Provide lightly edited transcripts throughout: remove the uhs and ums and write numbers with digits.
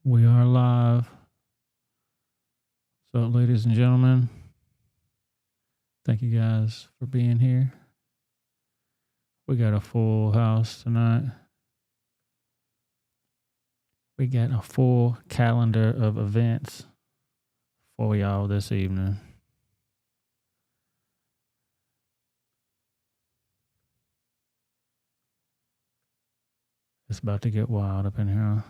We are live. So, ladies and gentlemen, thank you guys for being here. We got a full house tonight. We got a full calendar of events for y'all this evening. It's about to get wild up in here.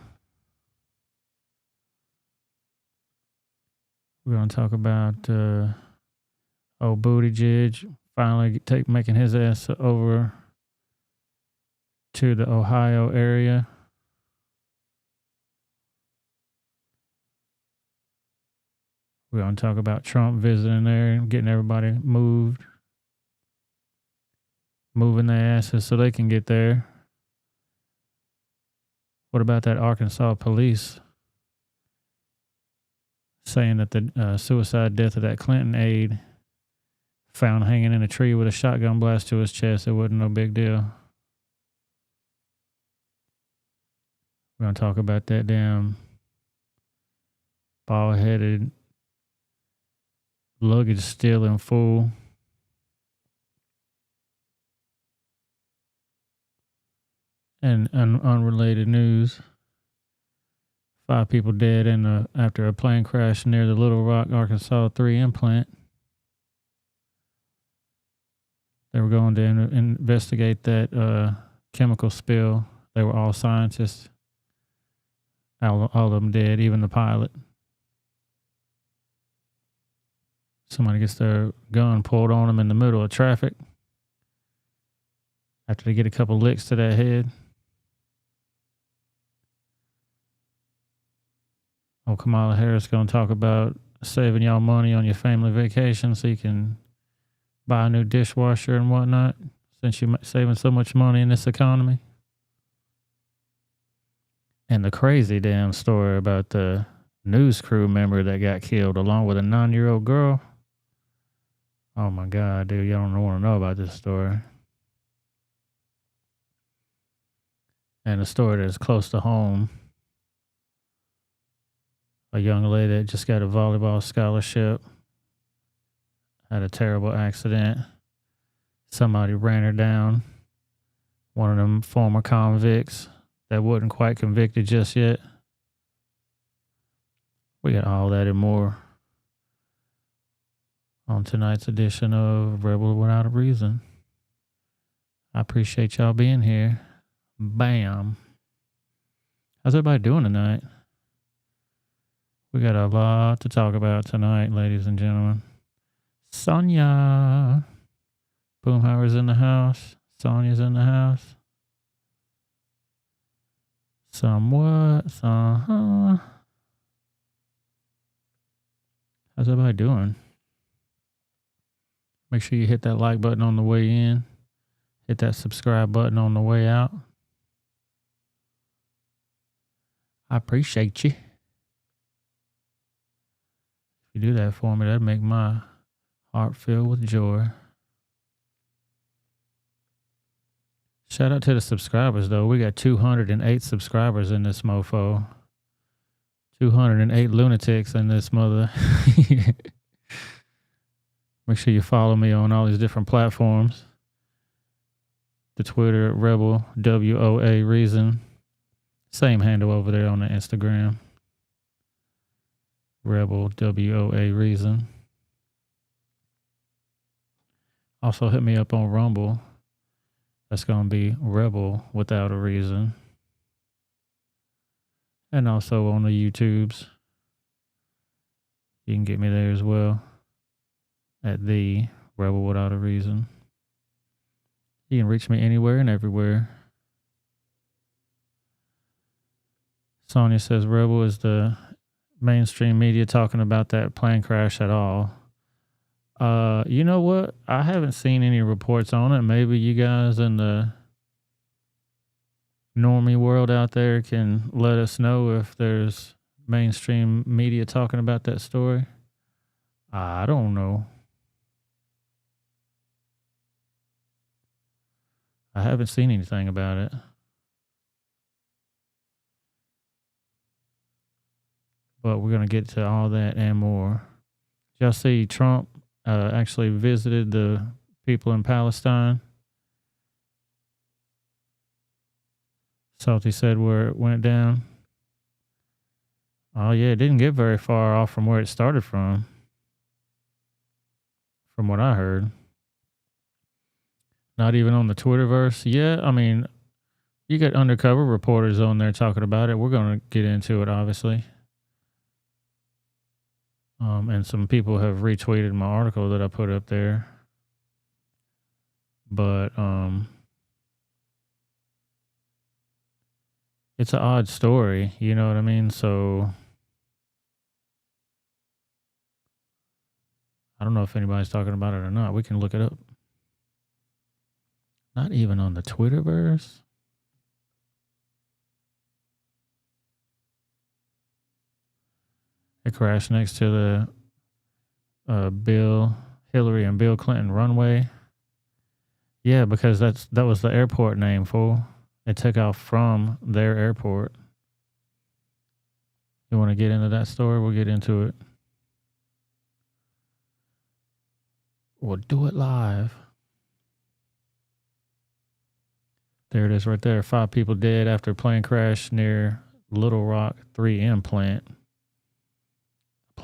We're going to talk about old Buttigieg finally making his ass over to the Ohio area. We're going to talk about Trump visiting there and getting everybody moving their asses so they can get there. What about that Arkansas police saying that the suicide death of that Clinton aide found hanging in a tree with a shotgun blast to his chest? It wasn't no big deal. We're going to talk about that damn bald-headed luggage stealing fool. And unrelated news. 5 people dead after a plane crash near the Little Rock, Arkansas 3M plant. They were going to investigate that chemical spill. They were all scientists. All of them dead, even the pilot. Somebody gets their gun pulled on them in the middle of traffic after they get a couple licks to that head. Oh, Kamala Harris going to talk about saving y'all money on your family vacation so you can buy a new dishwasher and whatnot, since you're saving so much money in this economy. And the crazy damn story about the news crew member that got killed along with a 9-year-old girl. Oh my God, dude, y'all don't want to know about this story. And a story that's close to home. A young lady that just got a volleyball scholarship had a terrible accident. Somebody ran her down. One of them former convicts that wasn't quite convicted just yet. We got all that and more on tonight's edition of Rebel Without a Reason. I appreciate y'all being here. Bam. How's everybody doing tonight? We got a lot to talk about tonight, ladies and gentlemen. Sonia. Boomhauer's in the house. Sonia's in the house. Somewhat. How's everybody doing? Make sure you hit that like button on the way in. Hit that subscribe button on the way out. I appreciate you. If you do that for me, that'd make my heart fill with joy. Shout out to the subscribers, though. We got 208 subscribers in this mofo. 208 lunatics in this mother. Make sure you follow me on all these different platforms. The Twitter, Rebel, WOA Same handle over there on the Instagram. Rebel, WOA Also hit me up on Rumble. That's going to be Rebel Without a Reason. And also on the YouTubes. You can get me there as well. At the Rebel Without a Reason. You can reach me anywhere and everywhere. Sonia says Rebel is the mainstream media talking about that plane crash at all. You know what? I haven't seen any reports on it. Maybe you guys in the normie world out there can let us know if there's mainstream media talking about that story. I don't know. I haven't seen anything about it. But we're going to get to all that and more. Did y'all see Trump actually visited the people in Palestine? Salty said where it went down. Oh, yeah, it didn't get very far off from where it started from what I heard. Not even on the Twitterverse. Yeah, I mean, you got undercover reporters on there talking about it. We're going to get into it, obviously. And some people have retweeted my article that I put up there. But it's an odd story, you know what I mean? So I don't know if anybody's talking about it or not. We can look it up. Not even on the Twitterverse. It crashed next to the Hillary and Bill Clinton runway. Yeah, because that was the airport name, fool. It took off from their airport. You want to get into that story? We'll get into it. We'll do it live. There it is right there. 5 people dead after plane crash near Little Rock 3M plant. A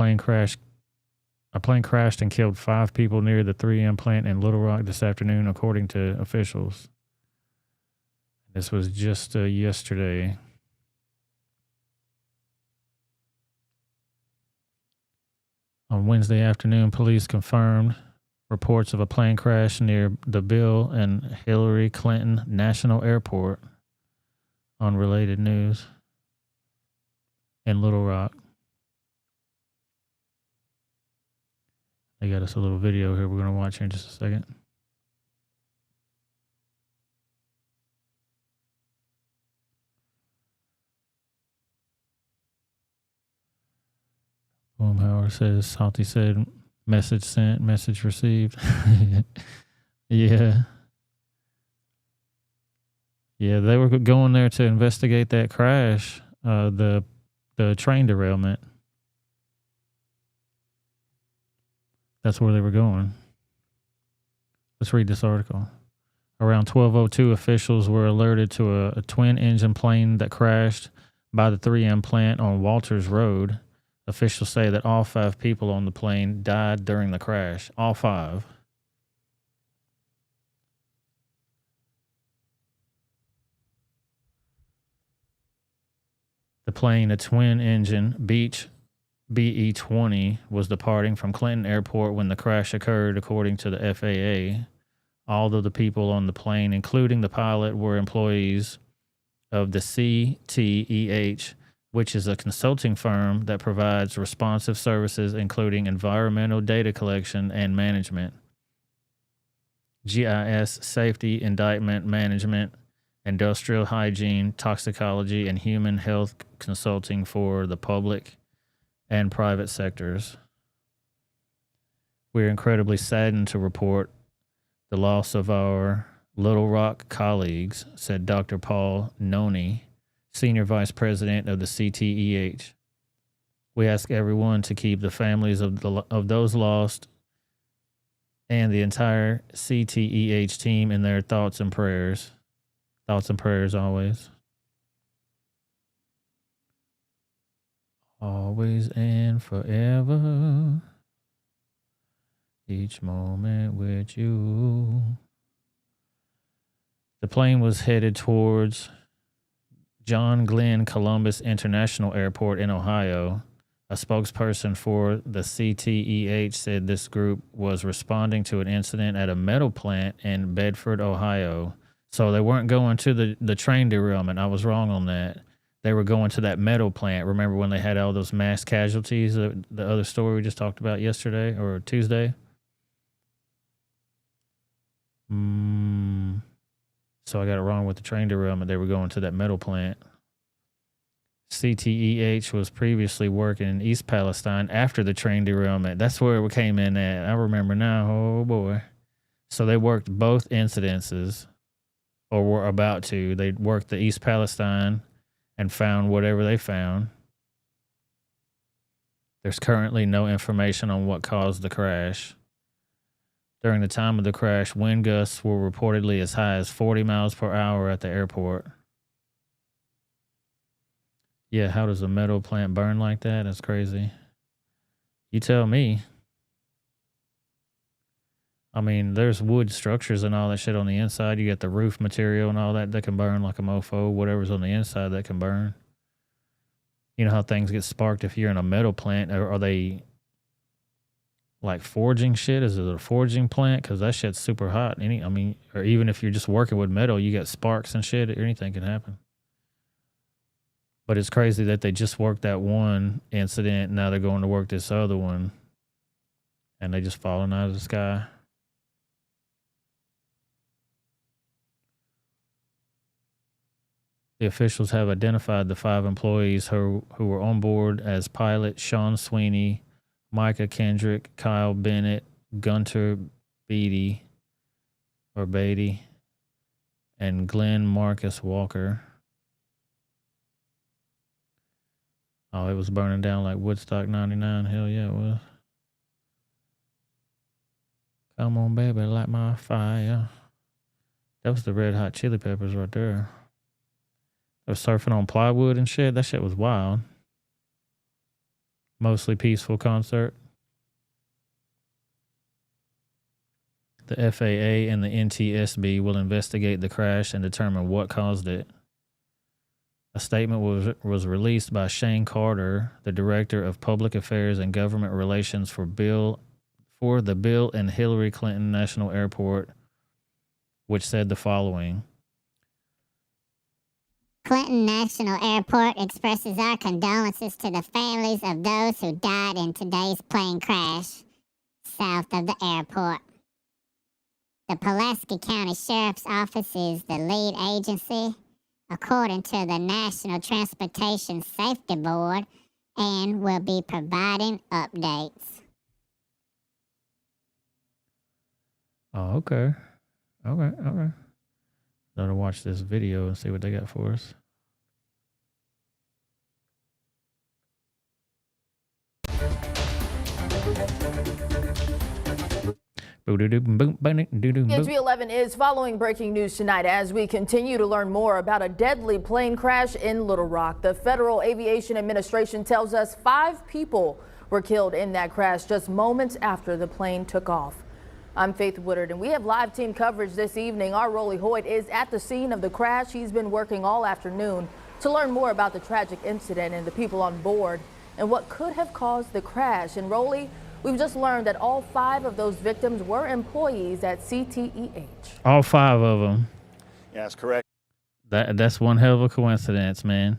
plane crashed and killed 5 people near the 3M plant in Little Rock this afternoon, according to officials. This was just yesterday. On Wednesday afternoon, police confirmed reports of a plane crash near the Bill and Hillary Clinton National Airport. Unrelated news. In Little Rock. They got us a little video here we're going to watch here in just a second. Boomhauer says, Salty said, message sent, message received. Yeah. Yeah, they were going there to investigate that crash, the train derailment. That's where they were going. Let's read this article. Around 12:02, officials were alerted to a twin-engine plane that crashed by the 3M plant on Walters Road. Officials say that all 5 people on the plane died during the crash. All 5. The plane, a twin-engine Beech BE-20 was departing from Clinton Airport when the crash occurred, according to the FAA. All of the people on the plane, including the pilot, were employees of the CTEH, which is a consulting firm that provides responsive services, including environmental data collection and management, GIS, safety, indictment management, industrial hygiene, toxicology, and human health consulting for the public and private sectors. We're incredibly saddened to report the loss of our Little Rock colleagues, said Dr. Paul Noni, Senior Vice President of the CTEH. We ask everyone to keep the families of those lost and the entire CTEH team in their thoughts and prayers. Thoughts and prayers always. Always and forever. Each moment with you. The plane was headed towards John Glenn Columbus International Airport in Ohio. A spokesperson for the CTEH said this group was responding to an incident at a metal plant in Bedford, Ohio. So they weren't going to the train derailment. I was wrong on that. They were going to that metal plant. Remember when they had all those mass casualties, the other story we just talked about yesterday or Tuesday? So I got it wrong with the train derailment. They were going to that metal plant. CTEH was previously working in East Palestine after the train derailment. That's where it came in at. I remember now. Oh, boy. So they worked both incidences, or were about to. They worked the East Palestine and found whatever they found. There's currently no information on what caused the crash. During the time of the crash, wind gusts were reportedly as high as 40 miles per hour at the airport. Yeah, how does a metal plant burn like that? That's crazy. You tell me. I mean, there's wood structures and all that shit on the inside. You got the roof material and all that that can burn like a mofo. Whatever's on the inside that can burn. You know how things get sparked if you're in a metal plant? Are they like forging shit? Is it a forging plant? Because that shit's super hot. Or even if you're just working with metal, you got sparks and shit. Anything can happen. But it's crazy that they just worked that one incident. Now they're going to work this other one. And they just falling out of the sky. The officials have identified the 5 employees who were on board as pilot Sean Sweeney, Micah Kendrick, Kyle Bennett, Gunter Beatty, and Glenn Marcus Walker. Oh, it was burning down like Woodstock 99. Hell yeah, it was. Come on, baby, light my fire. That was the Red Hot Chili Peppers right there. They were surfing on plywood and shit. That shit was wild. Mostly peaceful concert. The FAA and the NTSB will investigate the crash and determine what caused it. A statement was released by Shane Carter, the Director of Public Affairs and Government Relations for the Bill and Hillary Clinton National Airport, which said the following. Clinton National Airport expresses our condolences to the families of those who died in today's plane crash south of the airport. The Pulaski County Sheriff's Office is the lead agency, according to the National Transportation Safety Board, and will be providing updates. Oh, okay. Okay. Gotta watch this video and see what they got for us. NG11 is following breaking news tonight as we continue to learn more about a deadly plane crash in Little Rock. The Federal Aviation Administration tells us 5 people were killed in that crash just moments after the plane took off. I'm Faith Woodard, and we have live team coverage this evening. Our Rolly Hoyt is at the scene of the crash. He's been working all afternoon to learn more about the tragic incident and the people on board. and what could have caused the crash. And Rolly, we've just learned that all 5 of those victims were employees at CTEH. All 5 of them. Yeah, that's correct. That's one hell of a coincidence, man.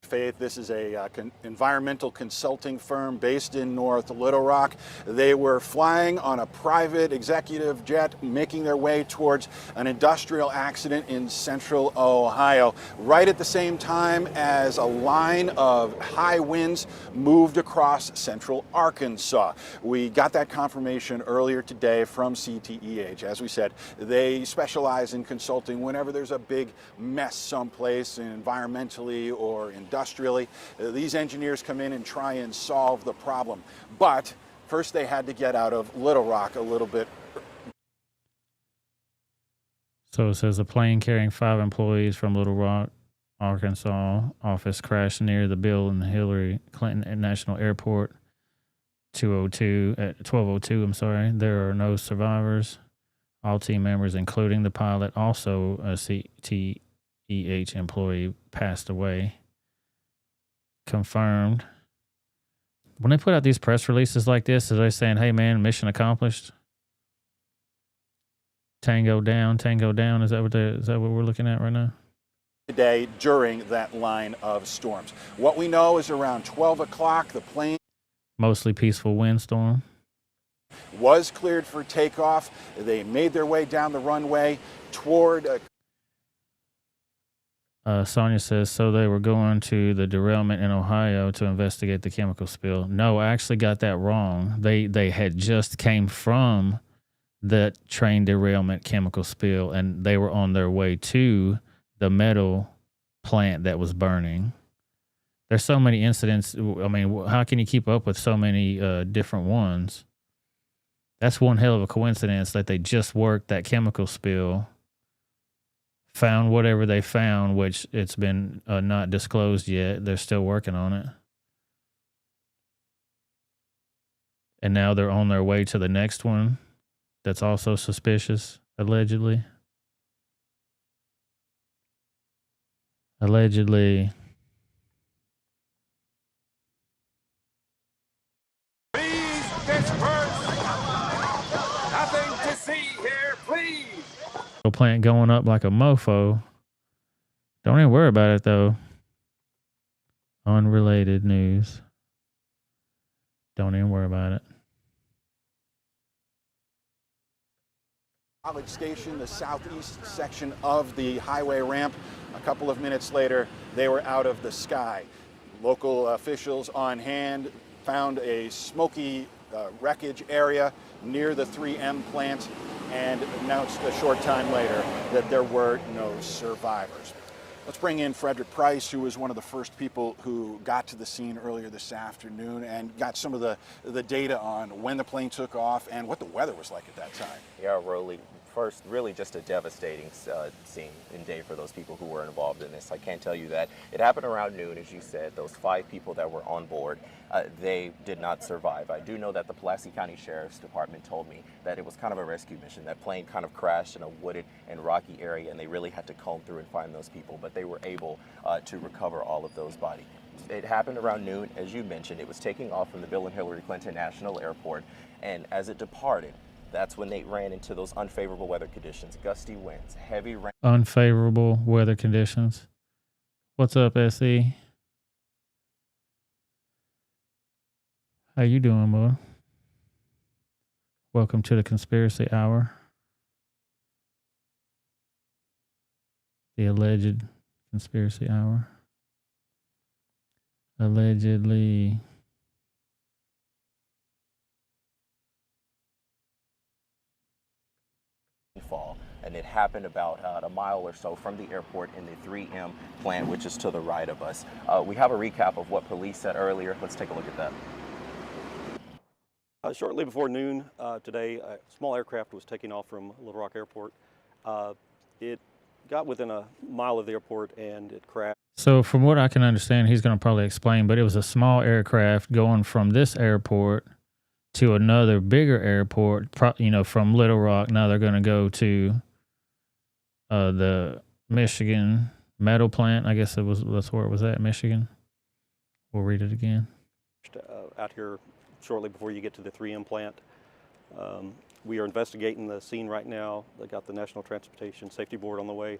Faith, this is a environmental consulting firm based in North Little Rock. They were flying on a private executive jet, making their way towards an industrial accident in central Ohio, right at the same time as a line of high winds moved across central Arkansas. We got that confirmation earlier today from CTEH. As we said, they specialize in consulting whenever there's a big mess someplace, environmentally or industrially. These engineers come in and try and solve the problem. But first they had to get out of Little Rock a little bit. So it says a plane carrying 5 employees from Little Rock, Arkansas office crashed near the Bill and Hillary Clinton National Airport 12:02. I'm sorry. There are no survivors. All team members, including the pilot, also a CTEH employee, passed away. Confirmed. When they put out these press releases like this, are they saying, hey man, mission accomplished? Tango down. Is that what we're looking at right now? Today during that line of storms. What we know is around 12 o'clock, the plane Mostly peaceful windstorm. was cleared for takeoff. They made their way down the runway toward Sonia says, so they were going to the derailment in Ohio to investigate the chemical spill. No, I actually got that wrong. They had just came from the train derailment chemical spill, and they were on their way to the metal plant that was burning. There's so many incidents. I mean, how can you keep up with so many different ones? That's one hell of a coincidence that they just worked that chemical spill, found whatever they found, which it's been not disclosed yet. They're still working on it. And now they're on their way to the next one that's also suspicious, allegedly. Allegedly. Please disperse. Nothing to see here, please. Plant going up like a mofo. Don't even worry about it though. Unrelated news. Don't even worry about it. College Station, the southeast section of the highway ramp. A couple of minutes later, they were out of the sky. Local officials on hand found a smoky wreckage area near the 3M plant and announced a short time later that there were no survivors. Let's bring in Frederick Price, who was one of the first people who got to the scene earlier this afternoon and got some of the data on when the plane took off and what the weather was like at that time. Yeah, Rolly. First, really just a devastating scene and day for those people who were involved in this. I can't tell you that. It happened around noon, as you said. Those 5 people that were on board, they did not survive. I do know that the Pulaski County Sheriff's Department told me that it was kind of a rescue mission. That plane kind of crashed in a wooded and rocky area, and they really had to comb through and find those people, but they were able to recover all of those bodies. It happened around noon, as you mentioned. It was taking off from the Bill and Hillary Clinton National Airport, and as it departed, that's when they ran into those unfavorable weather conditions, gusty winds, heavy rain. Unfavorable weather conditions. What's up, SE? How you doing, boy? Welcome to the Conspiracy Hour. The alleged Conspiracy Hour. Allegedly. Fall, and it happened about a mile or so from the airport in the 3M plant, which is to the right of us. We have a recap of what police said earlier. Let's take a look at that. Shortly before noon today, a small aircraft was taking off from Little Rock Airport. It got within a mile of the airport and it crashed. So from what I can understand, he's going to probably explain, but it was a small aircraft going from this airport to another bigger airport, from Little Rock. Now they're going to go to the Michigan metal plant. I guess that's where it was at, Michigan. We'll read it again. Out here shortly before you get to the 3M plant. We are investigating the scene right now. They got the National Transportation Safety Board on the way.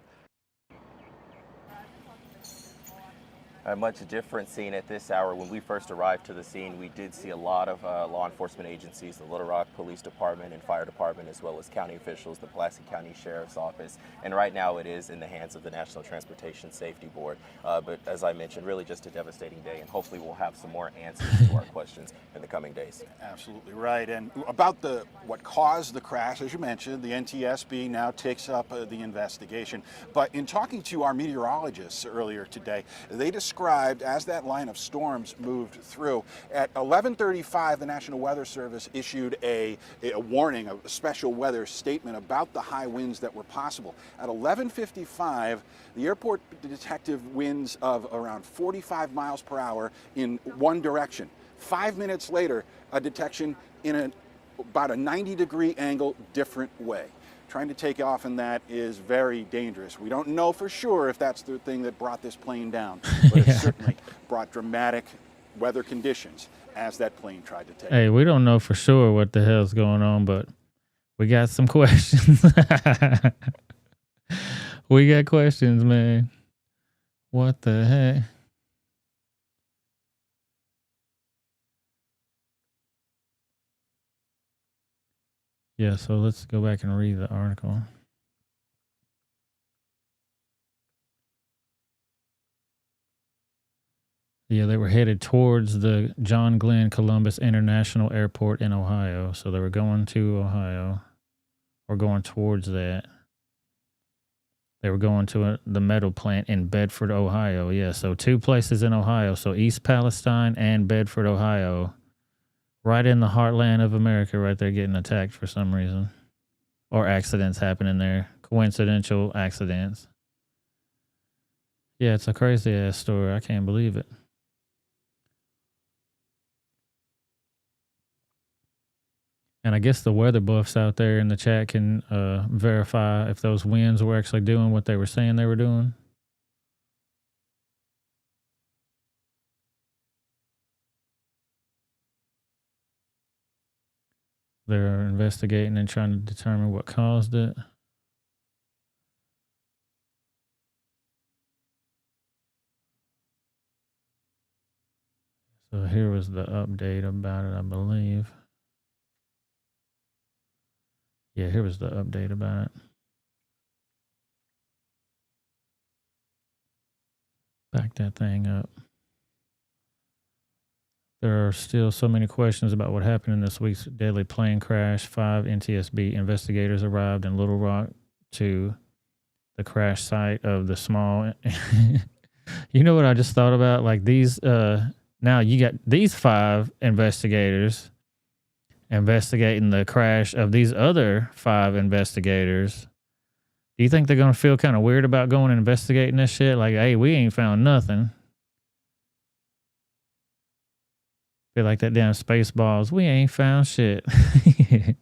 A much different scene at this hour. When we first arrived to the scene, we did see a lot of law enforcement agencies, the Little Rock Police Department and Fire Department, as well as county officials, the Pulaski County Sheriff's Office. And right now it is in the hands of the National Transportation Safety Board. But as I mentioned, really just a devastating day, and hopefully we'll have some more answers to our questions in the coming days. Absolutely right. And about what caused the crash, as you mentioned, the NTSB now takes up the investigation. But in talking to our meteorologists earlier today, they described as that line of storms moved through. At 11:35, the National Weather Service issued a warning, a special weather statement about the high winds that were possible. At 11:55, the airport detected winds of around 45 miles per hour in one direction. 5 minutes later, a detection in about a 90-degree angle different way. Trying to take off in that is very dangerous. We don't know for sure if that's the thing that brought this plane down, but it certainly brought dramatic weather conditions as that plane tried to take. Hey, we don't know for sure what the hell's going on, but we got some questions. We got questions, man. What the heck? Yeah, so let's go back and read the article. Yeah, they were headed towards the John Glenn Columbus International Airport in Ohio. So they were going to Ohio, or going towards that. They were going to the metal plant in Bedford, Ohio. Yeah, so two places in Ohio. So East Palestine and Bedford, Ohio. Right in the heartland of America, right there, getting attacked for some reason. Or accidents happening there. Coincidental accidents. Yeah, it's a crazy ass story. I can't believe it. And I guess the weather buffs out there in the chat can verify if those winds were actually doing what they were saying they were doing. They're investigating and trying to determine what caused it. So here was the update about it, I believe. Yeah, here was the update about it. Back that thing up. There are still so many questions about what happened in this week's deadly plane crash. 5 NTSB investigators arrived in Little Rock to the crash site of the small... You know what I just thought about? Like these... now you got these 5 investigators investigating the crash of these other 5 investigators. Do you think they're going to feel kind of weird about going and investigating this shit? Like, hey, we ain't found nothing. Feel like that damn Spaceballs. We ain't found shit. I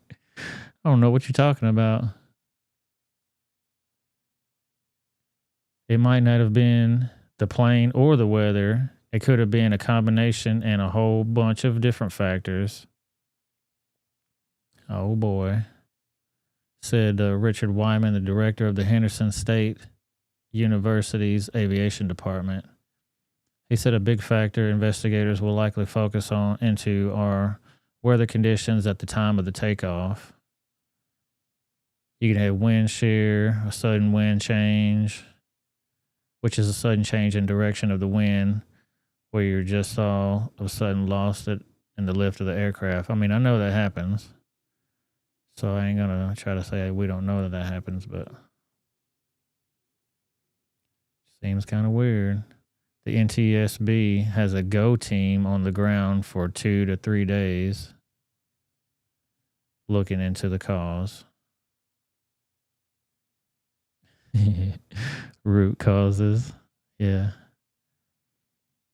don't know what you're talking about. It might not have been the plane or the weather. It could have been a combination and a whole bunch of different factors. Oh boy. Said Richard Wyman, the director of the Henderson State University's aviation department. He said a big factor investigators will likely focus on into are weather conditions at the time of the takeoff. You can have wind shear, a sudden wind change, which is a sudden change in direction of the wind, where you're just all of a sudden lost it in the lift of the aircraft. I mean, I know that happens. So I ain't gonna try to say we don't know that happens, but seems kind of weird. The NTSB has a go team on the ground for 2 to 3 days looking into the cause. Root causes. Yeah.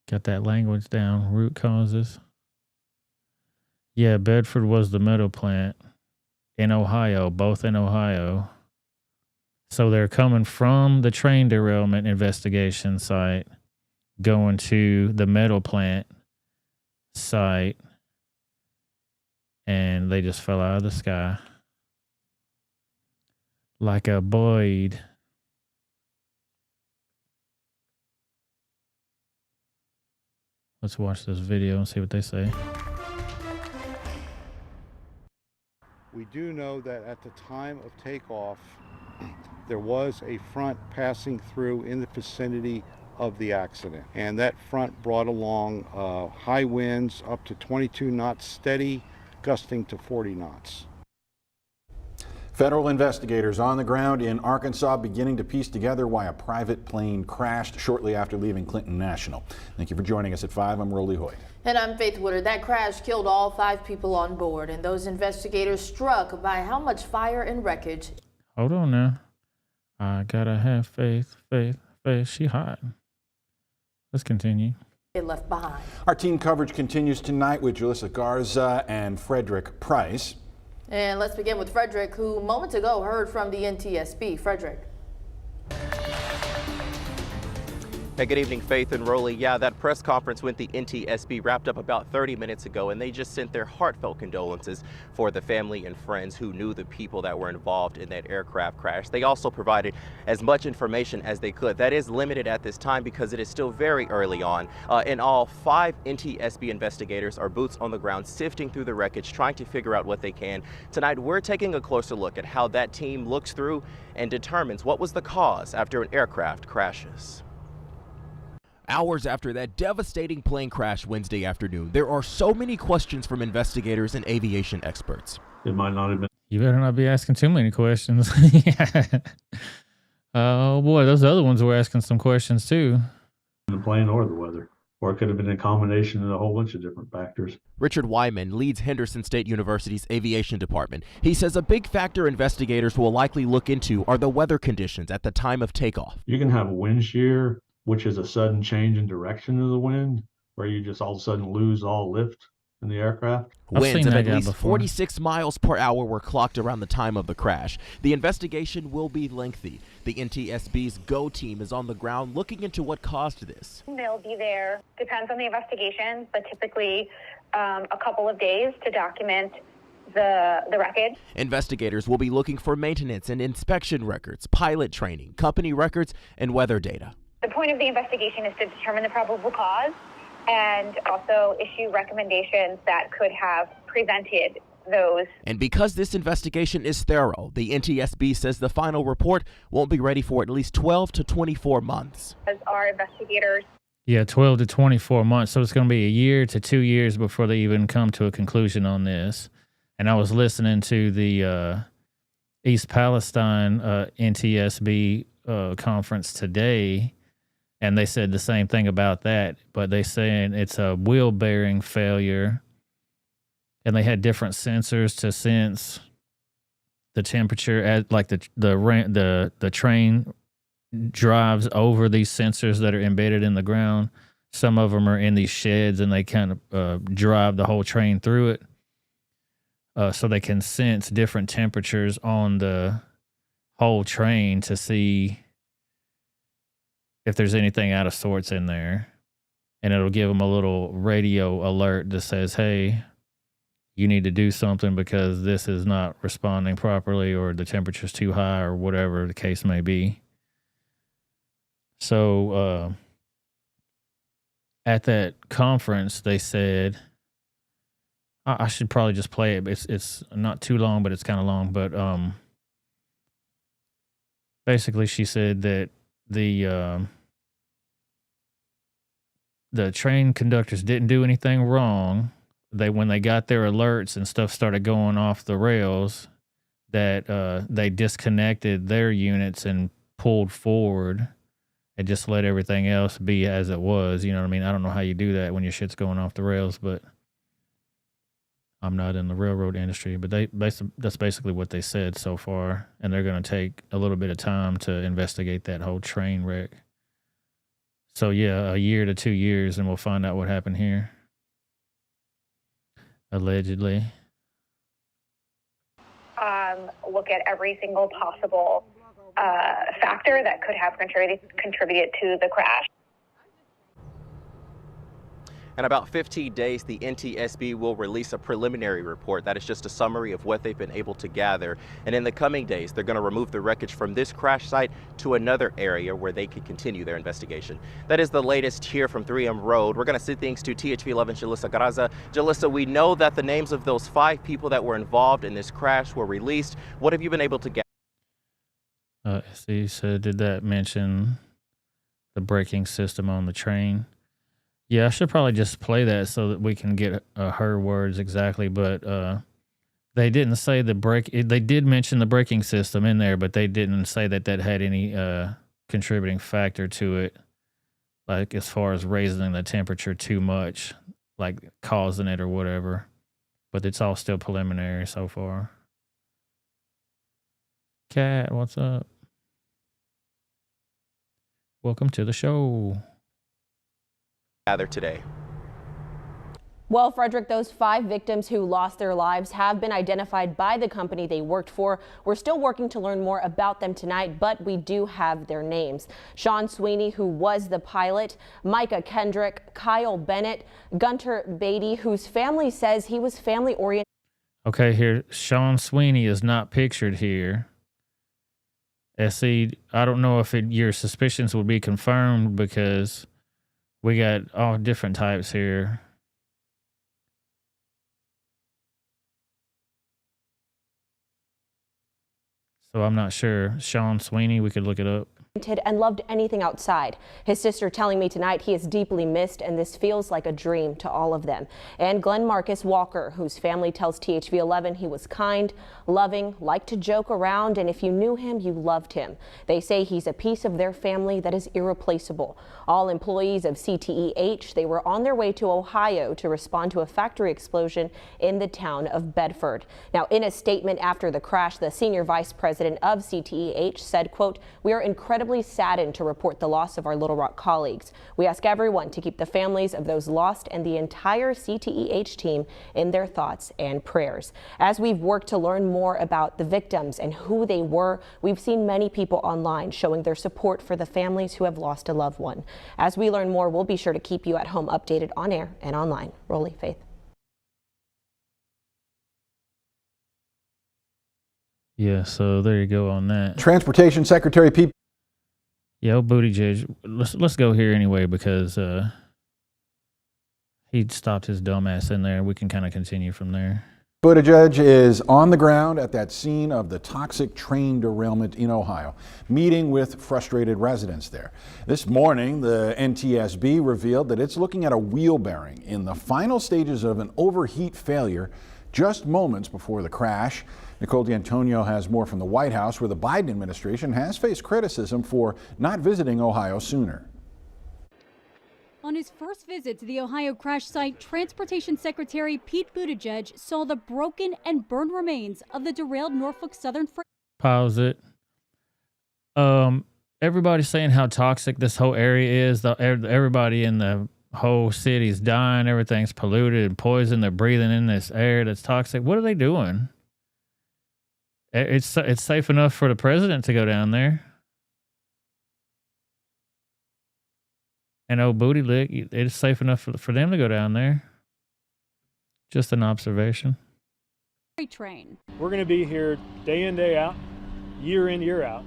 Got that language down. Root causes. Yeah, Bedford was the metal plant in Ohio, both in Ohio. So they're coming from the train derailment investigation site, going to the metal plant site, and they just fell out of the sky like a blade. Let's watch this video and see what they say. We do know that at the time of takeoff, there was a front passing through in the vicinity of the accident. And that front brought along high winds up to 22 knots steady, gusting to 40 knots. Federal investigators on the ground in Arkansas beginning to piece together why a private plane crashed shortly after leaving Clinton National. Thank you for joining us at 5. I'm Rolly Hoyt. And I'm Faith Woodard. That crash killed all 5 people on board, and those investigators struck by how much fire and wreckage. Hold on now. I gotta have faith. She hot. Let's continue. It left behind. Our team coverage continues tonight with Julissa Garza and Frederick Price. And let's begin with Frederick, who moments ago heard from the NTSB. Frederick. Hey, good evening, Faith and Rolly. Yeah, that press conference with the NTSB wrapped up about 30 minutes ago, and they just sent their heartfelt condolences for the family and friends who knew the people that were involved in that aircraft crash. They also provided as much information as they could. That is limited at this time because it is still very early on. In all, 5 NTSB investigators are boots on the ground, sifting through the wreckage, trying to figure out what they can. Tonight, we're taking a closer look at how that team looks through and determines what was the cause after an aircraft crashes. Hours after that devastating plane crash Wednesday afternoon, there are so many questions from investigators and aviation experts. It might not have been. You better not be asking too many questions. Oh boy, those other ones were asking some questions too. The plane or the weather. Or it could have been a combination of a whole bunch of different factors. Richard Wyman leads Henderson State University's aviation department. He says a big factor investigators will likely look into are the weather conditions at the time of takeoff. You can have a wind shear, which is a sudden change in direction of the wind, where you just all of a sudden lose all lift in the aircraft. Winds of at least 46 miles per hour were clocked around the time of the crash. The investigation will be lengthy. The NTSB's GO team is on the ground looking into what caused this. They'll be there, depends on the investigation, but typically a couple of days to document the wreckage. Investigators will be looking for maintenance and inspection records, pilot training, company records, and weather data. The point of the investigation is to determine the probable cause and also issue recommendations that could have prevented those. And because this investigation is thorough, the NTSB says the final report won't be ready for at least 12 to 24 months. As our investigators. Yeah, 12 to 24 months. So it's going to be a year to 2 years before they even come to a conclusion on this. And I was listening to the East Palestine NTSB conference today, and they said the same thing about that, but they saying it's a wheel bearing failure, and they had different sensors to sense the temperature at like the train drives over these sensors that are embedded in the ground. Some of them are in these sheds, and they kind of drive the whole train through it, so they can sense different temperatures on the whole train to see if there's anything out of sorts in there, and it'll give them a little radio alert that says, hey, you need to do something because this is not responding properly, or the temperature's too high, or whatever the case may be. So at that conference, they said, I should probably just play it. It's not too long, but it's kind of long. But basically she said that the train conductors didn't do anything wrong. When they got their alerts and stuff started going off the rails, that they disconnected their units and pulled forward and just let everything else be as it was. You know what I mean? I don't know how you do that when your shit's going off the rails, but I'm not in the railroad industry. But that's basically what they said so far, and they're going to take a little bit of time to investigate that whole train wreck. So yeah, a year to 2 years, and we'll find out what happened here. Allegedly. Look at every single possible factor that could have contributed to the crash. In about 15 days, the NTSB will release a preliminary report. That is just a summary of what they've been able to gather. And in the coming days, they're going to remove the wreckage from this crash site to another area where they can continue their investigation. That is the latest here from 3M Road. We're going to send things to THV 11 Jalissa Garza. Jalissa, we know that the names of those 5 people that were involved in this crash were released. What have you been able to get? So did that mention the braking system on the train? Yeah, I should probably just play that so that we can get her words exactly. But they didn't say the brake. They did mention the braking system in there, but they didn't say that that had any contributing factor to it, like as far as raising the temperature too much, like causing it or whatever. But it's all still preliminary so far. Kat, what's up? Welcome to the show. Gather today. Well, Frederick, those 5 victims who lost their lives have been identified by the company they worked for. We're still working to learn more about them tonight, but we do have their names. Sean Sweeney, who was the pilot, Micah Kendrick, Kyle Bennett, Gunter Beatty, whose family says he was family-oriented. Okay, here, Sean Sweeney is not pictured here. SE, I don't know if your suspicions would be confirmed because we got all different types here. So I'm not sure. Sean Sweeney, we could look it up. And loved anything outside. His sister telling me tonight he is deeply missed, and this feels like a dream to all of them. And Glenn Marcus Walker, whose family tells THV 11 he was kind, loving, liked to joke around, and if you knew him, you loved him. They say he's a piece of their family that is irreplaceable. All employees of CTEH, they were on their way to Ohio to respond to a factory explosion in the town of Bedford. Now, in a statement after the crash, the senior vice president of CTEH said, quote, "We are incredibly saddened to report the loss of our Little Rock colleagues. We ask everyone to keep the families of those lost and the entire CTEH team in their thoughts and prayers." As we've worked to learn more about the victims and who they were, we've seen many people online showing their support for the families who have lost a loved one. As we learn more, we'll be sure to keep you at home updated on air and online. Rolly, Faith. Yeah, so there you go on that. Transportation Secretary Pete. Yo, Buttigieg, let's go here anyway because he stopped his dumbass in there. We can kind of continue from there. Buttigieg is on the ground at that scene of the toxic train derailment in Ohio, meeting with frustrated residents there. This morning, the NTSB revealed that it's looking at a wheel bearing in the final stages of an overheat failure just moments before the crash. Nicole D'Antonio has more from the White House, where the Biden administration has faced criticism for not visiting Ohio sooner. On his first visit to the Ohio crash site, Transportation Secretary Pete Buttigieg saw the broken and burned remains of the derailed Norfolk Southern freight. Pause it. Everybody's saying how toxic this whole area is. Everybody in the whole city's dying. Everything's polluted and poisoned. They're breathing in this air that's toxic. What are they doing? It's safe enough for the president to go down there. And old Booty Lick, it's safe enough for them to go down there. Just an observation. Train. We're going to be here day in, day out, year in, year out,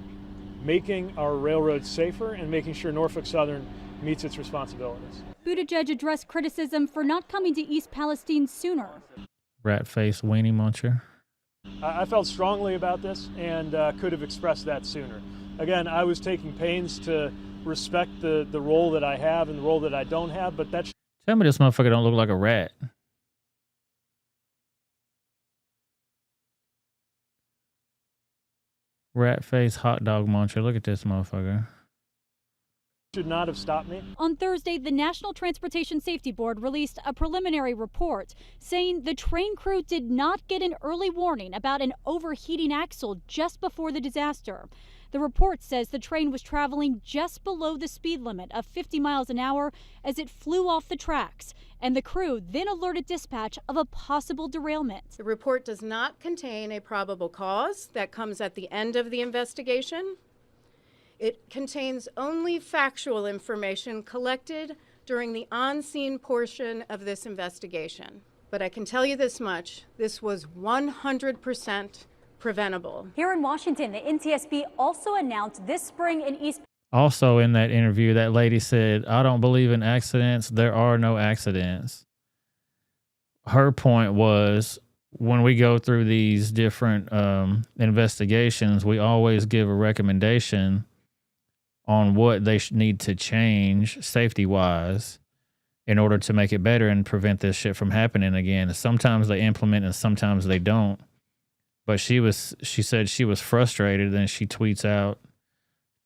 making our railroads safer and making sure Norfolk Southern meets its responsibilities. Buttigieg addressed criticism for not coming to East Palestine sooner. Rat-faced weenie muncher. I felt strongly about this and could have expressed that sooner. Again, I was taking pains to respect the role that I have and the role that I don't have, but that's... Tell me this motherfucker don't look like a rat. Rat-faced hot dog muncher. Look at this motherfucker. Should not have stopped me. On Thursday, the National Transportation Safety Board released a preliminary report saying the train crew did not get an early warning about an overheating axle just before the disaster. The report says the train was traveling just below the speed limit of 50 miles an hour as it flew off the tracks, and the crew then alerted dispatch of a possible derailment. The report does not contain a probable cause. That comes at the end of the investigation. It contains only factual information collected during the on-scene portion of this investigation. But I can tell you this much, this was 100% preventable. Here in Washington, the NTSB also announced this spring in East. Also in that interview, that lady said, I don't believe in accidents. There are no accidents. Her point was, when we go through these different investigations, we always give a recommendation on what they need to change safety-wise in order to make it better and prevent this shit from happening again. Sometimes they implement and sometimes they don't. But she said she was frustrated, and she tweets out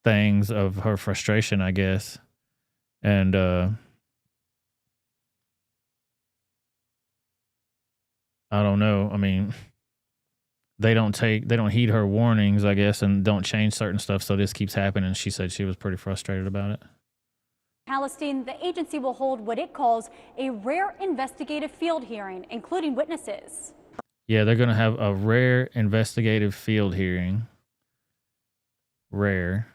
things of her frustration, I guess. And I don't know. I mean, they don't heed her warnings, I guess, and don't change certain stuff. So this keeps happening. She said she was pretty frustrated about it. Palestine, the agency will hold what it calls a rare investigative field hearing, including witnesses. Yeah, they're going to have a rare investigative field hearing. Rare.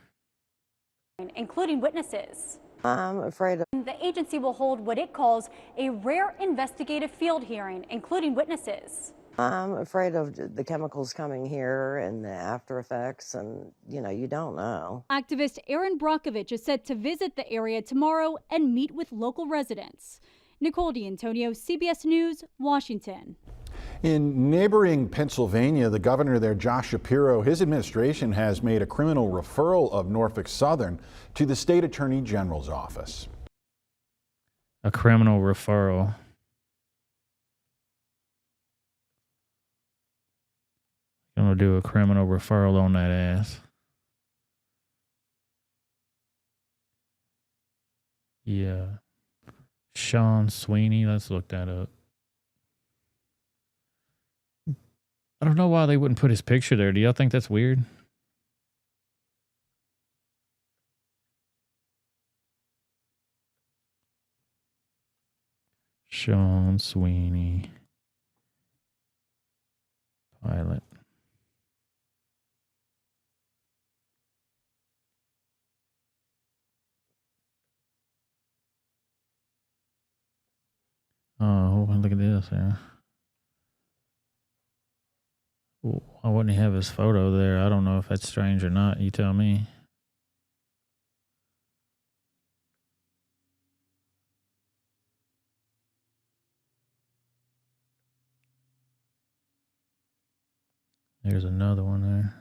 Including witnesses. I'm afraid of. The agency will hold what it calls a rare investigative field hearing, including witnesses. I'm afraid of the chemicals coming here and the after effects, and you don't know. Activist Aaron Brockovich is set to visit the area tomorrow and meet with local residents. Nicole D'Antonio, CBS News, Washington. In neighboring Pennsylvania, the governor there, Josh Shapiro, his administration has made a criminal referral of Norfolk Southern to the state attorney general's office. A criminal referral. I'm going to do a criminal referral on that ass. Yeah. Sean Sweeney, let's look that up. I don't know why they wouldn't put his picture there. Do y'all think that's weird? Sean Sweeney. Pilot. Oh, look at this here. Why wouldn't he have his photo there? I don't know if that's strange or not. You tell me. Here's another one there.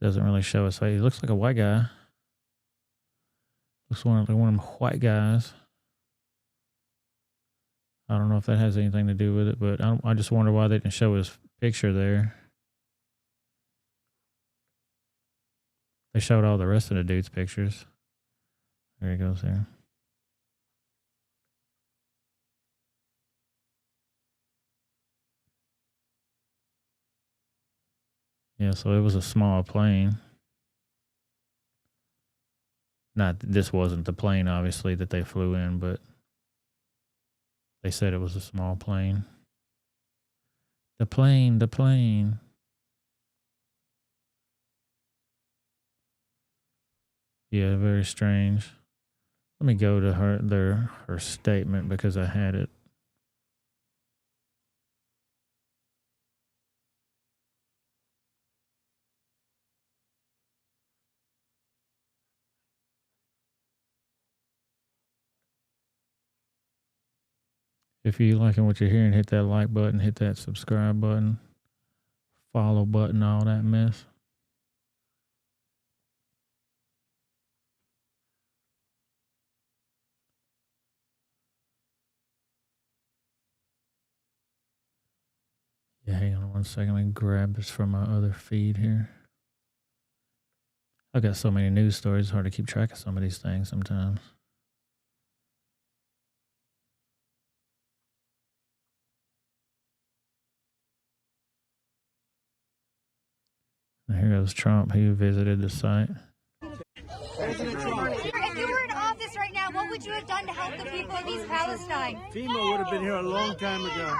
Doesn't really show his face. He looks like a white guy. Looks like one of them white guys. I don't know if that has anything to do with it, but I just wonder why they didn't show his picture there. They showed all the rest of the dude's pictures. There he goes there. Yeah, so it was a small plane. This wasn't the plane, obviously, that they flew in, but they said it was a small plane. The plane. Yeah, very strange. Let me go to her statement because I had it. If you liking what you're hearing, hit that like button, hit that subscribe button, follow button, all that mess. Yeah, hang on one second. Let me grab this from my other feed here. I've got so many news stories, it's hard to keep track of some of these things sometimes. And here goes Trump, who visited the site. President Trump. If you were in office right now, what would you have done to help the people of East Palestine? FEMA would have been here a long time ago.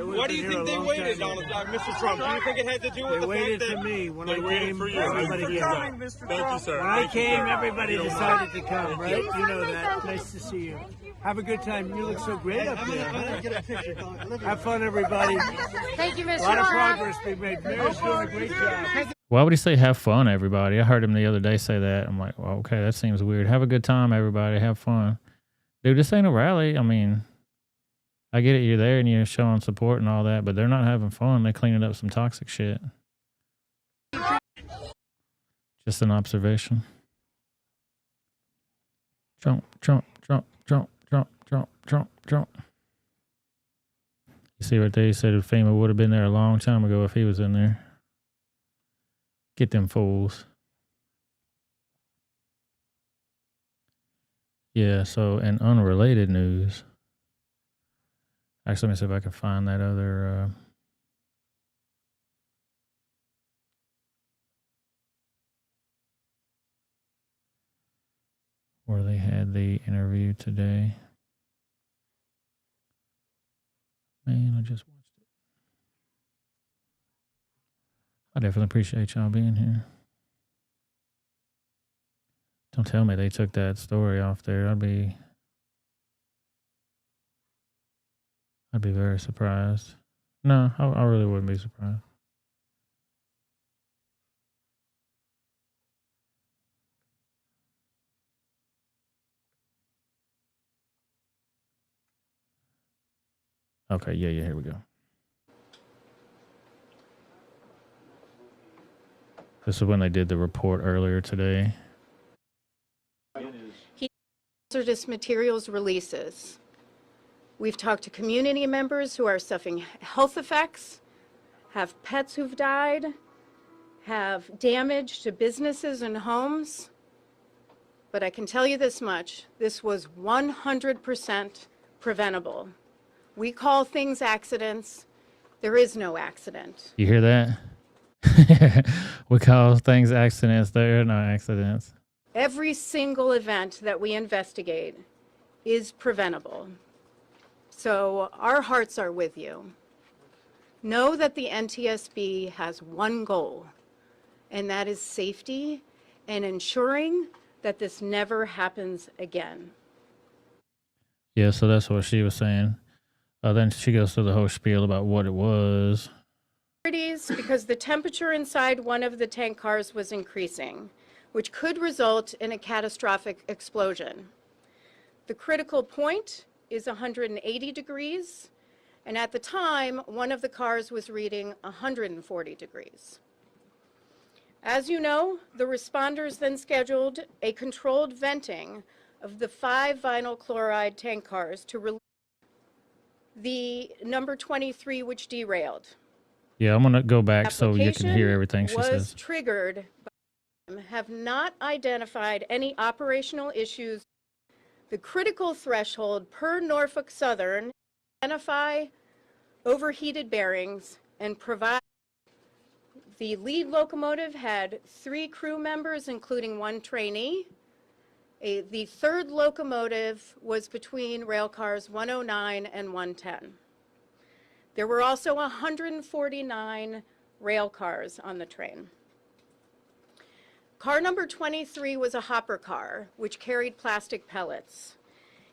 Why do you think they waited, Mr. Trump? Do you think it had to do with the fact that they waited for me when I came? for you? Everybody came. Thank you, sir. When I came, everybody decided to come. Right? You know that. Nice to see you. Have a good time. You look so great up there. Huh? Have fun, everybody. Thank you, Mr. A lot of Trump. progress being made. Mayor's doing a great job. Why would he say have fun, everybody? I heard him the other day say that. I'm like, well, okay, that seems weird. Have a good time, everybody. Have fun. Dude, this ain't a rally. I mean, I get it. You're there and you're showing support and all that, but they're not having fun. They're cleaning up some toxic shit. Just an observation. Jump, jump, jump, jump, jump, jump, jump, jump. You see what they said? FEMA would have been there a long time ago if he was in there. Get them fools. Yeah, so in unrelated news, actually, let me see if I can find that other where they had the interview today. Man, I just watched it. I definitely appreciate y'all being here. Don't tell me they took that story off there. I'd be very surprised. No, I really wouldn't be surprised. Okay, yeah, here we go. This is when they did the report earlier today. Hazardous materials releases. We've talked to community members who are suffering health effects, have pets who've died, have damage to businesses and homes. But I can tell you this much, this was 100% preventable. We call things accidents. There is no accident. You hear that? We call things accidents. There are no accidents. Every single event that we investigate is preventable. So our hearts are with you. Know that the NTSB has one goal, and that is safety and ensuring that this never happens again. Yeah, so that's what she was saying. Then she goes through the whole spiel about what it was. Because the temperature inside one of the tank cars was increasing, which could result in a catastrophic explosion. The critical point is 180 degrees, and at the time, one of the cars was reading 140 degrees. As you know, the responders then scheduled a controlled venting of the 5 vinyl chloride tank cars to release the number 23, which derailed. Yeah, I'm going to go back so you can hear everything she was says. Triggered by have not identified any operational issues. The critical threshold per Norfolk Southern identify overheated bearings and provide. The lead locomotive had 3 crew members, including 1 trainee. The third locomotive was between rail cars 109 and 110. There were also 149 rail cars on the train. Car number 23 was a hopper car, which carried plastic pellets.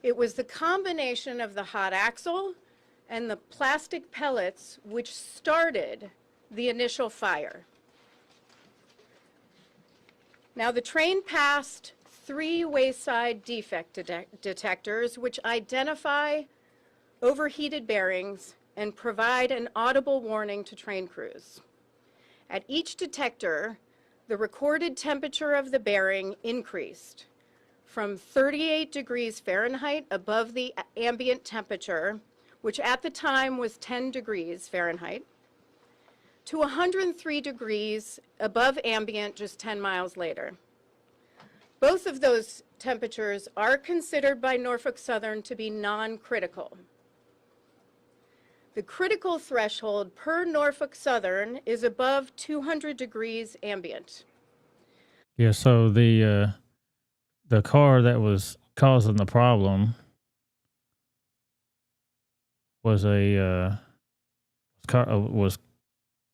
It was the combination of the hot axle and the plastic pellets which started the initial fire. Now, the train passed 3 wayside defect detectors, which identify overheated bearings and provide an audible warning to train crews. At each detector, the recorded temperature of the bearing increased from 38 degrees Fahrenheit above the ambient temperature, which at the time was 10 degrees Fahrenheit, to 103 degrees above ambient just 10 miles later. Both of those temperatures are considered by Norfolk Southern to be non-critical. The critical threshold per Norfolk Southern is above 200 degrees ambient. Yeah, so the car that was causing the problem was a car was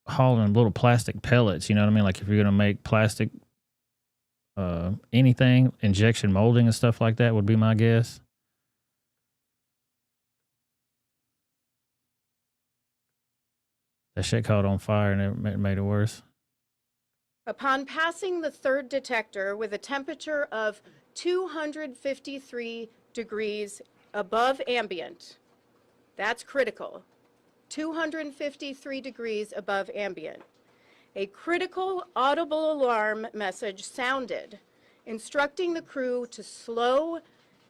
hauling little plastic pellets. You know what I mean? Like if you're gonna make plastic, anything, injection molding and stuff like that would be my guess. That shit caught on fire and it made it worse. Upon passing the third detector with a temperature of 253 degrees above ambient, that's critical, 253 degrees above ambient, a critical audible alarm message sounded, instructing the crew to slow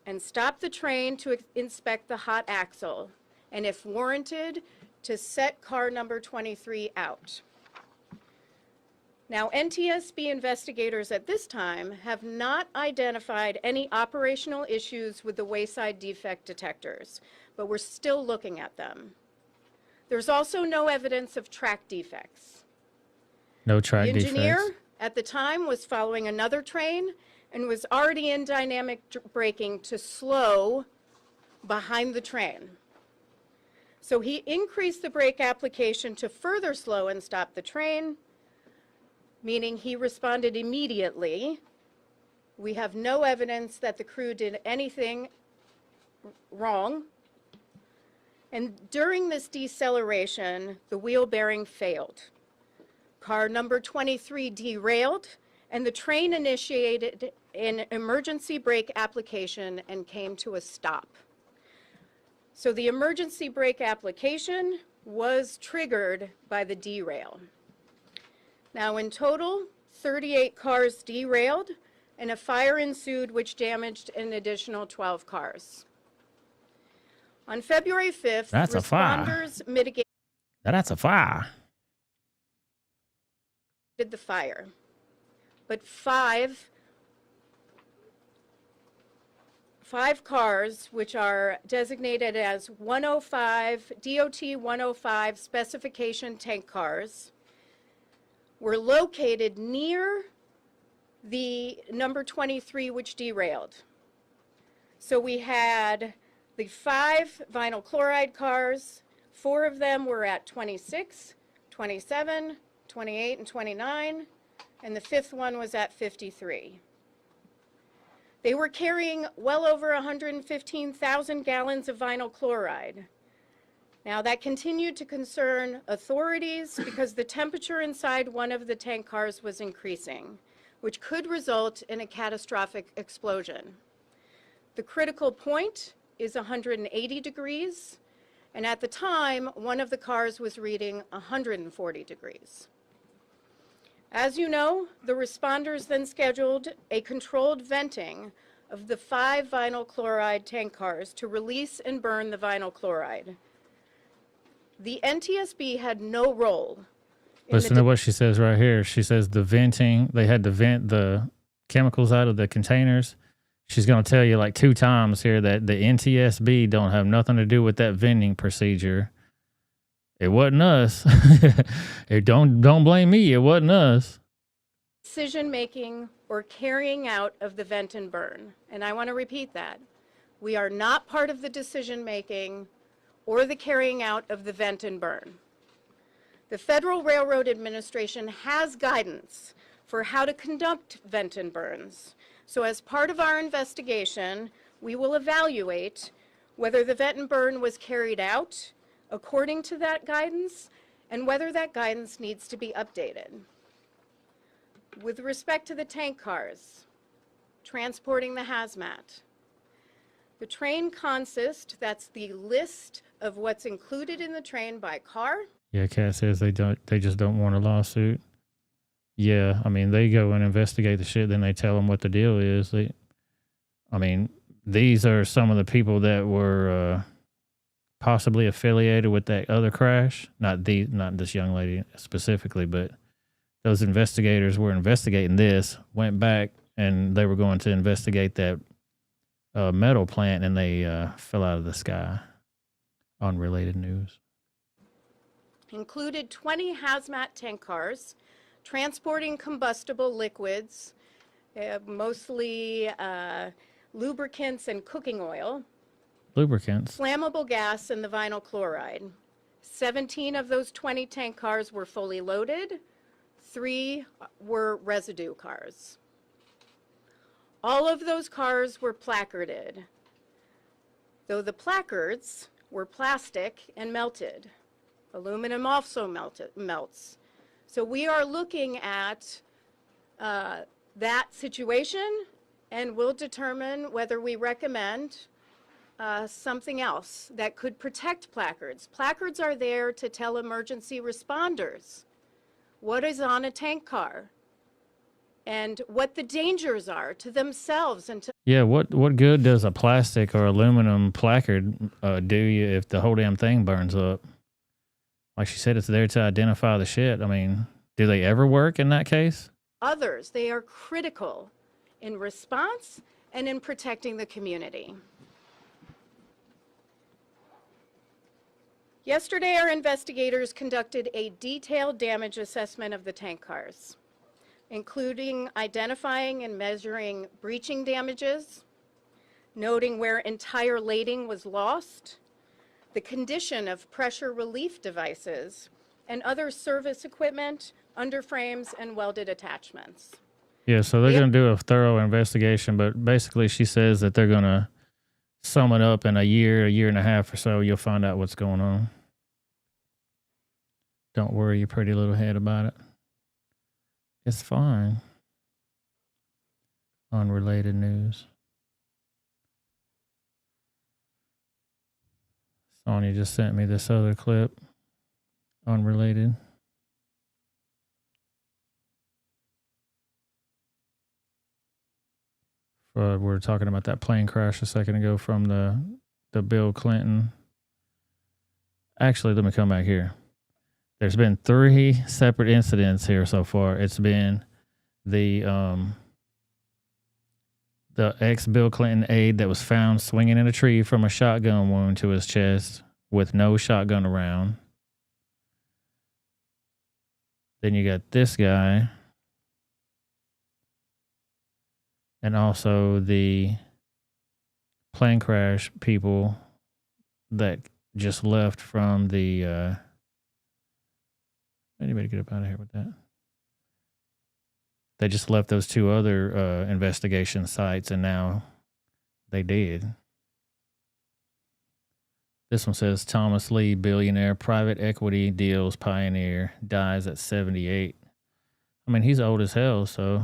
and stop the train to inspect the hot axle, and if warranted, to set car number 23 out. Now, NTSB investigators at this time have not identified any operational issues with the wayside defect detectors, but we're still looking at them. There's also no evidence of track defects. No track defects. The engineer defects. at the time was following another train and was already in dynamic braking to slow behind the train. So he increased the brake application to further slow and stop the train, meaning he responded immediately. We have no evidence that the crew did anything wrong. And during this deceleration, the wheel bearing failed. Car number 23 derailed, and the train initiated an emergency brake application and came to a stop. So the emergency brake application was triggered by the derail. Now, in total, 38 cars derailed, and a fire ensued which damaged an additional 12 cars. On February 5th, That's a fire. responders mitigated That's a fire. the fire, but five cars, which are designated as 105, DOT 105 specification tank cars, were located near the number 23, which derailed. So we had the 5 vinyl chloride cars. 4 of them were at 26, 27, 28, and 29, and the 5th one was at 53. They were carrying well over 115,000 gallons of vinyl chloride. Now, that continued to concern authorities because the temperature inside one of the tank cars was increasing, which could result in a catastrophic explosion. The critical point is 180 degrees, and at the time, one of the cars was reading 140 degrees. As you know, the responders then scheduled a controlled venting of the 5 vinyl chloride tank cars to release and burn the vinyl chloride. The NTSB had no role. Listen to what she says right here. She says the venting, they had to vent the chemicals out of the containers. She's going to tell you like 2 times here that the NTSB don't have nothing to do with that venting procedure. It wasn't us. Don't blame me. It wasn't us. Decision making or carrying out of the vent and burn. And I want to repeat that. We are not part of the decision making or the carrying out of the vent and burn. The Federal Railroad Administration has guidance for how to conduct vent and burns. So as part of our investigation, we will evaluate whether the vent and burn was carried out according to that guidance and whether that guidance needs to be updated. With respect to the tank cars, transporting the hazmat, the train consist, that's the list of what's included in the train by car. Yeah, Kat says they just don't want a lawsuit. Yeah, I mean, they go and investigate the shit, then they tell them what the deal is. These are some of the people that were possibly affiliated with that other crash. Not this young lady specifically, but those investigators were investigating this, went back, and they were going to investigate that metal plant, and they fell out of the sky. Unrelated news. Included 20 hazmat tank cars transporting combustible liquids, mostly lubricants and cooking oil, Lubricants. flammable gas, and the vinyl chloride. 17 of those 20 tank cars were fully loaded. 3 were residue cars. All of those cars were placarded, though the placards were plastic and melted. Aluminum also melts. So we are looking at that situation, and we'll determine whether we recommend something else that could protect placards. Placards are there to tell emergency responders what is on a tank car and what the dangers are to themselves and to Yeah, what good does a plastic or aluminum placard do you if the whole damn thing burns up? Like she said, it's there to identify the shit. I mean, do they ever work in that case? others. They are critical in response and in protecting the community. Yesterday, our investigators conducted a detailed damage assessment of the tank cars, including identifying and measuring breaching damages, noting where entire lading was lost, the condition of pressure relief devices, and other service equipment, underframes, and welded attachments. Yeah, so they're going to do a thorough investigation, but basically she says that they're going to sum it up in a year and a half or so. You'll find out what's going on. Don't worry your pretty little head about it. It's fine. Unrelated news. Sonia just sent me this other clip. Unrelated. We were talking about that plane crash a second ago from the Bill Clinton. Actually, let me come back here. There's been 3 separate incidents here so far. It's been the ex-Bill Clinton aide that was found swinging in a tree from a shotgun wound to his chest with no shotgun around. Then you got this guy. And also the plane crash people that just left from the... anybody get up out of here with that? They just left those 2 other investigation sites, and now they did. This one says Thomas Lee, billionaire, private equity deals pioneer, dies at 78. I mean, he's old as hell, so...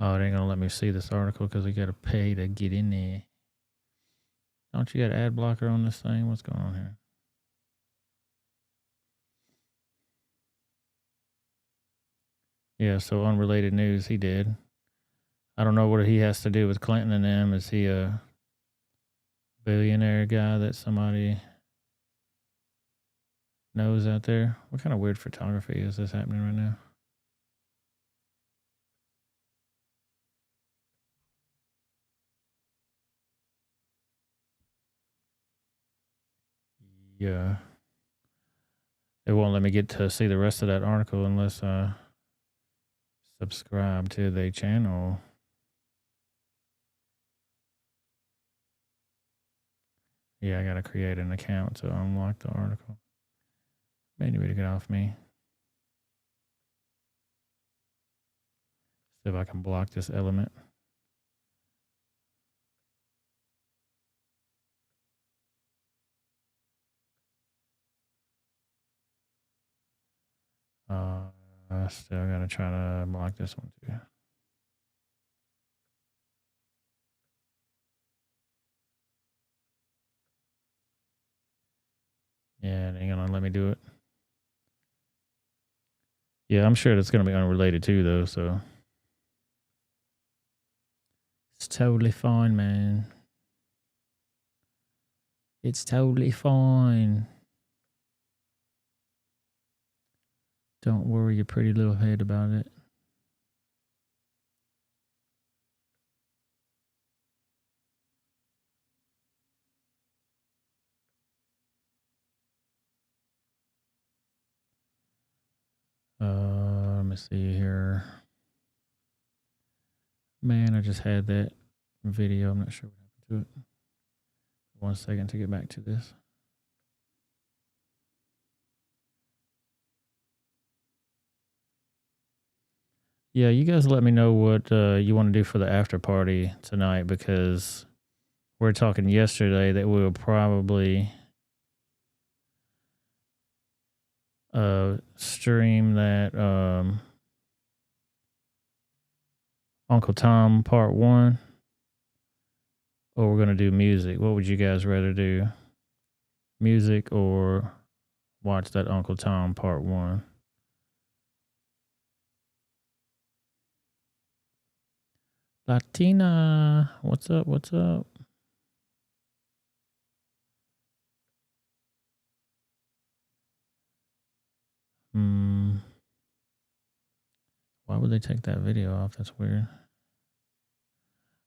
Oh, they ain't gonna let me see this article because I gotta pay to get in there. Don't you got ad blocker on this thing? What's going on here? Yeah, so unrelated news, he did. I don't know what he has to do with Clinton and them. Is he a billionaire guy that somebody knows out there? What kind of weird photography is this happening right now? Yeah. It won't let me get to see the rest of that article unless I subscribe to the channel. Yeah, I gotta create an account to unlock the article. Anybody get off me. See if I can block this element. I still gotta try to block this one too. Yeah, it ain't gonna let me do it. Yeah, I'm sure that's gonna be unrelated too, though, so it's totally fine, man. It's totally fine. Don't worry your pretty little head about it. Let me me see here. Man, I just had that video. I'm not sure what happened to it. 1 second to get back to this. Yeah, you guys let me know what you want to do for the after party tonight, because we're talking yesterday that we'll probably stream that Uncle Tom Part 1, or we're going to do music. What would you guys rather do? Music or watch that Uncle Tom Part 1? Latina, what's up? What's up? Why would they take that video off? That's weird.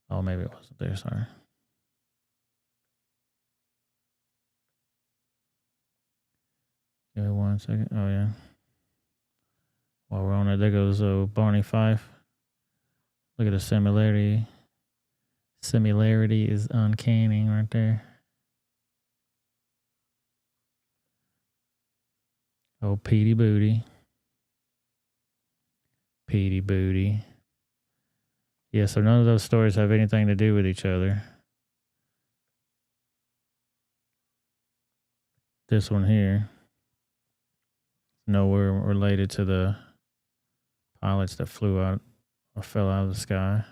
Oh, maybe it wasn't there. Sorry. Give me 1 second. Oh, yeah. While we're on it, there goes Barney Fife. Look at the similarity. Similarity is uncanny right there. Oh, Petey Booty. Petey Booty. Yeah, so none of those stories have anything to do with each other. This one here, nowhere related to the pilots that flew out or fell out of the sky.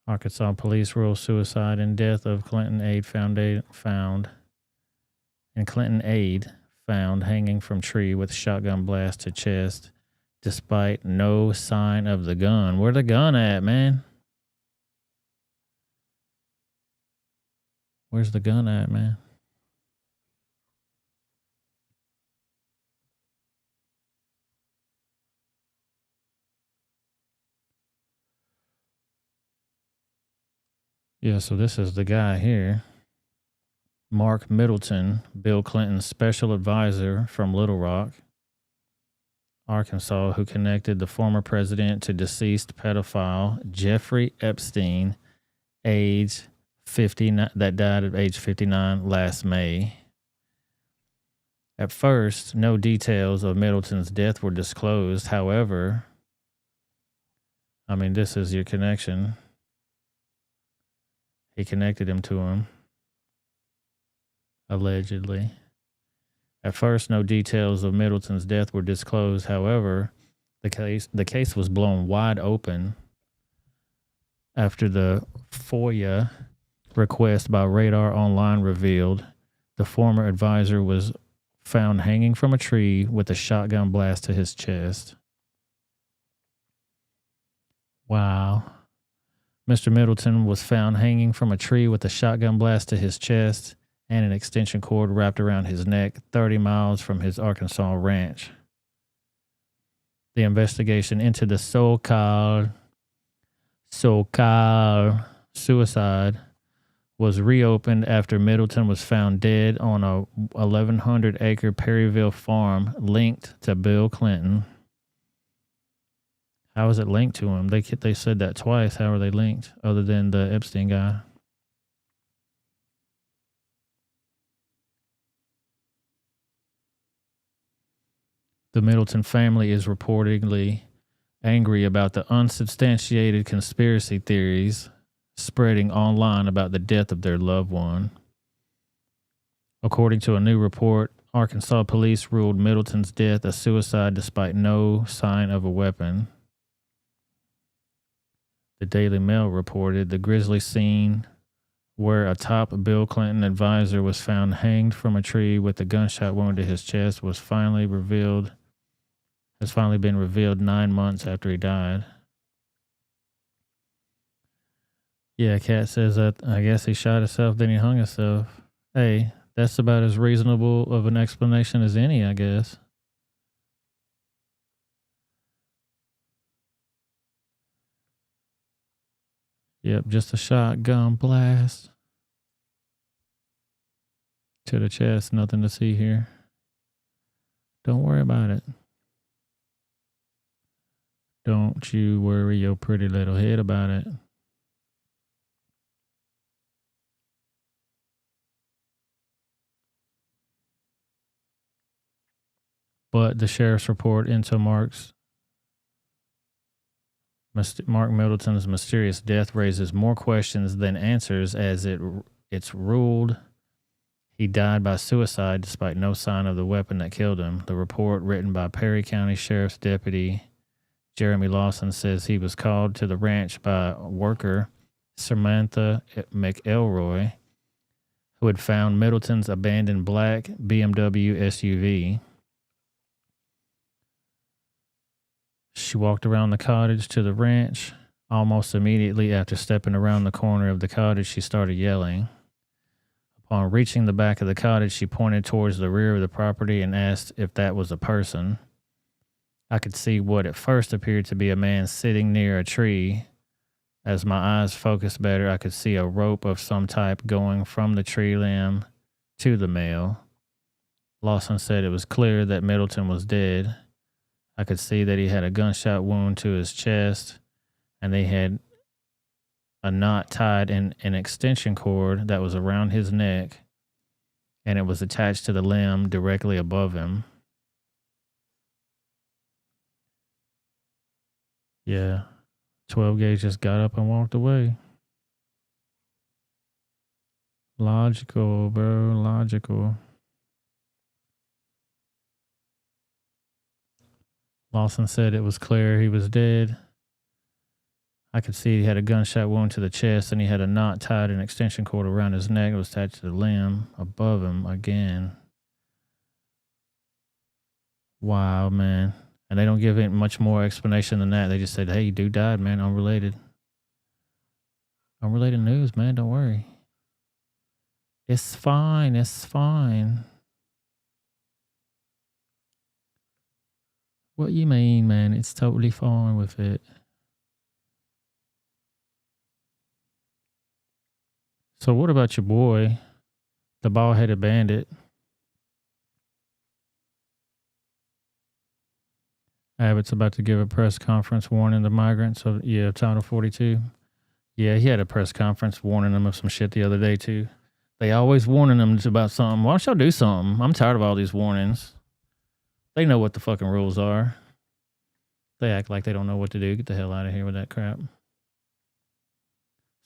Arkansas police rule suicide and death of Clinton aide found hanging from tree with shotgun blast to chest, despite no sign of the gun. Where the gun at, man? Where's the gun at, man? Yeah, so this is the guy here. Mark Middleton, Bill Clinton's special advisor from Little Rock, Arkansas, who connected the former president to deceased pedophile Jeffrey Epstein, age 59, that died at age 59 last May. At first, no details of Middleton's death were disclosed. However, I mean, this is your connection. He connected him to him, allegedly. At first, no details of Middleton's death were disclosed. However, the case was blown wide open after the FOIA request by Radar Online revealed the former advisor was found hanging from a tree with a shotgun blast to his chest. Wow. Mr. Middleton was found hanging from a tree with a shotgun blast to his chest and an extension cord wrapped around his neck 30 miles from his Arkansas ranch. The investigation into the so-called suicide was reopened after Middleton was found dead on a 1,100-acre Perryville farm linked to Bill Clinton. How is it linked to him? They said that twice. How are they linked other than the Epstein guy? The Middleton family is reportedly angry about the unsubstantiated conspiracy theories spreading online about the death of their loved one. According to a new report, Arkansas police ruled Middleton's death a suicide despite no sign of a weapon. The Daily Mail reported the grisly scene where a top Bill Clinton advisor was found hanged from a tree with a gunshot wound to his chest has finally been revealed 9 months after he died. Yeah, Kat says that I guess he shot himself, then he hung himself. Hey, that's about as reasonable of an explanation as any, I guess. Yep, just a shotgun blast to the chest. Nothing to see here. Don't worry about it. Don't you worry your pretty little head about it. But the sheriff's report into Mark Middleton's mysterious death raises more questions than answers, as it's ruled he died by suicide despite no sign of the weapon that killed him. The report, written by Perry County Sheriff's Deputy Jeremy Lawson, says he was called to the ranch by worker Samantha McElroy, who had found Middleton's abandoned black BMW SUV. She walked around the cottage to the ranch. Almost immediately after stepping around the corner of the cottage, she started yelling. Upon reaching the back of the cottage, she pointed towards the rear of the property and asked if that was a person. I could see what at first appeared to be a man sitting near a tree. As my eyes focused better, I could see a rope of some type going from the tree limb to the male. Lawson said it was clear that Middleton was dead. I could see that he had a gunshot wound to his chest, and they had a knot tied in an extension cord that was around his neck, and it was attached to the limb directly above him. Yeah, 12 gauge just got up and walked away. Logical, bro, logical. Lawson said it was clear he was dead. I could see he had a gunshot wound to the chest, and he had a knot tied an extension cord around his neck. It was attached to the limb above him again. Wow, man. And they don't give it much more explanation than that. They just said, hey, dude died, man. Unrelated. Unrelated news, man. Don't worry. It's fine. It's fine. What you mean, man? It's totally fine with it. So what about your boy, the bald-headed bandit? Abbott's about to give a press conference warning the migrants of, Title 42. Yeah, he had a press conference warning them of some shit the other day, too. They always warning them about something. Why don't y'all do something? I'm tired of all these warnings. They know what the fucking rules are. They act like they don't know what to do. Get the hell out of here with that crap.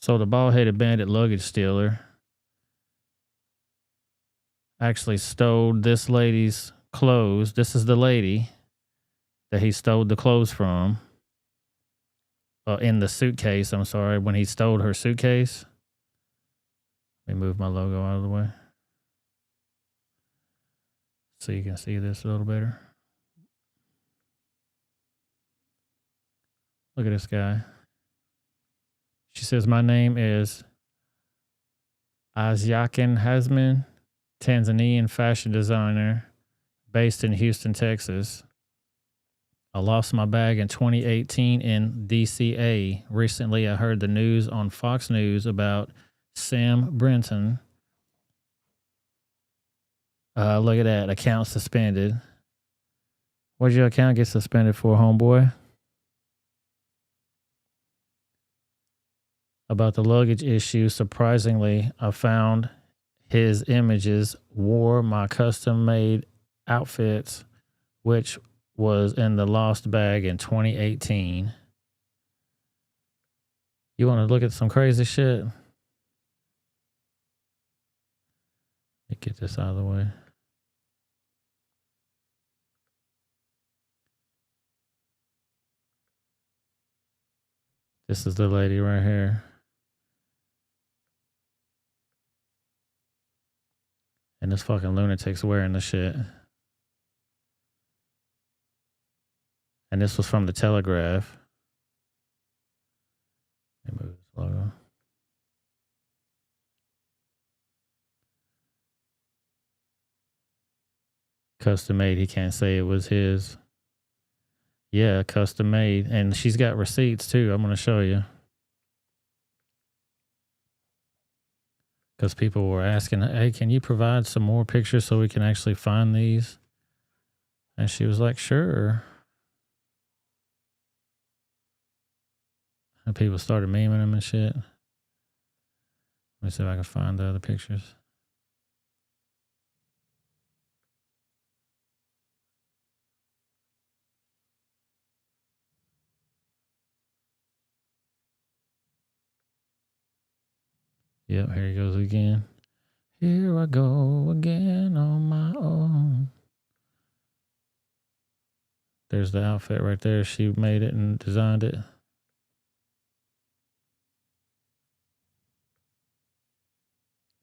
So the bald-headed bandit luggage stealer actually stole this lady's clothes. This is the lady that he stole the clothes from. In the suitcase, I'm sorry, when he stole her suitcase. Let me move my logo out of the way so you can see this a little better. Look at this guy. She says, my name is Azyakin Hasman, Tanzanian fashion designer based in Houston, Texas. I lost my bag in 2018 in DCA. Recently, I heard the news on Fox News about Sam Brenton. Look at that. Account suspended. What did your account get suspended for, homeboy? About the luggage issue, surprisingly, I found his images wore my custom-made outfits, which was in the lost bag in 2018. You want to look at some crazy shit? Let me get this out of the way. This is the lady right here. And this fucking lunatic's wearing the shit. And this was from the Telegraph. Let me move this logo. Custom made. He can't say it was his. Yeah, custom made. And she's got receipts too. I'm going to show you. Because people were asking, hey, can you provide some more pictures so we can actually find these? And she was like, sure. And people started memeing him and shit. Let me see if I can find the other pictures. Yep, here he goes again. Here I go again on my own. There's the outfit right there. She made it and designed it.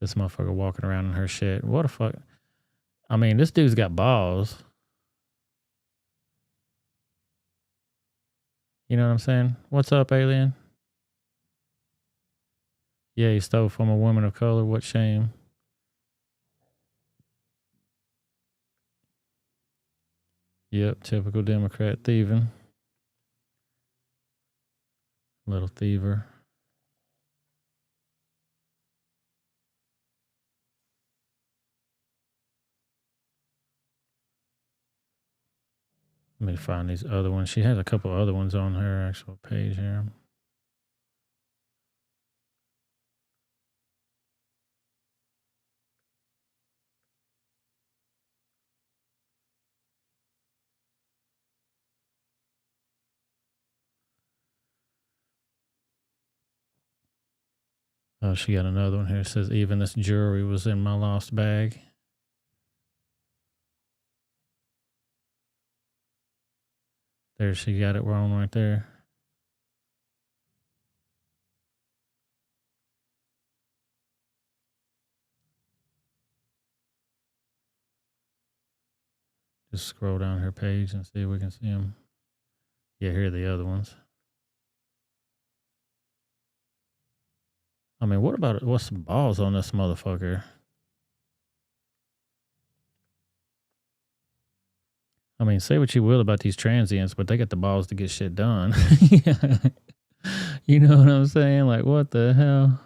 This motherfucker walking around in her shit. What the fuck? I mean, this dude's got balls. You know what I'm saying? What's up, alien? Yeah, he stole from a woman of color. What shame. Yep, typical Democrat thieving. Little thiever. Let me find these other ones. She has a couple other ones on her actual page here. Oh, she got another one here. It says, even this jewelry was in my lost bag. There, she got it wrong right there. Just scroll down her page and see if we can see them. Yeah, here are the other ones. I mean, what's some balls on this motherfucker? I mean, say what you will about these transients, but they got the balls to get shit done. You know what I'm saying? Like, what the hell?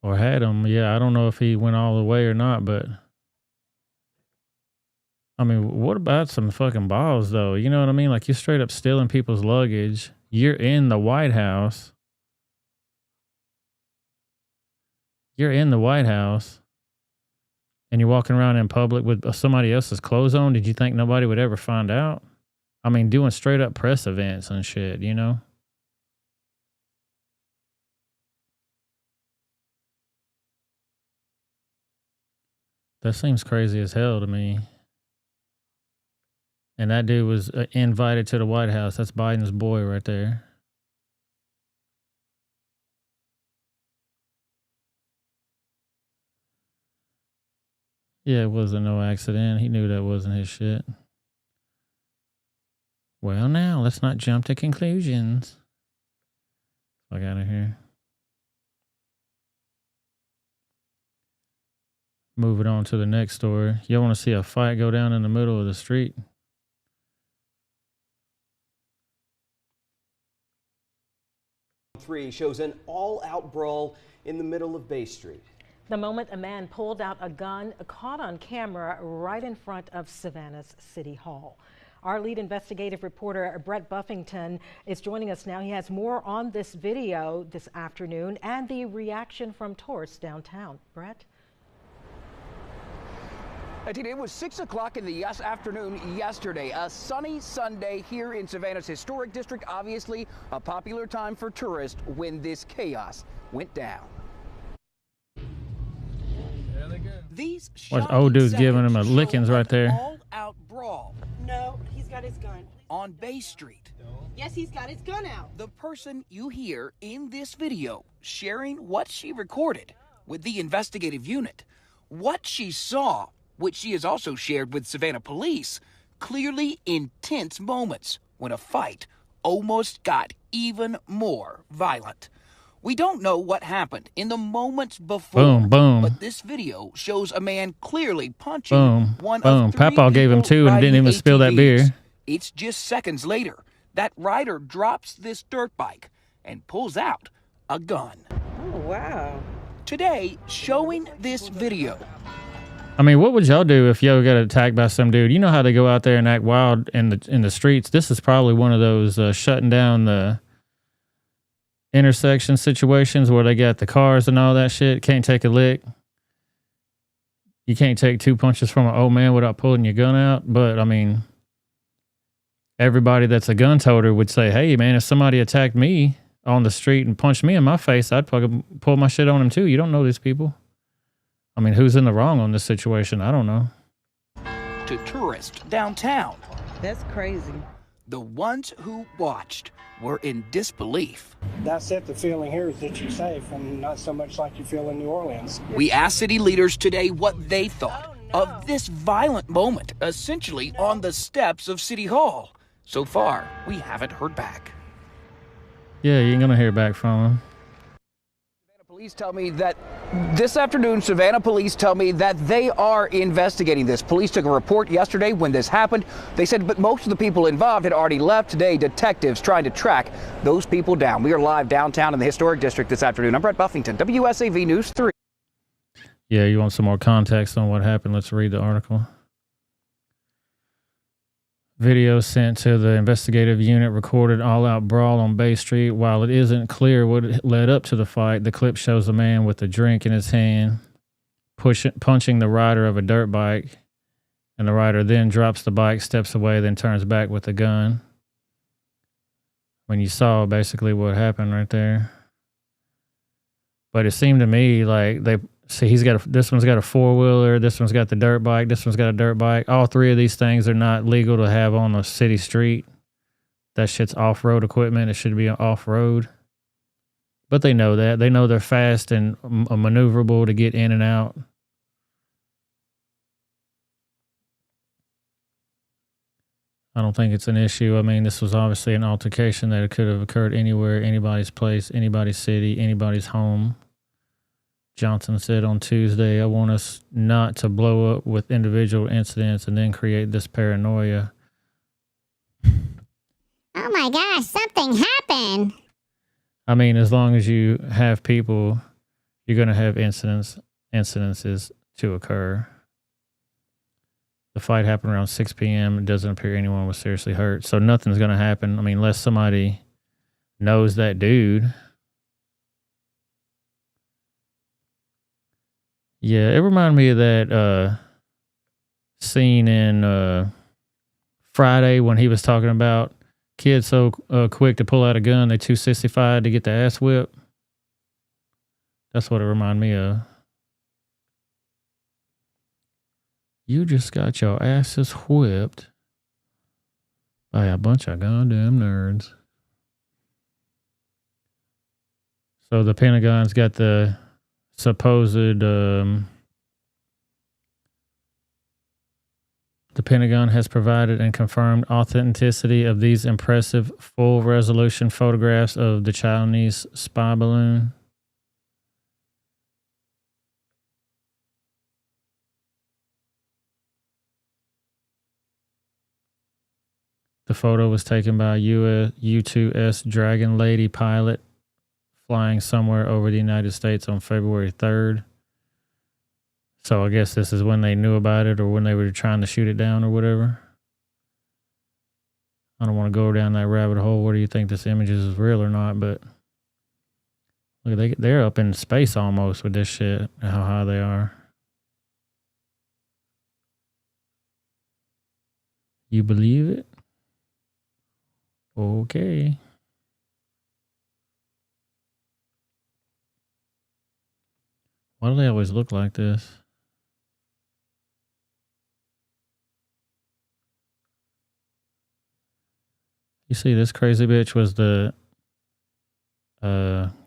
Or had him. Yeah, I don't know if he went all the way or not, but I mean, what about some fucking balls, though? You know what I mean? Like, you're straight up stealing people's luggage. You're in the White House. You're in the White House. And you're walking around in public with somebody else's clothes on. Did you think nobody would ever find out? I mean, doing straight up press events and shit, you know? That seems crazy as hell to me. And that dude was invited to the White House. That's Biden's boy right there. Yeah, it wasn't no accident. He knew that wasn't his shit. Well, now, let's not jump to conclusions. Fuck out of here. Moving on to the next story. Y'all want to see a fight go down in the middle of the street? Three shows an all-out brawl in the middle of Bay Street. The moment a man pulled out a gun caught on camera right in front of Savannah's City Hall. Our lead investigative reporter, Brett Buffington, is joining us now. He has more on this video this afternoon and the reaction from tourists downtown. Brett? It was 6 o'clock in the afternoon yesterday, a sunny Sunday here in Savannah's historic district, obviously a popular time for tourists when this chaos went down. These old dude's giving him a lickings right there. All-out brawl. No, he's got his gun. On Bay Street. Yes, he's got his gun out. The person you hear in this video sharing what she recorded with the investigative unit, what she saw, which she has also shared with Savannah police, clearly intense moments when a fight almost got even more violent. We don't know what happened in the moments before, boom, boom. But this video shows a man clearly punching one of three Papaw gave him two and didn't even spill that beer. It's just seconds later that rider drops this dirt bike and pulls out a gun. Oh, wow. Today, showing this video, I mean, what would y'all do if y'all got attacked by some dude? You know how they go out there and act wild in the streets. This is probably one of those shutting down the intersection situations where they got the cars and all that shit. Can't take a lick. You can't take 2 punches from an old man without pulling your gun out. But I mean, everybody that's a gun toter would say, "Hey, man, if somebody attacked me on the street and punched me in my face, I'd fucking pull my shit on him too." You don't know these people. I mean, who's in the wrong on this situation? I don't know. To tourists downtown. That's crazy. The ones who watched were in disbelief. That's it. The feeling here is that you're safe and not so much like you feel in New Orleans. We asked city leaders today what they thought of this violent moment, essentially on the steps of City Hall. So far, we haven't heard back. Yeah, you ain't gonna hear back from him. Police tell me that this afternoon, Savannah police tell me that they are investigating this. Police took a report yesterday when this happened. They said, but most of the people involved had already left. Today, detectives trying to track those people down. We are live downtown in the historic district this afternoon. I'm Brett Buffington, WSAV News 3. Yeah, you want some more context on what happened? Let's read the article. Video sent to the investigative unit recorded all-out brawl on Bay Street. While it isn't clear what led up to the fight, the clip shows a man with a drink in his hand punching the rider of a dirt bike, and the rider then drops the bike, steps away, then turns back with a gun. When you saw basically what happened right there. But it seemed to me like they... See, this one's got a four-wheeler, this one's got the dirt bike, this one's got a dirt bike. All three of these things are not legal to have on a city street. That shit's off-road equipment. It should be off-road. But they know that. They know they're fast and maneuverable to get in and out. I don't think it's an issue. I mean, this was obviously an altercation that could have occurred anywhere, anybody's place, anybody's city, anybody's home. Johnson said on Tuesday, "I want us not to blow up with individual incidents and then create this paranoia." Oh my gosh, something happened. I mean, as long as you have people, you're going to have incidences to occur. The fight happened around 6 p.m. It doesn't appear anyone was seriously hurt. So nothing's going to happen. I mean, unless somebody knows that dude. Yeah, it reminded me of that scene in Friday when he was talking about kids so quick to pull out a gun, they too sissified to get the ass whipped. That's what it reminded me of. You just got your asses whipped by a bunch of goddamn nerds. So the Pentagon's got the supposed the Pentagon has provided and confirmed authenticity of these impressive full resolution photographs of the Chinese spy balloon. The photo was taken by a U-2S Dragon Lady pilot flying somewhere over the United States on February 3rd. So I guess this is when they knew about it or when they were trying to shoot it down or whatever. I don't want to go down that rabbit hole. What do you think this image is real or not? But look, they're up in space almost with this shit, how high they are. You believe it? Okay. Why do they always look like this? You see, this crazy bitch was the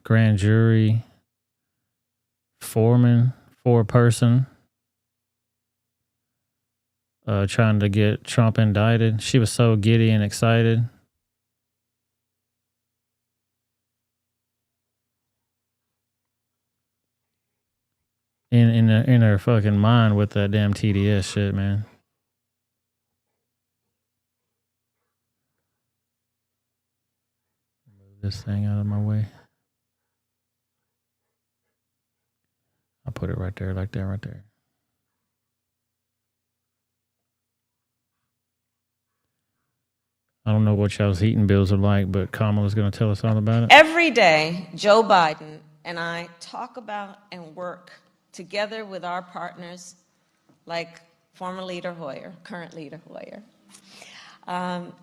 grand jury foreman, four-person, trying to get Trump indicted. She was so giddy and excited. In her fucking mind with that damn TDS shit, man. Move this thing out of my way. I'll put it right there, like that, right there. I don't know what y'all's heating bills are like, but Kamala's going to tell us all about it. Every day, Joe Biden and I talk about and work together with our partners like former Leader Hoyer, current Leader Hoyer,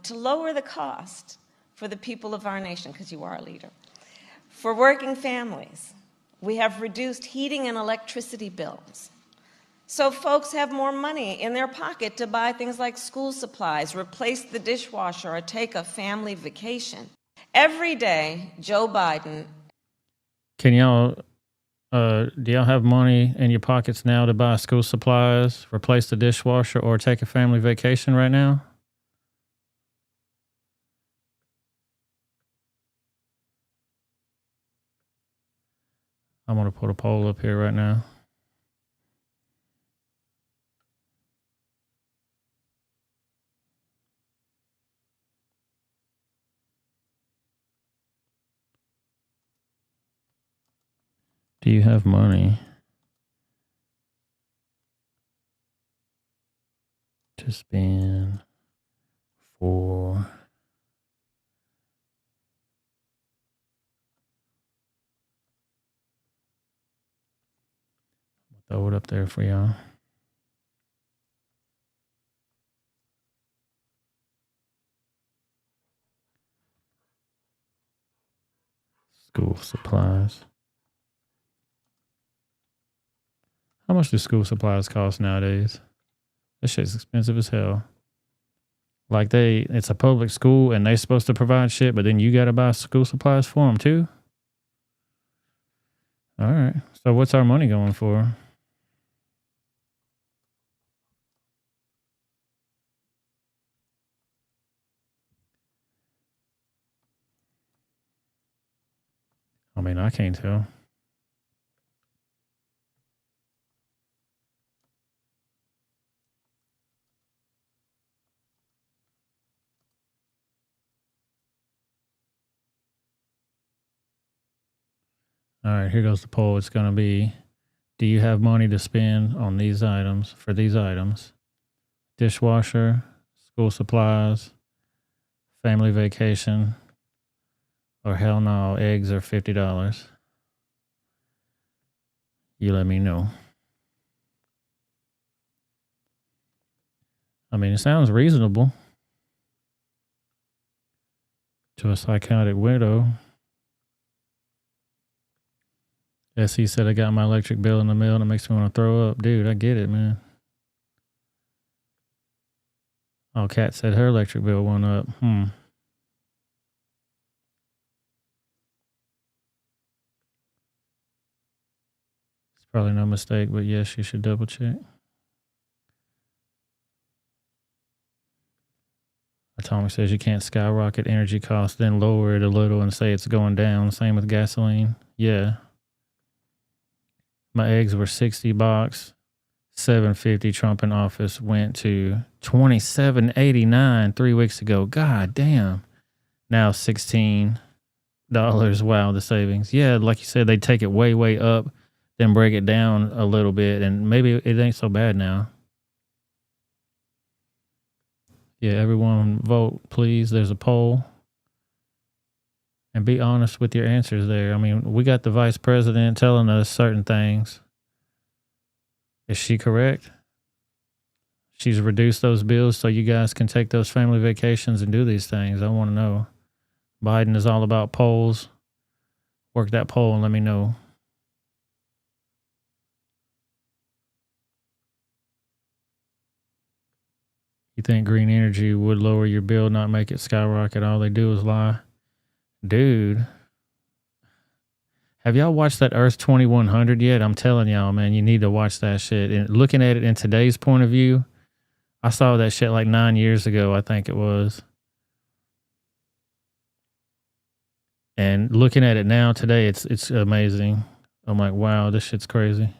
to lower the cost for the people of our nation, because you are a leader. For working families, we have reduced heating and electricity bills. So folks have more money in their pocket to buy things like school supplies, replace the dishwasher, or take a family vacation. Every day, Joe Biden. Can y'all, do y'all have money in your pockets now to buy school supplies, replace the dishwasher, or take a family vacation right now? I'm going to put a poll up here right now. Do you have money to spend for throw it up there for y'all. School supplies. How much do school supplies cost nowadays? This shit's expensive as hell. Like it's a public school and they're supposed to provide shit, but then you got to buy school supplies for them too? All right. So what's our money going for? I mean, I can't tell. All right, here goes the poll. It's going to be, do you have money to spend on these items, for these items? Dishwasher, school supplies, family vacation, or hell no, eggs are $50. You let me know. I mean, it sounds reasonable to a psychotic widow. SE said, I got my electric bill in the mail and it makes me want to throw up. Dude, I get it, man. Oh, Kat said her electric bill went up. It's probably no mistake, but yes, you should double check. Atomic says you can't skyrocket energy costs, then lower it a little and say it's going down. Same with gasoline. Yeah. My eggs were $60, $7.50. Trump in office went to $27.89 3 weeks ago. God damn. Now $16. Wow, the savings. Yeah, like you said, they take it way, way up, then break it down a little bit, and maybe it ain't so bad now. Yeah, everyone vote, please. There's a poll. And be honest with your answers there. I mean, we got the vice president telling us certain things. Is she correct? She's reduced those bills so you guys can take those family vacations and do these things. I want to know. Biden is all about polls. Work that poll and let me know. You think green energy would lower your bill, not make it skyrocket? All they do is lie. Dude. Have y'all watched that Earth 2100 yet? I'm telling y'all, man, you need to watch that shit. And looking at it in today's point of view, I saw that shit like 9 years ago, I think it was. And looking at it now today, it's amazing. I'm like, wow, this shit's crazy.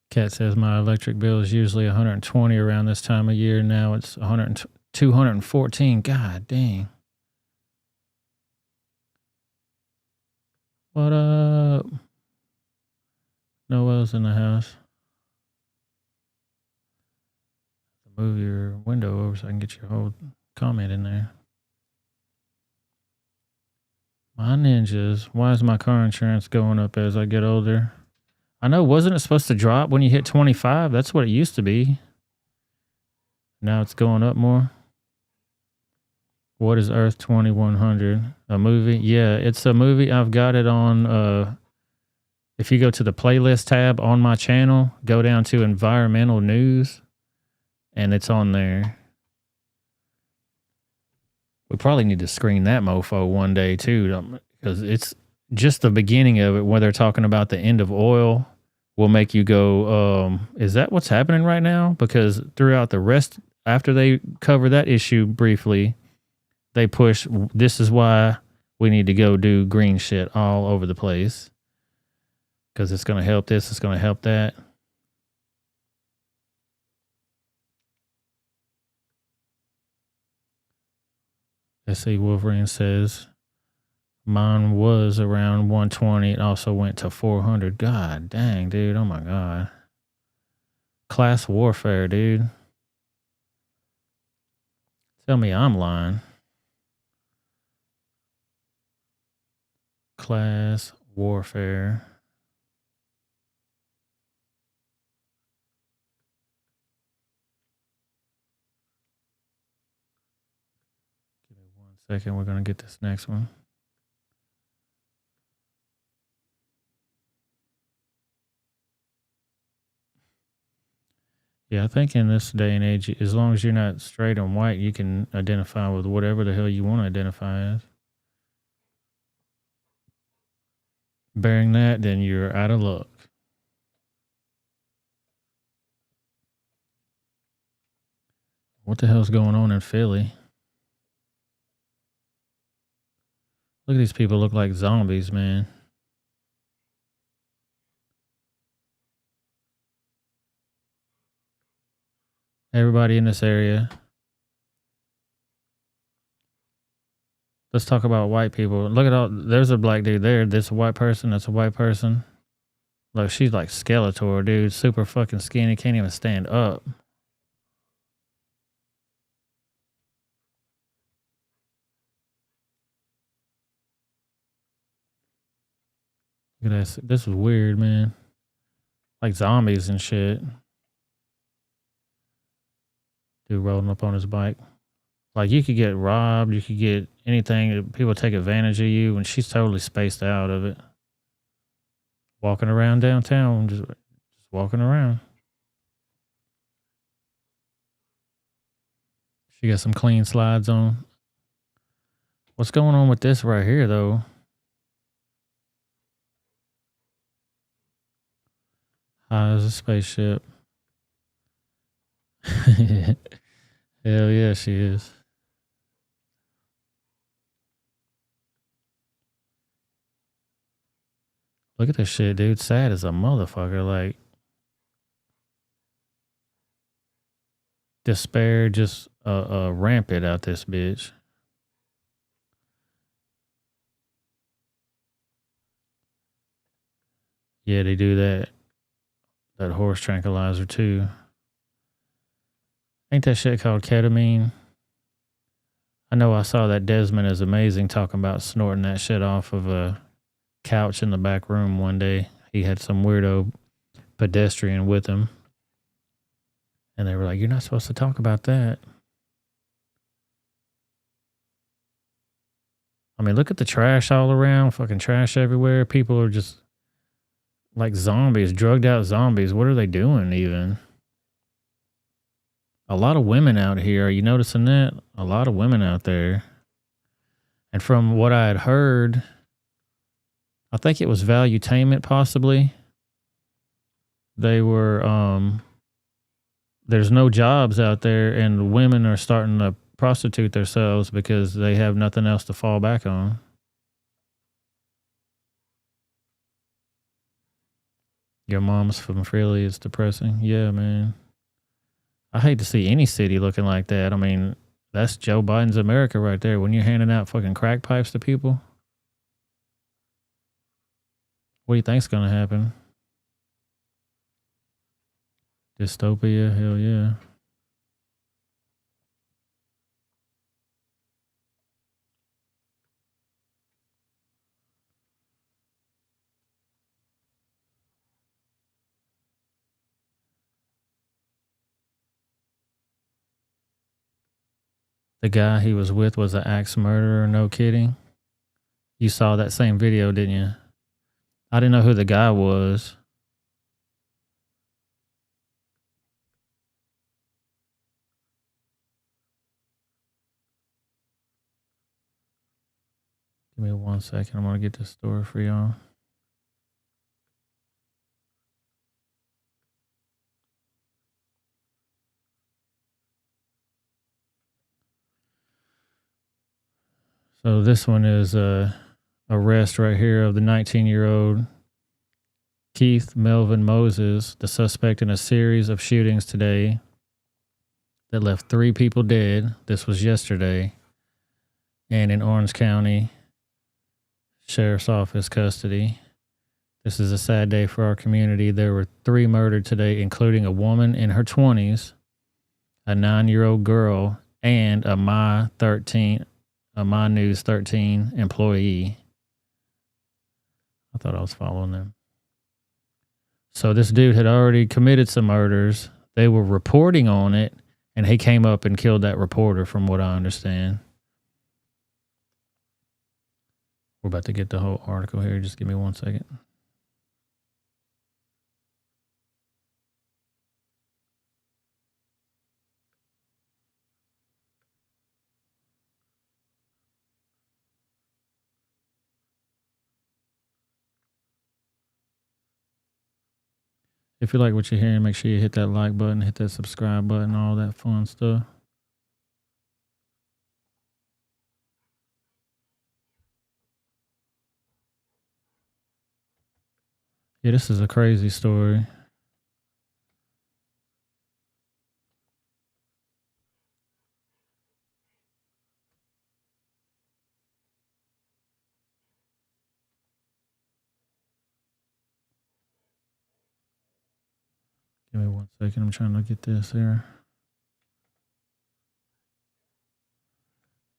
Kat says my electric bill is usually $120 around this time of year. Now it's $214. God dang. What up? Noel's in the house. Move your window over so I can get your whole comment in there. My ninjas. Why is my car insurance going up as I get older? I know, wasn't it supposed to drop when you hit 25? That's what it used to be. Now it's going up more. What is Earth 2100? A movie? Yeah, it's a movie. I've got it on, if you go to the playlist tab on my channel, go down to environmental news, and it's on there. We probably need to screen that mofo one day too, because it's just the beginning of it where they're talking about the end of oil will make you go, is that what's happening right now? Because throughout the rest, after they cover that issue briefly, they push, this is why we need to go do green shit all over the place. Because it's going to help this, it's going to help that. Let's see, Wolverine says, mine was around 120. It also went to 400. God dang, dude. Oh my God. Class warfare, dude. Tell me I'm lying. Class warfare. Give me 1 second. We're going to get this next one. Yeah, I think in this day and age, as long as you're not straight and white, you can identify with whatever the hell you want to identify as. Bearing that, then you're out of luck. What the hell's going on in Philly? Look at these people look like zombies, man. Everybody in this area. Let's talk about white people. Look at all, there's a black dude there. There's a white person. That's a white person. Look, she's like Skeletor, dude. Super fucking skinny. Can't even stand up. Look at this. This is weird, man. Like zombies and shit. Dude rolling up on his bike. Like, you could get robbed. You could get anything. People take advantage of you, and she's totally spaced out of it. Walking around downtown, just walking around. She got some clean slides on. What's going on with this right here, though? High as a spaceship. Hell yeah, she is. Look at this shit, dude. Sad as a motherfucker. Like, despair just rampant out this bitch. Yeah, they do that. That horse tranquilizer too. Ain't that shit called ketamine? I know I saw that Desmond Is Amazing talking about snorting that shit off of a couch in the back room one day. He had some weirdo pedestrian with him. And they were like, you're not supposed to talk about that. I mean, look at the trash all around. Fucking trash everywhere. People are just like zombies, drugged out zombies. What are they doing even? A lot of women out here. Are you noticing that? A lot of women out there. And from what I had heard, I think it was Valuetainment possibly. They were, there's no jobs out there and women are starting to prostitute themselves because they have nothing else to fall back on. Your mom's from Philly is depressing. Yeah, man. I hate to see any city looking like that. I mean, that's Joe Biden's America right there. When you're handing out fucking crack pipes to people, what do you think's going to happen? Dystopia, hell yeah. The guy he was with was an axe murderer, no kidding. You saw that same video, didn't you? I didn't know who the guy was. Give me 1 second. I'm going to get this story for y'all. So this one is arrest right here of the 19-year-old Keith Melvin Moses, the suspect in a series of shootings today that left 3 people dead. This was yesterday. And in Orange County Sheriff's Office custody. This is a sad day for our community. There were 3 murdered today, including a woman in her 20s, a 9-year-old girl, and a My News 13 employee. I thought I was following them. So this dude had already committed some murders. They were reporting on it, and he came up and killed that reporter, from what I understand. We're about to get the whole article here. Just give me 1 second. If you like what you're hearing, make sure you hit that like button, hit that subscribe button, all that fun stuff. Yeah, this is a crazy story. Give me 1 second. I'm trying to get this here.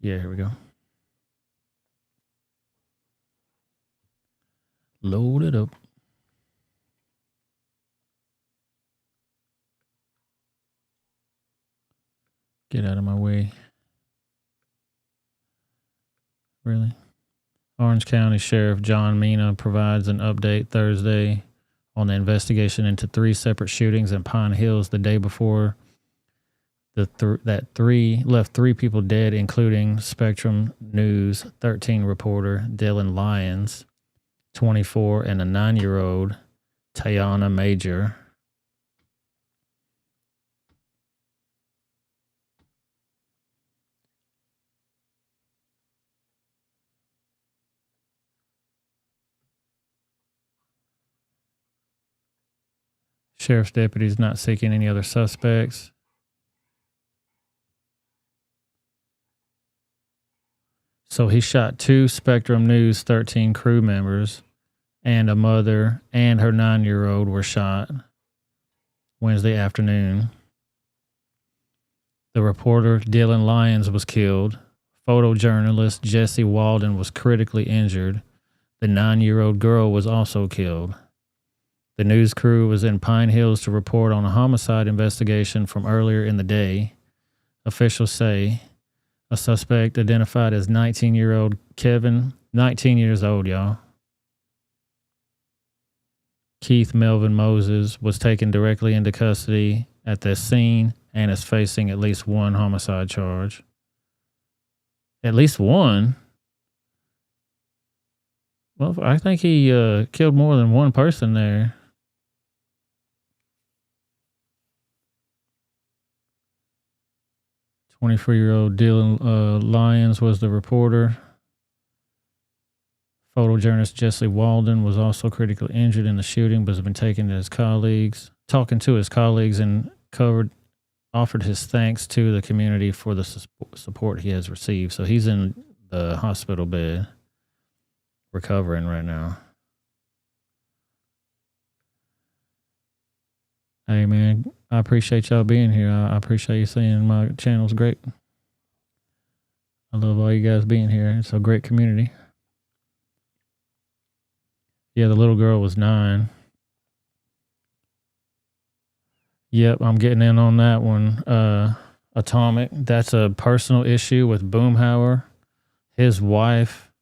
Yeah, here we go. Load it up. Get out of my way. Really? Orange County Sheriff John Mina provides an update Thursday on the investigation into 3 separate shootings in Pine Hills the day before. That left 3 people dead, including Spectrum News 13 reporter Dylan Lyons, 24, and a 9-year-old Tayana Major. Sheriff's deputies not seeking any other suspects. So he shot 2 Spectrum News 13 crew members, and a mother and her 9-year-old were shot Wednesday afternoon. The reporter Dylan Lyons was killed. Photojournalist Jesse Walden was critically injured. The 9-year-old girl was also killed. The news crew was in Pine Hills to report on a homicide investigation from earlier in the day. Officials say a suspect identified as 19-year-old Kevin, 19 years old, y'all. Keith Melvin Moses was taken directly into custody at the scene and is facing at least 1 homicide charge. At least 1? Well, I think he killed more than 1 person there. 24-year-old Dylan Lyons was the reporter. Photojournalist Jesse Walden was also critically injured in the shooting, but has been talking to his colleagues, and offered his thanks to the community for the support he has received. So he's in the hospital bed, recovering right now. Hey man, I I appreciate y'all being here. I appreciate you saying my channel's great. I love all you guys being here. It's a great community. Yeah, the little girl was 9. Yep, I'm getting in on that one. Atomic, that's a personal issue with Boomhauer. His wife,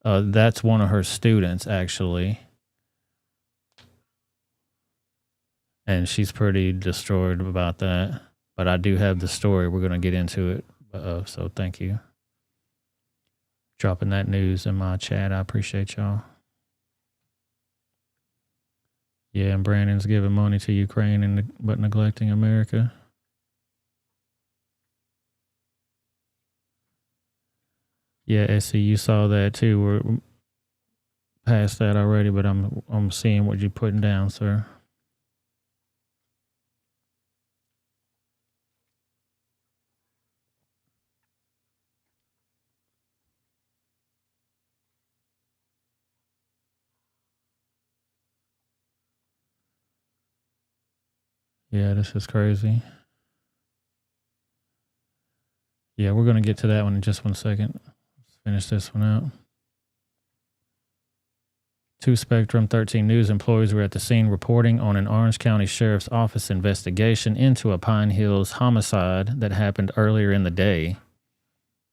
that's one of her students, actually. And she's pretty destroyed about that. But I do have the story. We're going to get into it. So thank you. Dropping that news in my chat. I appreciate y'all. Yeah, and Brandon's giving money to Ukraine but neglecting America. Yeah, Essie, you saw that too. We're past that already, but I'm seeing what you're putting down, sir. Yeah, this is crazy. Yeah, we're going to get to that one in just 1 second. Let's finish this one out. 2 Spectrum 13 News employees were at the scene reporting on an Orange County Sheriff's Office investigation into a Pine Hills homicide that happened earlier in the day.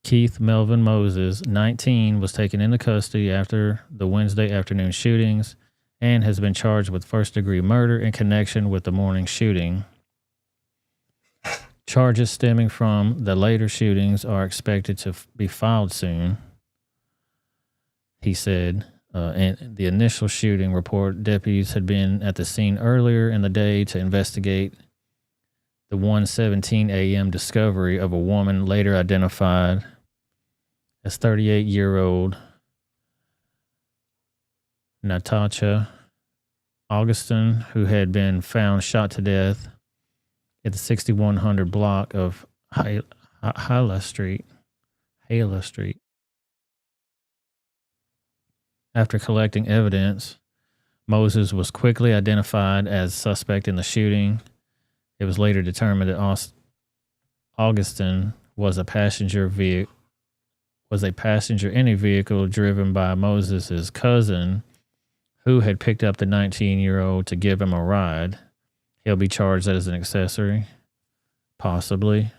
Keith Melvin Moses, 19, was taken into custody after the Wednesday afternoon shootings and has been charged with first-degree murder in connection with the morning shooting. Charges stemming from the later shootings are expected to be filed soon, he said. In the initial shooting report, deputies had been at the scene earlier in the day to investigate the 1:17 a.m. discovery of a woman later identified as 38-year-old Natasha Augustin, who had been found shot to death at the 6100 block of Hala Street. After collecting evidence, Moses was quickly identified as suspect in the shooting. It was later determined that Augustin was a passenger in a vehicle driven by Moses's cousin, who had picked up the 19-year-old to give him a ride. He'll be charged as an accessory, possibly.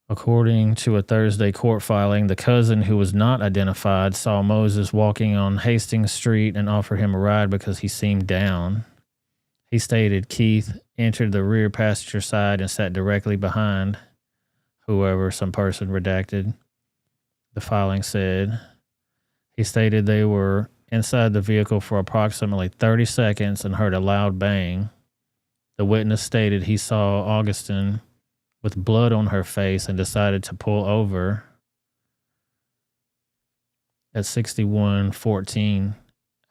According to a Thursday court filing, the cousin, who was not identified, saw Moses walking on Hastings Street and offered him a ride because he seemed down. He stated Keith entered the rear passenger side and sat directly behind whoever, some person redacted. The filing said. He stated they were inside the vehicle for approximately 30 seconds and heard a loud bang. The witness stated he saw Augustin with blood on her face and decided to pull over at 6114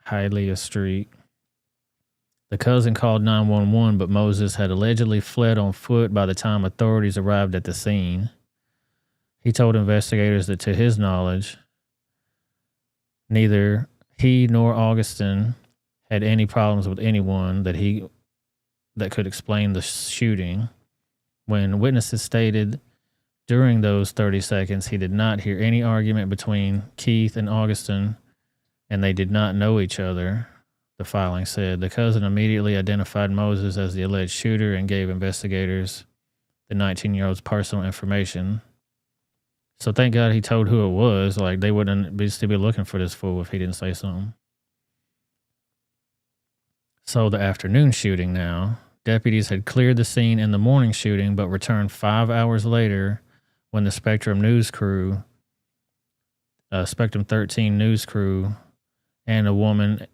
Hialeah Street. The cousin called 911, but Moses had allegedly fled on foot by the time authorities arrived at the scene. He told investigators that, to his knowledge, neither he nor Augustin had any problems with anyone that could explain the shooting. When witnesses stated during those 30 seconds he did not hear any argument between Keith and Augustin, and they did not know each other, the filing said. The cousin immediately identified Moses as the alleged shooter and gave investigators the 19-year-old's personal information. So thank God he told who it was. Like, they wouldn't still be looking for this fool if he didn't say something. So the afternoon shooting now. Deputies had cleared the scene in the morning shooting, but returned 5 hours later when the Spectrum 13 news crew, and a woman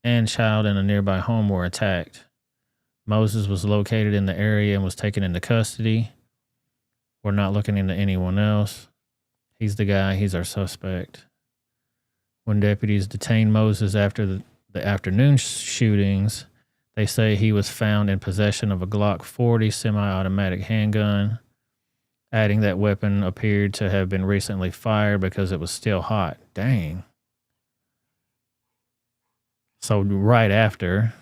and child in a nearby home were attacked. Moses was located in the area and was taken into custody. We're not looking into anyone else. He's the guy. He's our suspect. When deputies detained Moses after the afternoon shootings, they say he was found in possession of a Glock 40 semi-automatic handgun, adding that weapon appeared to have been recently fired because it was still hot. Dang. So right after,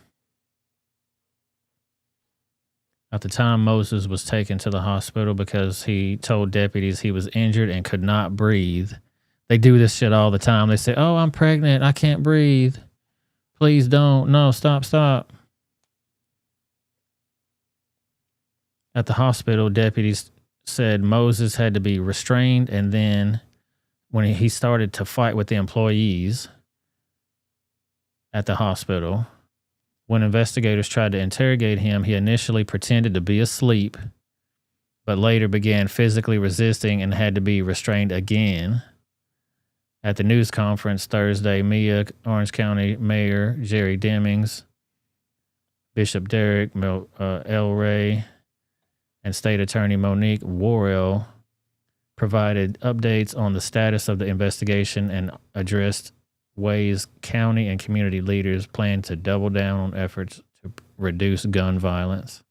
at the time, Moses was taken to the hospital because he told deputies he was injured and could not breathe. They do this shit all the time. They say, "Oh, I'm pregnant. I can't breathe. Please don't. No, stop." At the hospital, deputies said Moses had to be restrained, and then when he started to fight with the employees at the hospital, when investigators tried to interrogate him, he initially pretended to be asleep, but later began physically resisting and had to be restrained again. At the news conference Thursday, Orange County Mayor Jerry Demings, Bishop Derek L. Ray, and State Attorney Monique Worrell provided updates on the status of the investigation and addressed ways county and community leaders plan to double down on efforts to reduce gun violence.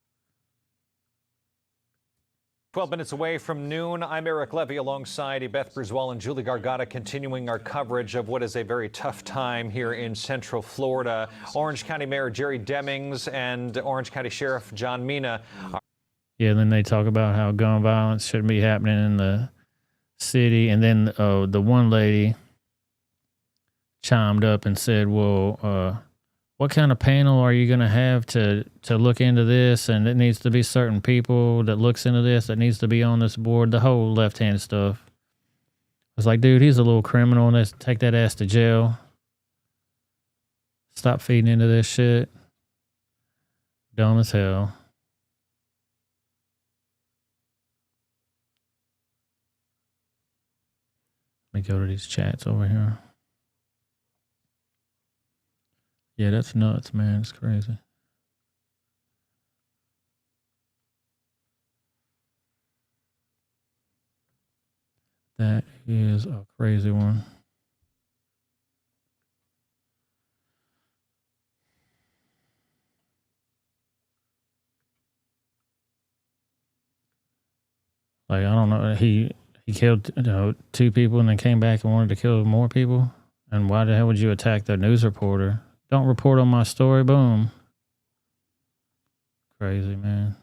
12 minutes away from noon, I'm Eric Levy alongside Beth Bruswell and Julie Gargata, continuing our coverage of what is a very tough time here in Central Florida. Orange County Mayor Jerry Demings and Orange County Sheriff John Mina. Yeah, then they talk about how gun violence shouldn't be happening in the city. And then the one lady chimed up and said, well, what kind of panel are you going to have to look into this? And it needs to be certain people that looks into this, that needs to be on this board, the whole left-hand stuff. I was like, dude, he's a little criminal. Let's take that ass to jail. Stop feeding into this shit. Dumb as hell. Let me go to these chats over here. Yeah, that's nuts, man. It's crazy. That is a crazy one. Like, I don't know. He killed two people and then came back and wanted to kill more people. And why the hell would you attack the news reporter? Don't report on my story. Boom. Crazy, man.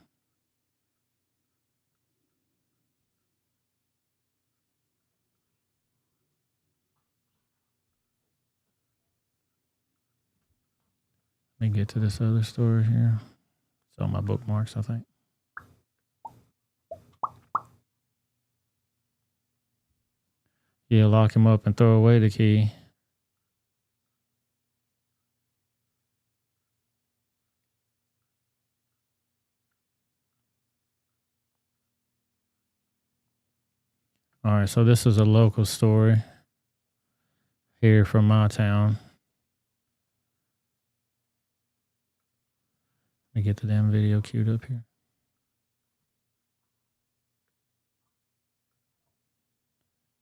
Let me get to this other story here. It's on my bookmarks, I think. Yeah, lock him up and throw away the key. All right, so this is a local story here from my town. Let me get the damn video queued up here.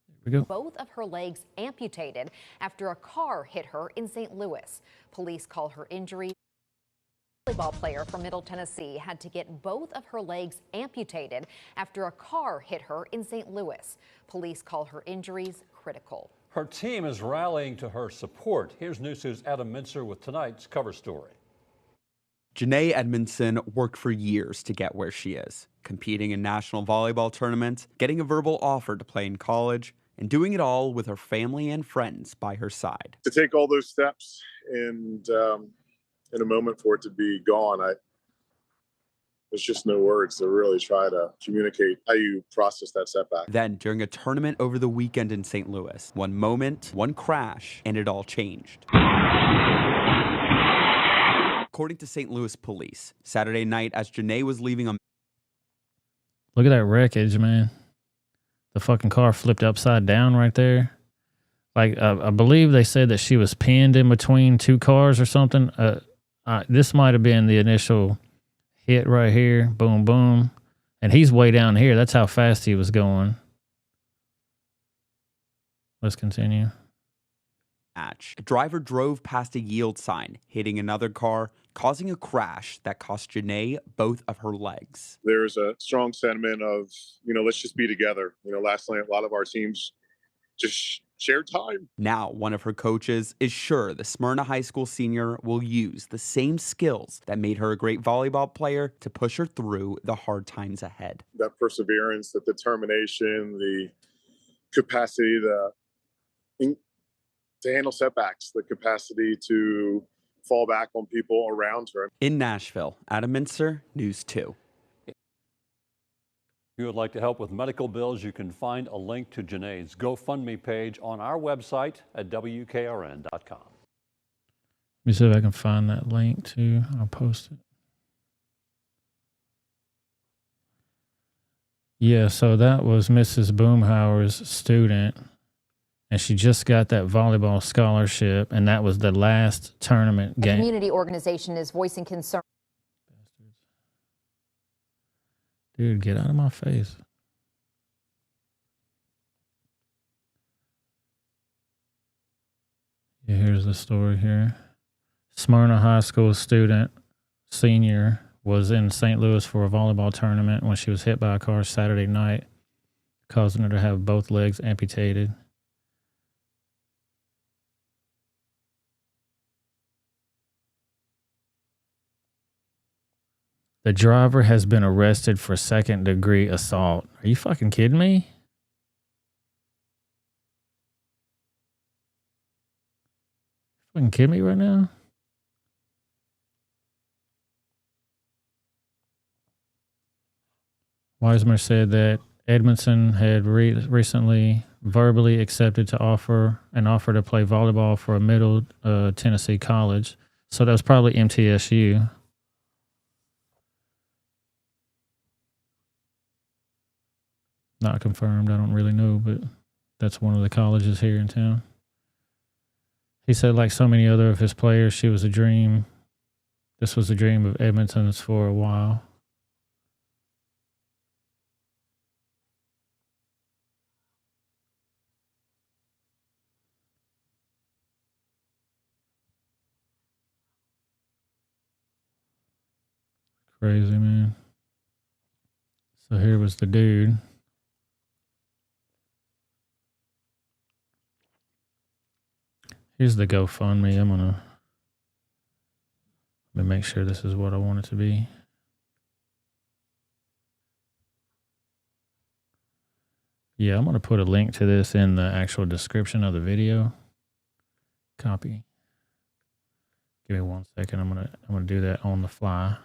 There we go. Both of her legs amputated after a car hit her in St. Louis. Police call her injury. Volleyball player from Middle Tennessee had to get both of her legs amputated after a car hit her in St. Louis. Police call her injuries critical. Her team is rallying to her support. Here's News 2's Adam Mincer with tonight's cover story. Janae Edmondson worked for years to get where she is, competing in national volleyball tournaments, getting a verbal offer to play in college, and doing it all with her family and friends by her side. To take all those steps and in a moment for it to be gone, there's just no words to really try to communicate how you process that setback. Then, during a tournament over the weekend in St. Louis, one moment, one crash, and it all changed. According to St. Louis police, Saturday night as Janae was leaving a... Look at that wreckage, man. The fucking car flipped upside down right there. Like, I believe they said that she was pinned in between two cars or something. This might have been the initial hit right here. Boom, boom. And he's way down here. That's how fast he was going. Let's continue. A driver drove past a yield sign, hitting another car, causing a crash that cost Janae both of her legs. There's a strong sentiment of, let's just be together. Last night, a lot of our teams just shared time. Now, one of her coaches is sure the Smyrna High School senior will use the same skills that made her a great volleyball player to push her through the hard times ahead. That perseverance, the determination, the capacity to handle setbacks, the capacity to fall back on people around her. In Nashville, Adam Mincer, News 2. If you would like to help with medical bills, you can find a link to Janae's GoFundMe page on our website at WKRN.com. Let me see if I can find that link too. I'll post it. Yeah, so that was Mrs. Boomhauer's student, and she just got that volleyball scholarship, and that was the last tournament The game. community organization is voicing concern. Dude, get out of my face. Yeah, here's the story here. Smyrna High School student, senior, was in St. Louis for a volleyball tournament when she was hit by a car Saturday night, causing her to have both legs amputated. The driver has been arrested for second-degree assault. Are you fucking kidding me? Fucking kidding me right now? Weismer said that Edmondson had recently verbally accepted to offer to play volleyball for a Middle Tennessee college. So that was probably MTSU. Not confirmed. I don't really know, but that's one of the colleges here in town. He said, like so many other of his players, she was a dream. This was a dream of Edmonton's for a while. Crazy, man. So here was the dude. Here's the GoFundMe. Let me make sure this is what I want it to be. Yeah, I'm going to put a link to this in the actual description of the video. Copy. Give me 1 second. I'm going to do that on the fly.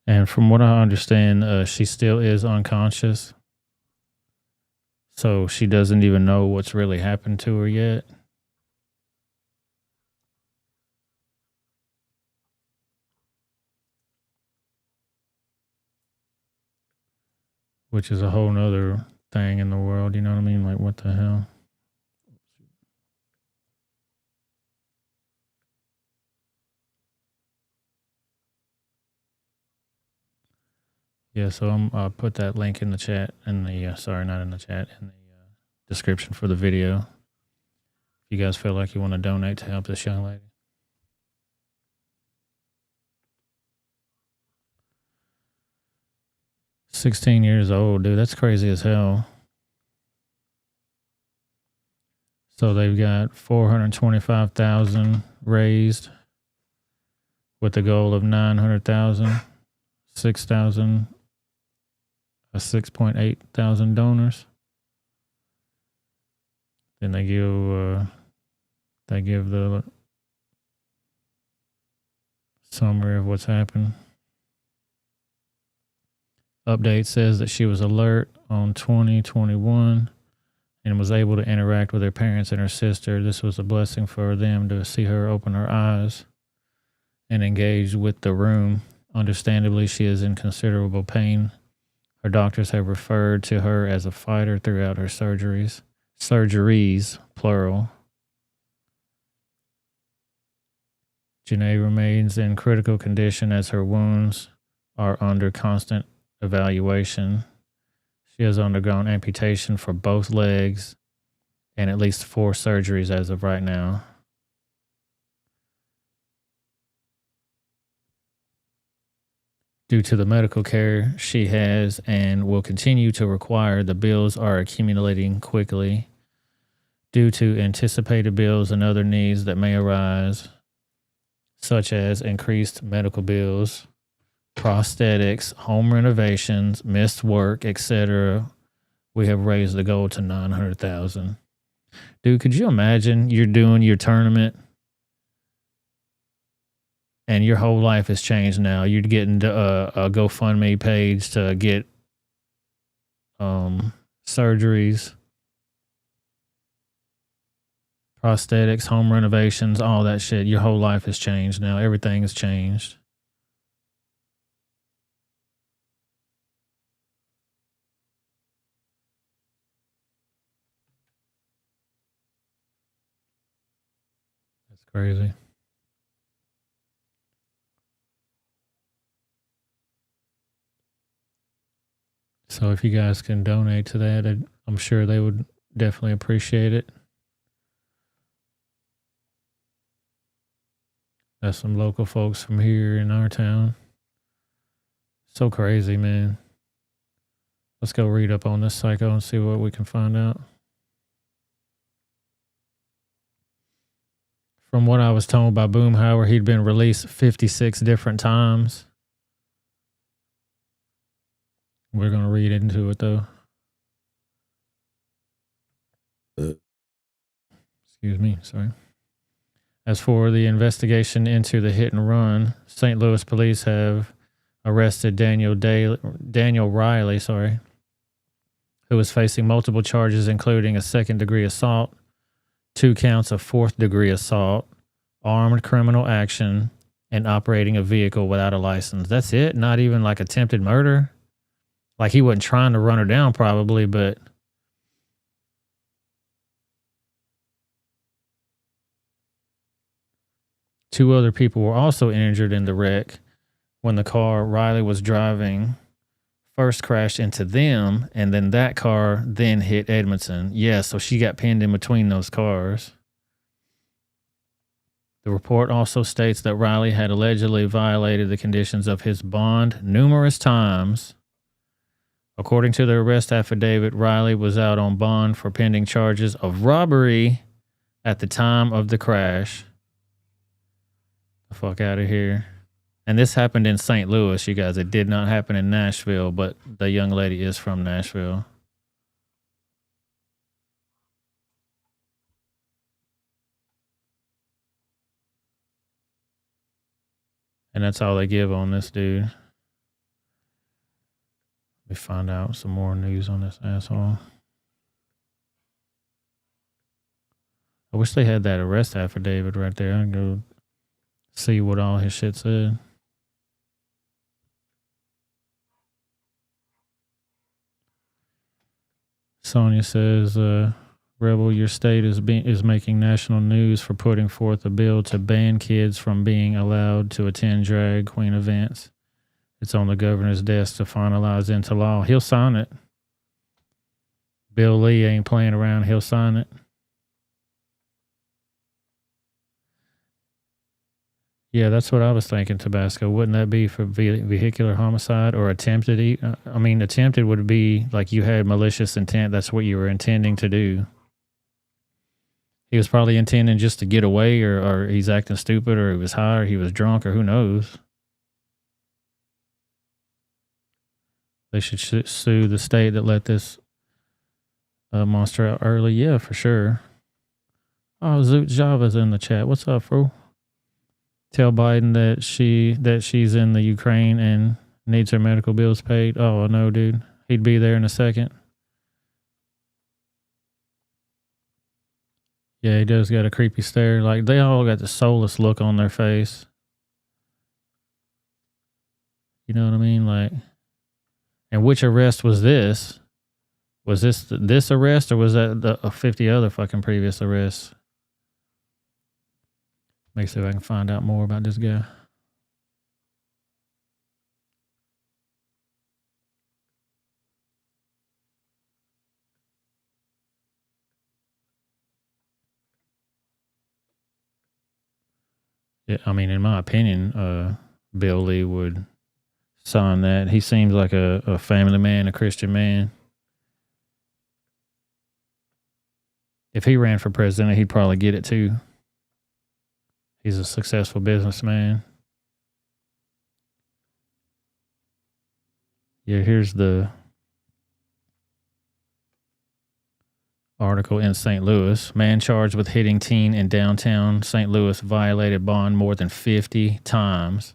And from what I understand, she still is unconscious. So she doesn't even know what's really happened to her yet. Which is a whole nother thing in the world, you know what I mean? Like, what the hell? Yeah, so I'll put that link in the chat, in the, sorry, not in the chat, in the description for the video. If you guys feel like you want to donate to help this young lady. "16 years old, dude, that's crazy as hell." So they've got 425,000 raised with the goal of 900,000, 6.8 thousand donors. Then they give the summary of what's happened. Update says that she was alert on 2021 and was able to interact with her parents and her sister. This was a blessing for them to see her open her eyes and engage with the room. Understandably, she is in considerable pain. Her doctors have referred to her as a fighter throughout her surgeries, plural. Janae remains in critical condition as her wounds are under constant evaluation. She has undergone amputation for both legs and at least 4 surgeries as of right now. due to the medical care she has and will continue to require. The bills are accumulating quickly due to anticipated bills and other needs that may arise, such as increased medical bills, prosthetics, home renovations, missed work, etc. We have raised the goal to $900,000. Dude, could you imagine you're doing your tournament and your whole life has changed now? You're getting a GoFundMe page to get surgeries, prosthetics, home renovations, all that shit. Your whole life has changed now. Everything has changed. That's crazy. So if you guys can donate to that, I'm sure they would definitely appreciate it. That's some local folks from here in our town. So crazy, man. Let's go read up on this psycho and see what we can find out. From what I was told by Boomhauer, he'd been released 56 different times. We're going to read into it, though. Excuse me, sorry. As for the investigation into the hit and run, St. Louis police have arrested Daniel Riley, who is facing multiple charges, including a second-degree assault, 2 counts of fourth-degree assault, armed criminal action, and operating a vehicle without a license. That's it? Not even like attempted murder? Like he wasn't trying to run her down probably, but... Two other people were also injured in the wreck when the car Riley was driving first crashed into them, and then that car then hit Edmondson. Yeah, so she got pinned in between those cars. The report also states that Riley had allegedly violated the conditions of his bond numerous times. According to the arrest affidavit, Riley was out on bond for pending charges of robbery at the time of the crash. The fuck out of here. And this happened in St. Louis, you guys. It did not happen in Nashville, but the young lady is from Nashville. And that's all they give on this dude. Let me find out some more news on this asshole. I wish they had that arrest affidavit right there. I'd go see what all his shit said. Sonia says, Rebel, your state is making national news for putting forth a bill to ban kids from being allowed to attend drag queen events. It's on the governor's desk to finalize into law. He'll sign it. Bill Lee ain't playing around. He'll sign it. Yeah, that's what I was thinking, Tabasco. Wouldn't that be for vehicular homicide or attempted? I mean, attempted would be like you had malicious intent. That's what you were intending to do. He was probably intending just to get away, or he's acting stupid, or he was high, or he was drunk, or who knows. They should sue the state that let this monster out early. Yeah, for sure. Oh, Zoot Java's in the chat. What's up, bro? Tell Biden that she's in the Ukraine and needs her medical bills paid. Oh, no, dude. He'd be there in a second. Yeah, he does got a creepy stare. Like, they all got the soulless look on their face. You know what I mean? Like, and which arrest was this? Was this arrest, or was that the 50 other fucking previous arrests? Let me see if I can find out more about this guy. Yeah, I mean, in my opinion, Bill Lee would sign that. He seems like a family man, a Christian man. If he ran for president, he'd probably get it too. He's a successful businessman. Yeah, here's the article in St. Louis. Man charged with hitting teen in downtown St. Louis violated bond more than 50 times.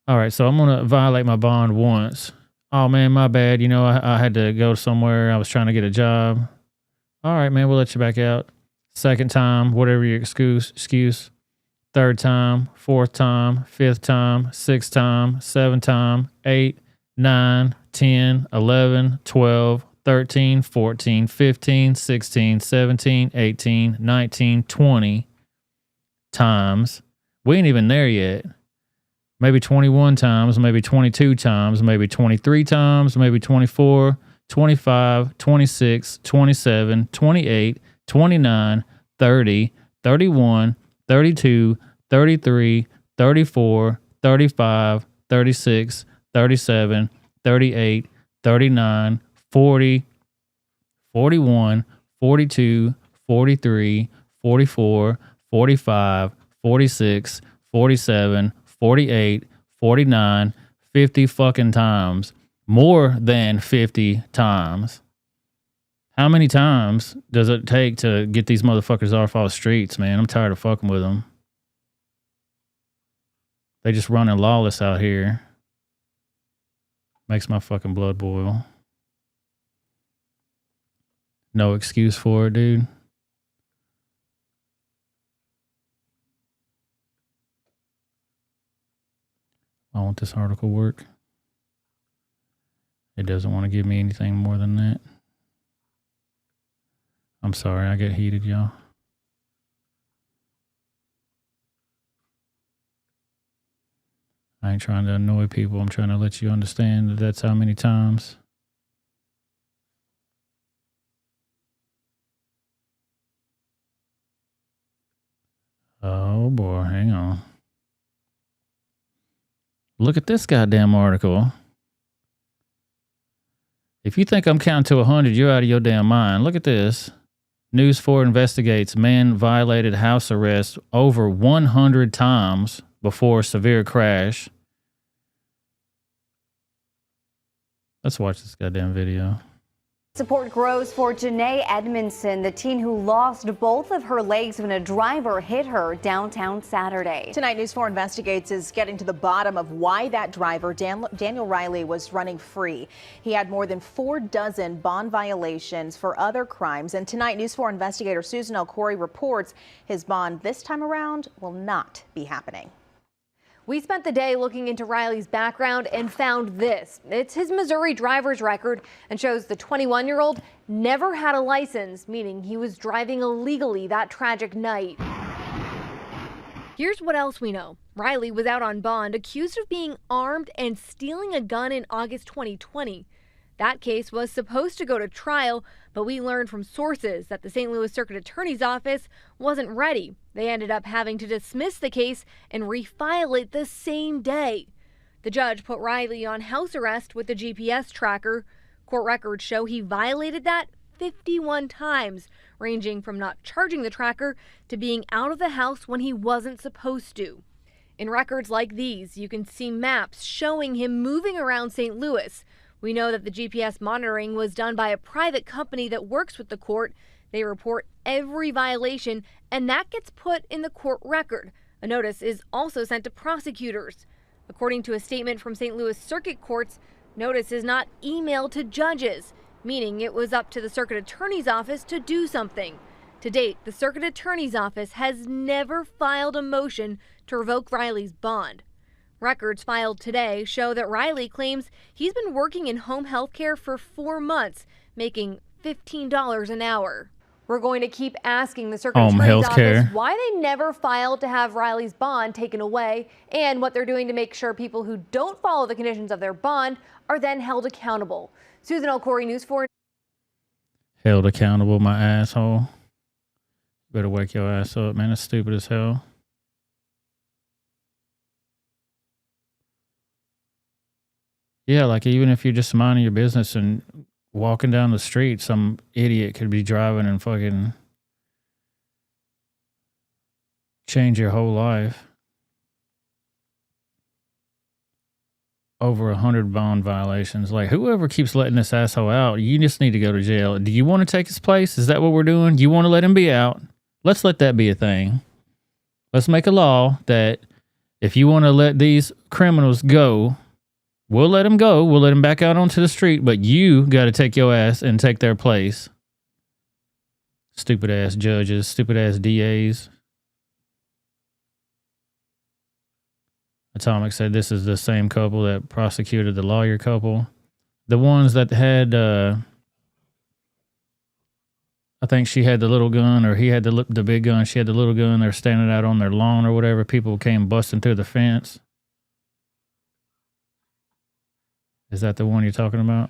All right, so I'm going to violate my bond once. Oh, man, my bad. You know, I had to go somewhere. I was trying to get a job. All right, man, we'll let you back out. Second time, whatever your excuse. Third time, fourth time, fifth time, sixth time, seventh time, 8, 9, 10, 11, 12, 13, 14, 15, 16, 17, 18, 19, 20 times. We ain't even there yet. Maybe 21 times, maybe 22 times, maybe 23 times, maybe 24, 25, 26, 27, 28, 29, 30, 31, 32, 33, 34, 35, 36, 37, 38, 39, 40, 41, 42, 43, 44, 45, 46, 47, 48, 49, 50 fucking times. More than 50 times. How many times does it take to get these motherfuckers off our streets, man? I'm tired of fucking with them. They just running lawless out here. Makes my fucking blood boil. No excuse for it, dude. Why won't this article work? It doesn't want to give me anything more than that. I'm sorry, I get heated, y'all. I ain't trying to annoy people. I'm trying to let you understand that that's how many times. Oh boy, hang on. Look at this goddamn article. If you think I'm counting to 100, you're out of your damn mind. Look at this. News 4 investigates man violated house arrest over 100 times before severe crash. Let's watch this goddamn video. Support grows for Janae Edmondson, the teen who lost both of her legs when a driver hit her downtown Saturday. Tonight, News 4 Investigates is getting to the bottom of why that driver, Daniel Riley, was running free. He had more than 4 dozen bond violations for other crimes. And tonight, News 4 investigator Susan L. Corey reports his bond this time around will not be happening. We spent the day looking into Riley's background and found this. It's his Missouri driver's record and shows the 21-year-old never had a license, meaning he was driving illegally that tragic night. Here's what else we know. Riley was out on bond accused of being armed and stealing a gun in August 2020. That case was supposed to go to trial, but we learned from sources that the St. Louis Circuit Attorney's Office wasn't ready. They ended up having to dismiss the case and refile it the same day. The judge put Riley on house arrest with the GPS tracker. Court records show he violated that 51 times, ranging from not charging the tracker to being out of the house when he wasn't supposed to. In records like these, you can see maps showing him moving around St. Louis. We know that the GPS monitoring was done by a private company that works with the court. They report every violation, and that gets put in the court record. A notice is also sent to prosecutors. According to a statement from St. Louis Circuit Courts, notice is not emailed to judges, meaning it was up to the Circuit Attorney's Office to do something. To date, the Circuit Attorney's Office has never filed a motion to revoke Riley's bond. Records filed today show that Riley claims he's been working in home health care for 4 months, making $15 an hour. We're going to keep asking the Circuit Attorney's Office why they never filed to have Riley's bond taken away and what they're doing to make sure people who don't follow the conditions of their bond are then held accountable. Susan L. Corey, News 4. Held accountable, my asshole. Better wake your ass up, man. That's stupid as hell. Yeah, like even if you're just minding your business and walking down the street, some idiot could be driving and fucking change your whole life. Over 100 bond violations. Like, whoever keeps letting this asshole out, you just need to go to jail. Do you want to take his place? Is that what we're doing? You want to let him be out? Let's let that be a thing. Let's make a law that if you want to let these criminals go, we'll let them go. We'll let them back out onto the street, but you got to take your ass and take their place. Stupid ass judges, stupid ass DAs. Atomic said this is the same couple that prosecuted the lawyer couple. The ones that had, I think she had the little gun or he had the big gun. She had the little gun. They're standing out on their lawn or whatever. People came busting through the fence. Is that the one you're talking about?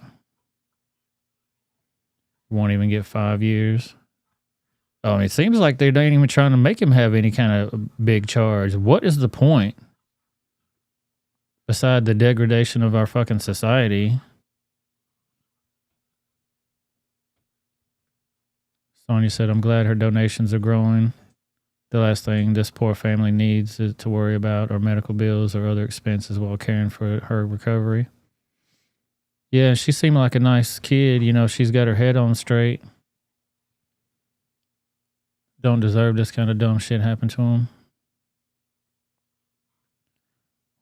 Won't even get 5 years. Oh, it seems like they ain't even trying to make him have any kind of big charge. What is the point? Beside the degradation of our fucking society. Sonia said, I'm glad her donations are growing. The last thing this poor family needs is to worry about are medical bills or other expenses while caring for her recovery. Yeah, she seemed like a nice kid. You know, she's got her head on straight. Don't deserve this kind of dumb shit happen to him.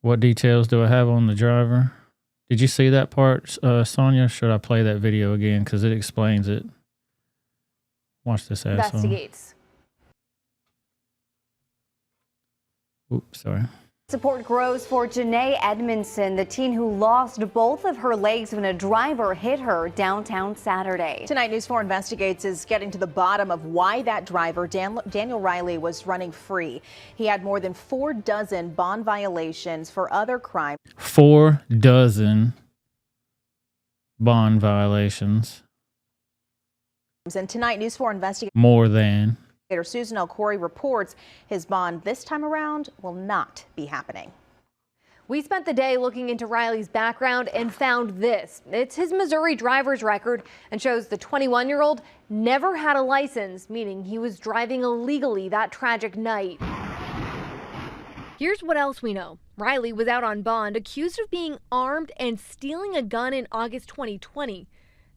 What details do I have on the driver? Did you see that part, Sonia? Should I play that video again? Because it explains it. Watch this asshole. Investigates. Oops, sorry. Support grows for Janae Edmondson, the teen who lost both of her legs when a driver hit her downtown Saturday. Tonight, News 4 Investigates is getting to the bottom of why that driver, Daniel Riley, was running free. He had more than 4 dozen bond violations for other crimes. 4 dozen bond violations. And tonight, News 4 Investigates. More than. Susan L. Corey reports his bond this time around will not be happening. We spent the day looking into Riley's background and found this. It's his Missouri driver's record and shows the 21-year-old never had a license, meaning he was driving illegally that tragic night. Here's what else we know. Riley was out on bond, accused of being armed and stealing a gun in August 2020.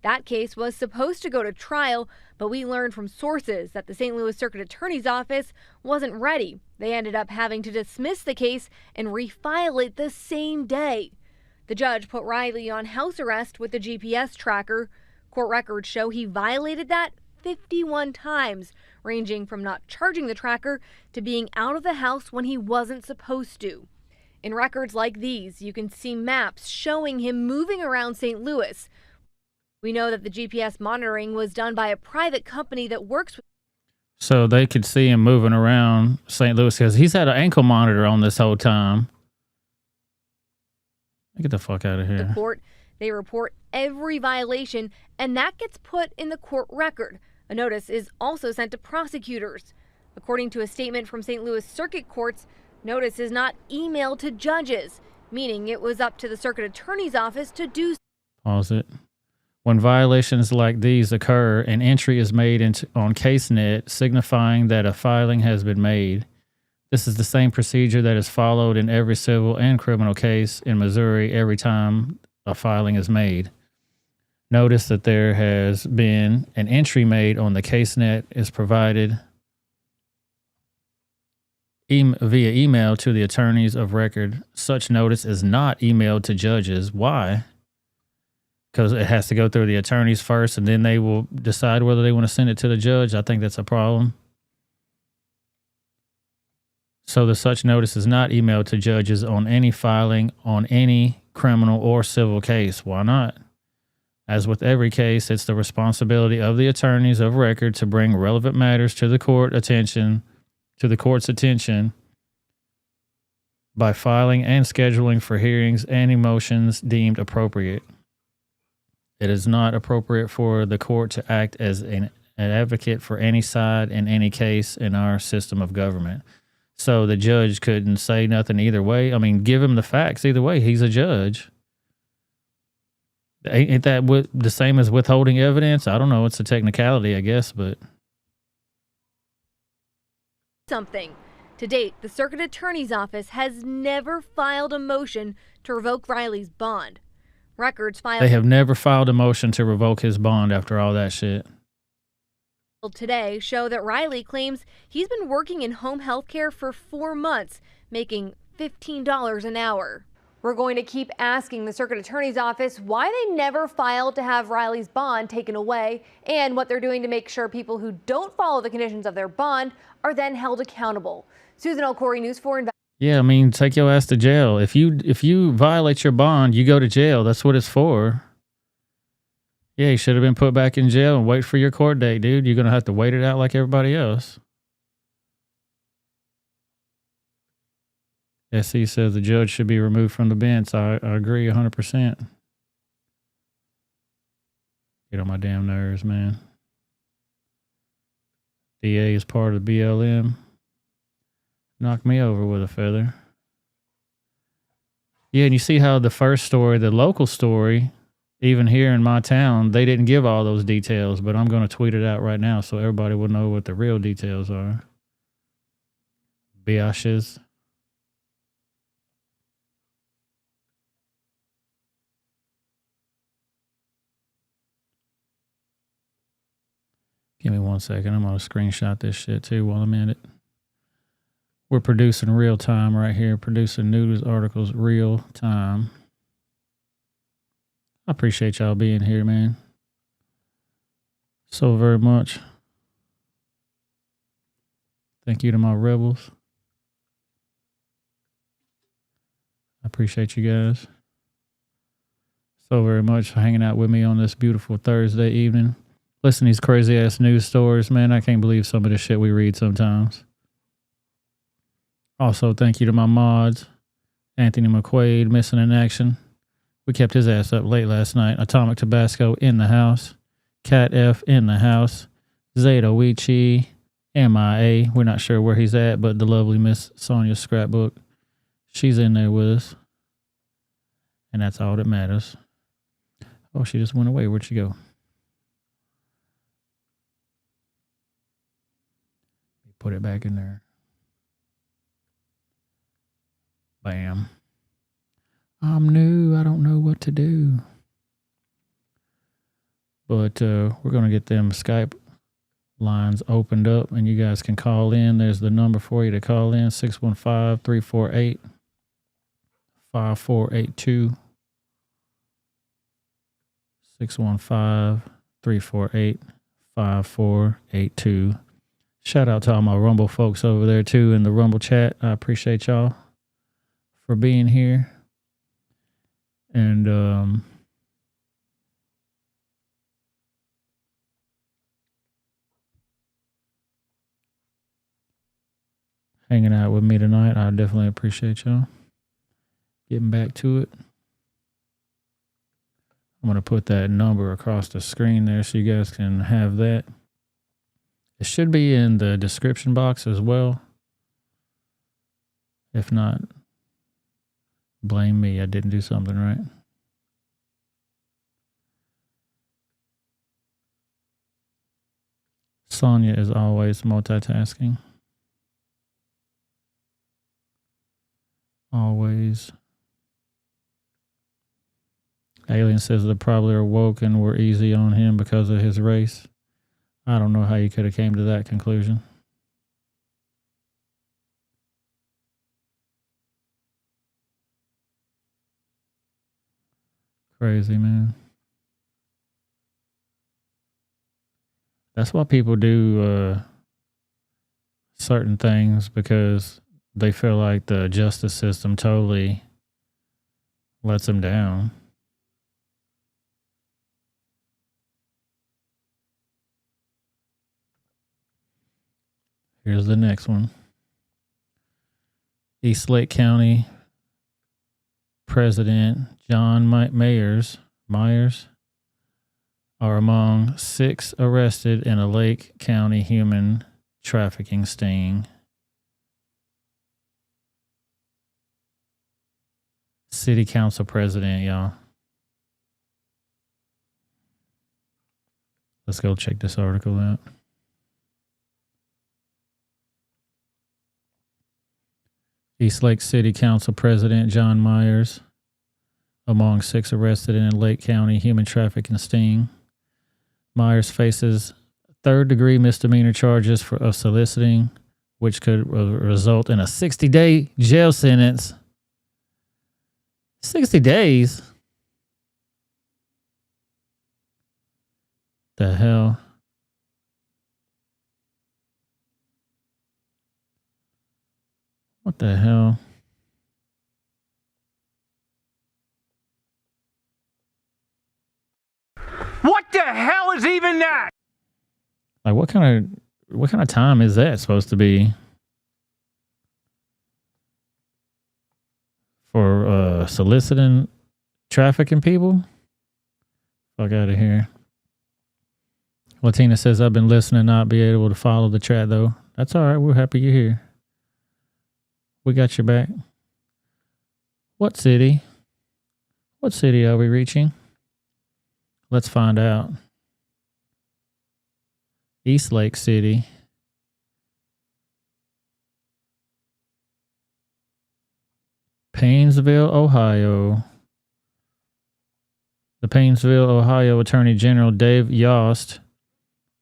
That case was supposed to go to trial, but we learned from sources that the St. Louis Circuit Attorney's Office wasn't ready. They ended up having to dismiss the case and refile it the same day. The judge put Riley on house arrest with the GPS tracker. Court records show he violated that 51 times, ranging from not charging the tracker to being out of the house when he wasn't supposed to. In records like these, you can see maps showing him moving around St. Louis. We know that the GPS monitoring was done by a private company that works with. So they could see him moving around St. Louis because he's had an ankle monitor on this whole time. Get the fuck out of here. The court, they report every violation, and that gets put in the court record. A notice is also sent to prosecutors. According to a statement from St. Louis Circuit Courts, notice is not emailed to judges, meaning it was up to the Circuit Attorney's Office to do. Pause it. When violations like these occur, an entry is made on CaseNet signifying that a filing has been made. This is the same procedure that is followed in every civil and criminal case in Missouri every time a filing is made. Notice that there has been an entry made on the CaseNet is provided via email to the attorneys of record. Such notice is not emailed to judges. Why? Because it has to go through the attorneys first, and then they will decide whether they want to send it to the judge. I think that's a problem. So the such notice is not emailed to judges on any filing on any criminal or civil case. Why not? As with every case, it's the responsibility of the attorneys of record to bring relevant matters to the court's attention by filing and scheduling for hearings and motions deemed appropriate. It is not appropriate for the court to act as an advocate for any side in any case in our system of government. So the judge couldn't say nothing either way. I mean, give him the facts either way. He's a judge. Ain't that the same as withholding evidence? I don't know. It's a technicality, I guess, but something. To date, the Circuit Attorney's Office has never filed a motion to revoke Riley's bond. Records filed they have never filed a motion to revoke his bond after all that shit. Today show that Riley claims he's been working in home health care for 4 months, making $15 an hour. We're going to keep asking the Circuit Attorney's Office why they never filed to have Riley's bond taken away and what they're doing to make sure people who don't follow the conditions of their bond are then held accountable. Susan Elcory, News 4. Yeah, I mean, take your ass to jail. If you violate your bond, you go to jail. That's what it's for. Yeah, you should have been put back in jail and wait for your court date, dude. You're going to have to wait it out like everybody else. SC says the judge should be removed from the bench. I agree 100%. Get on my damn nerves, man. DA is part of the BLM. Knock me over with a feather. Yeah, and you see how the first story, the local story, even here in my town, they didn't give all those details, but I'm going to tweet it out right now so everybody will know what the real details are. Biatches. Give me 1 second. I'm going to screenshot this shit too while I'm in it. We're producing real time right here, producing news articles real time. I appreciate y'all being here, man. So very much. Thank you to my rebels. I appreciate you guys so very much for hanging out with me on this beautiful Thursday evening. Listen to these crazy ass news stories, man. I can't believe some of the shit we read sometimes. Also, thank you to my mods. Anthony McQuaid, missing in action. We kept his ass up late last night. Atomic Tabasco in the house. Cat F in the house. Zeta Wichi, MIA. We're not sure where he's at, but the lovely Miss Sonia Scrapbook. She's in there with us. And that's all that matters. Oh, she just went away. Where'd she go? Put it back in there. Bam. I'm new. I don't know what to do. But we're going to get them Skype lines opened up and you guys can call in. There's the number for you to call in. 615-348-5482. 615-348-5482. Shout out to all my Rumble folks over there too in the Rumble chat. I appreciate y'all for being here. And hanging out with me tonight. I definitely appreciate y'all. Getting back to it. I'm going to put that number across the screen there so you guys can have that. It should be in the description box as well. If not, blame me. I didn't do something right. Sonia is always multitasking. Always. Alien says they probably are woke and were easy on him because of his race. I don't know how you could have came to that conclusion. Crazy, man. That's why people do certain things, because they feel like the justice system totally lets them down. Here's the next one. East Lake County President John Myers are among 6 arrested in a Lake County human trafficking sting. City Council President, y'all. Let's go check this article out. Eastlake City Council President John Myers among 6 arrested in a Lake County human trafficking sting. Myers faces third-degree misdemeanor charges of soliciting, which could result in a 60-day jail sentence. 60 days? The hell? What the hell? What the hell is even that? Like, what kind of time is that supposed to be for soliciting trafficking people? Fuck out of here. Latina says, I've been listening, not be able to follow the chat though. That's all right. We're happy you're here. We got your back. What city? What city are we reaching? Let's find out. Eastlake City. Painesville, Ohio. The Painesville, Ohio Attorney General Dave Yost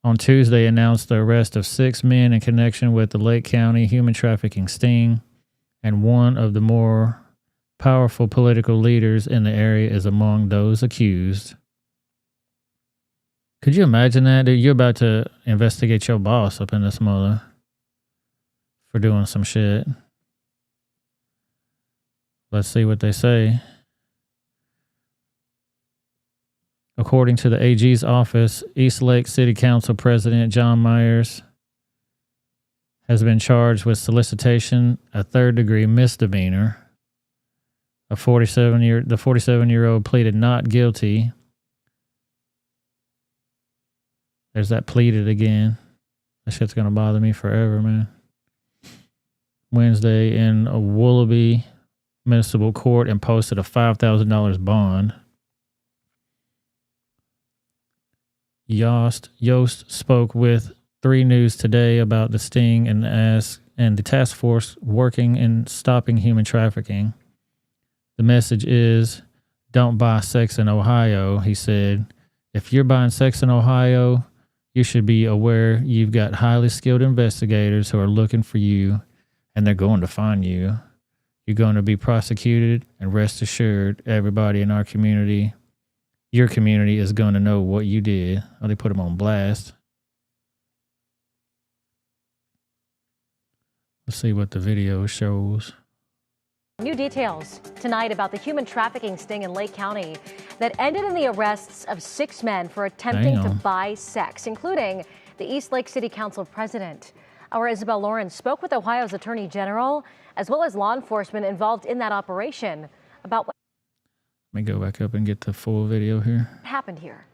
on Tuesday announced the arrest of 6 men in connection with the Lake County human trafficking sting, and one of the more powerful political leaders in the area is among those accused. Could you imagine that, dude? You're about to investigate your boss up in this mother for doing some shit. Let's see what they say. According to the AG's office, Eastlake City Council President John Myers has been charged with solicitation, a third-degree misdemeanor. The 47-year-old pleaded not guilty. There's that pleaded again. That shit's gonna bother me forever, man. Wednesday in a Willoughby Municipal Court and posted a $5,000 bond. Yost spoke with 3 News today about the sting and the task force working in stopping human trafficking. The message is, don't buy sex in Ohio, he said. If you're buying sex in Ohio, you should be aware you've got highly skilled investigators who are looking for you, and they're going to find you. You're going to be prosecuted, and rest assured, everybody in our community, your community, is going to know what you did. Oh, they put them on blast. Let's see what the video shows. New details tonight about the human trafficking sting in Lake County that ended in the arrests of 6 men for attempting to buy sex, including the Eastlake City Council president. Our Isabel Lawrence spoke with Ohio's Attorney General as well as law enforcement involved in that operation about what Let me go back up and get the full video here. happened here.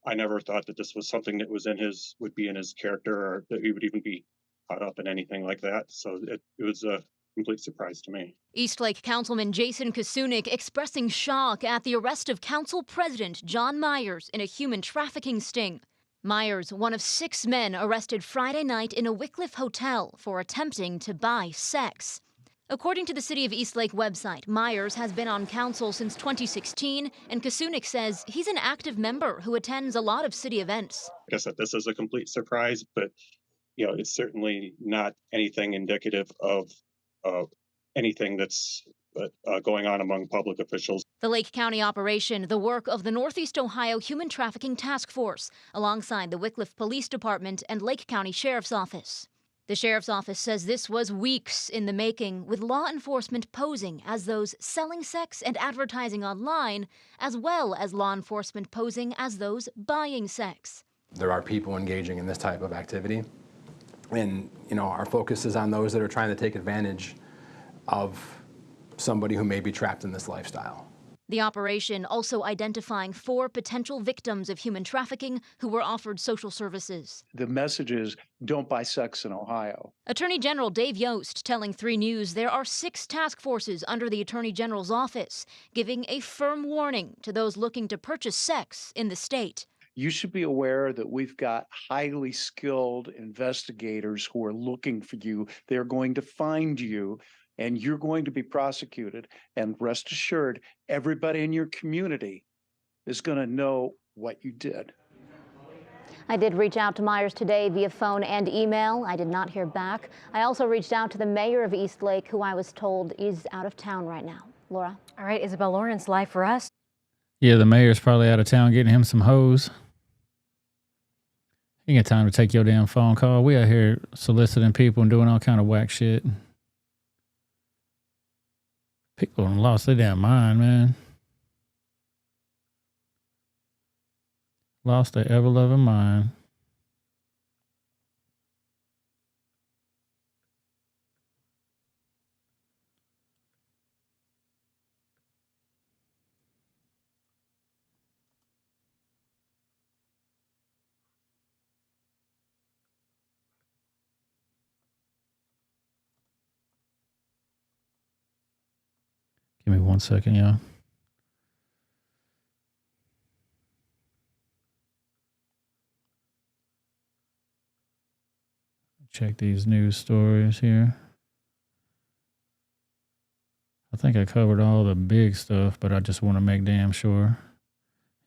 I never thought that this was something that would be in his character, or that he would even be caught up in anything like that. So it was a complete surprise to me. Eastlake Councilman Jason Kasunik expressing shock at the arrest of Council President John Myers in a human trafficking sting. Myers, one of 6 men arrested Friday night in a Wycliffe hotel for attempting to buy sex. According to the City of Eastlake website, Myers has been on council since 2016, and Kasunik says he's an active member who attends a lot of city events. Like I said, this is a complete surprise, but it's certainly not anything indicative of anything that's going on among public officials. The Lake County operation, the work of the Northeast Ohio Human Trafficking Task Force, alongside the Wycliffe Police Department and Lake County Sheriff's Office. The Sheriff's Office says this was weeks in the making, with law enforcement posing as those selling sex and advertising online, as well as law enforcement posing as those buying sex. There are people engaging in this type of activity, and our focus is on those that are trying to take advantage of somebody who may be trapped in this lifestyle. The operation also identifying 4 potential victims of human trafficking who were offered social services. The message is, don't buy sex in Ohio. Attorney General Dave Yost telling 3 News there are 6 task forces under the Attorney General's office, giving a firm warning to those looking to purchase sex in the state. You should be aware that we've got highly skilled investigators who are looking for you. They're going to find you and you're going to be prosecuted. And rest assured, everybody in your community is going to know what you did. I did reach out to Myers today via phone and email. I did not hear back. I also reached out to the mayor of Eastlake, who I was told is out of town right now. Laura? All right, Isabel Lawrence, live for us. Yeah, the mayor's probably out of town getting him some hoes. You ain't got time to take your damn phone call. We out here soliciting people and doing all kind of whack shit. People done lost their damn mind, man. Lost their ever-loving mind. Give me 1 second, y'all. Check these news stories here. I think I covered all the big stuff, but I just want to make damn sure.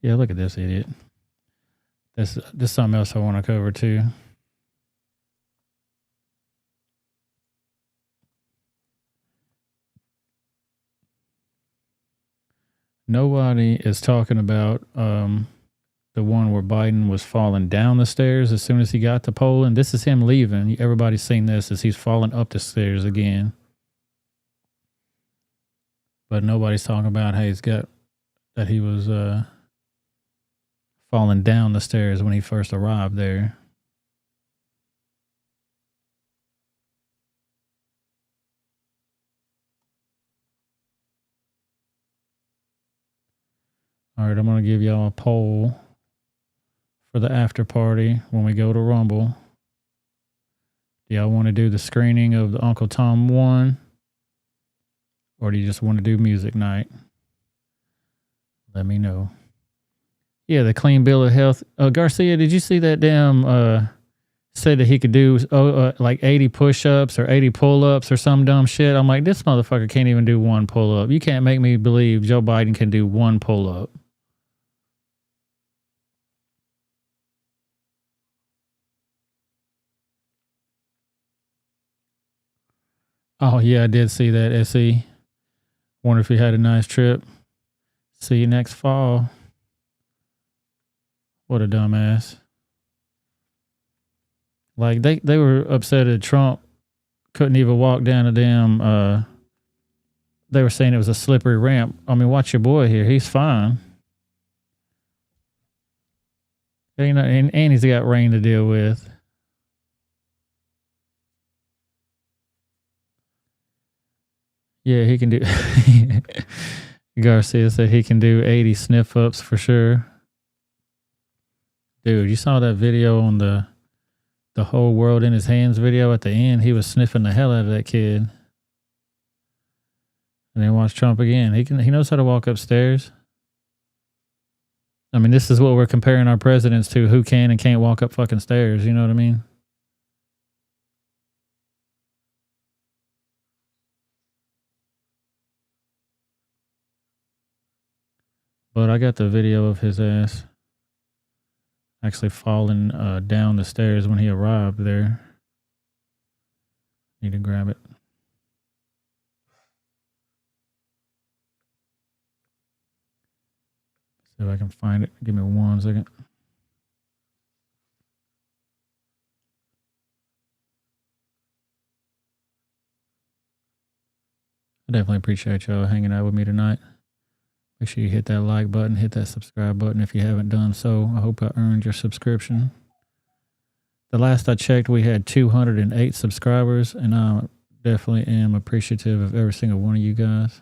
Yeah, look at this idiot. This is something else I want to cover too. Nobody is talking about the one where Biden was falling down the stairs as soon as he got to Poland. This is him leaving. Everybody's seen this as he's falling up the stairs again. But nobody's talking about how that he was falling down the stairs when he first arrived there. All right, I'm going to give y'all a poll for the after party when we go to Rumble. Do y'all want to do the screening of the Uncle Tom 1? Or do you just want to do music night? Let me know. Yeah, the clean bill of health. Garcia, did you see that damn said that he could do like 80 push-ups or 80 pull-ups or some dumb shit? I'm like, this motherfucker can't even do one pull-up. You can't make me believe Joe Biden can do one pull-up. Oh, yeah, I did see that, SE. Wonder if he had a nice trip. See you next fall. What a dumbass. Like, they were upset that Trump couldn't even walk down a damn... they were saying it was a slippery ramp. I mean, watch your boy here. He's fine. And he's got rain to deal with. Yeah, he can do... Garcia said he can do 80 sniff-ups for sure. Dude, you saw that video on the whole world in his hands video at the end? He was sniffing the hell out of that kid. And then watch Trump again. He knows how to walk upstairs. I mean, this is what we're comparing our presidents to, who can and can't walk up fucking stairs. You know what I mean? But I got the video of his ass actually falling down the stairs when he arrived there. Need to grab it. See if I can find it. Give me 1 second. I definitely appreciate y'all hanging out with me tonight. Make sure you hit that like button, hit that subscribe button if you haven't done so. I hope I earned your subscription. The last I checked, we had 208 subscribers, and I definitely am appreciative of every single one of you guys.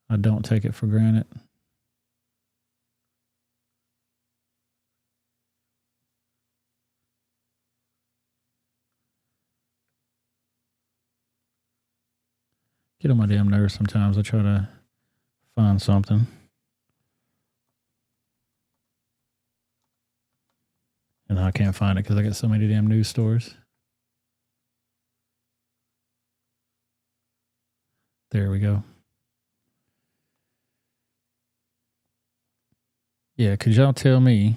I don't take it for granted. Get on my damn nerves sometimes. I try to find something. And I can't find it because I got so many damn news stories. There we go. Yeah, could y'all tell me,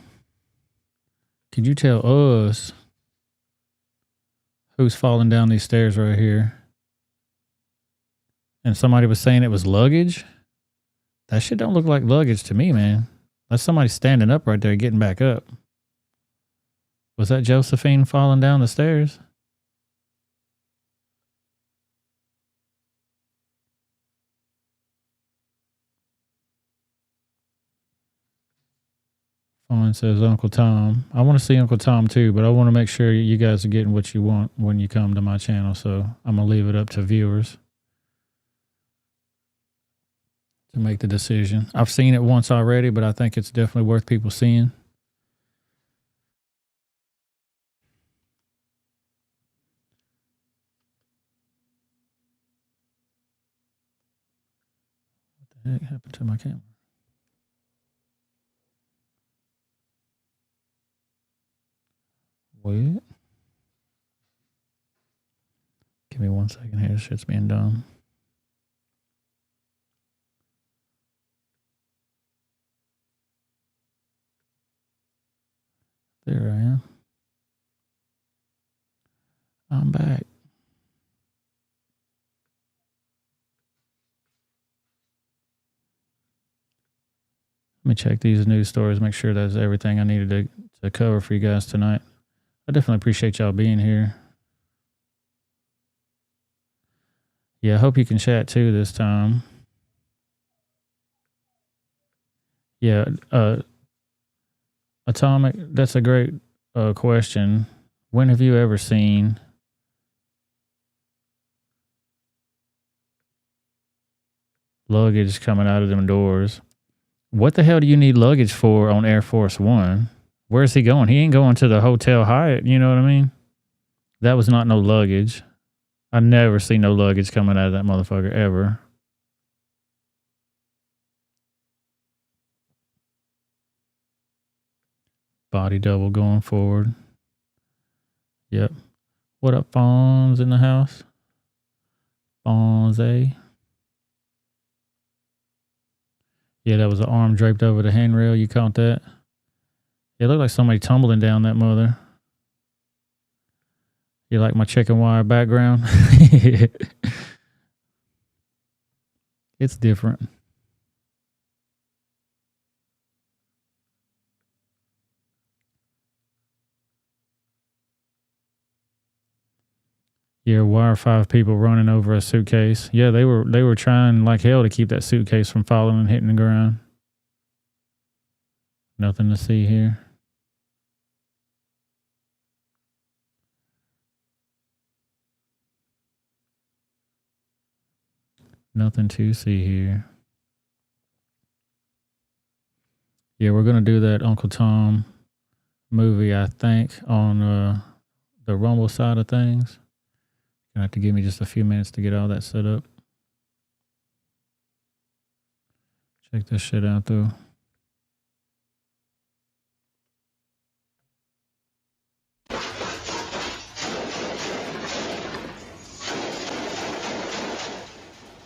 could you tell us who's falling down these stairs right here? And somebody was saying it was luggage. That shit don't look like luggage to me, man. That's somebody standing up right there getting back up. Was that Josephine falling down the stairs? Fawn says Uncle Tom. I want to see Uncle Tom too, but I want to make sure you guys are getting what you want when you come to my channel. So I'm going to leave it up to viewers to make the decision. I've seen it once already, but I think it's definitely worth people seeing. What the heck happened to my camera? Wait. Give me 1 second here. This shit's being dumb. There I am. I'm back. Let me check these news stories, make sure that's everything I needed to cover for you guys tonight. I definitely appreciate y'all being here. Yeah, I hope you can chat too this time. Yeah, Atomic, that's a great question. When have you ever seen luggage coming out of them doors? What the hell do you need luggage for on Air Force One? Where's he going? He ain't going to the Hotel Hyatt, you know what I mean? That was not no luggage. I never seen no luggage coming out of that motherfucker ever. Body double going forward. Yep. What up, Fonz in the house? Fonzie. Yeah, that was an arm draped over the handrail. You caught that? It looked like somebody tumbling down that mother. You like my chicken wire background? It's different. Yeah, why are 5 people running over a suitcase? Yeah, they were trying like hell to keep that suitcase from falling and hitting the ground. Nothing to see here. Nothing to see here. Yeah, we're gonna do that Uncle Tom movie, I think, on the Rumble side of things. Gonna have to give me just a few minutes to get all that set up. Check this shit out though.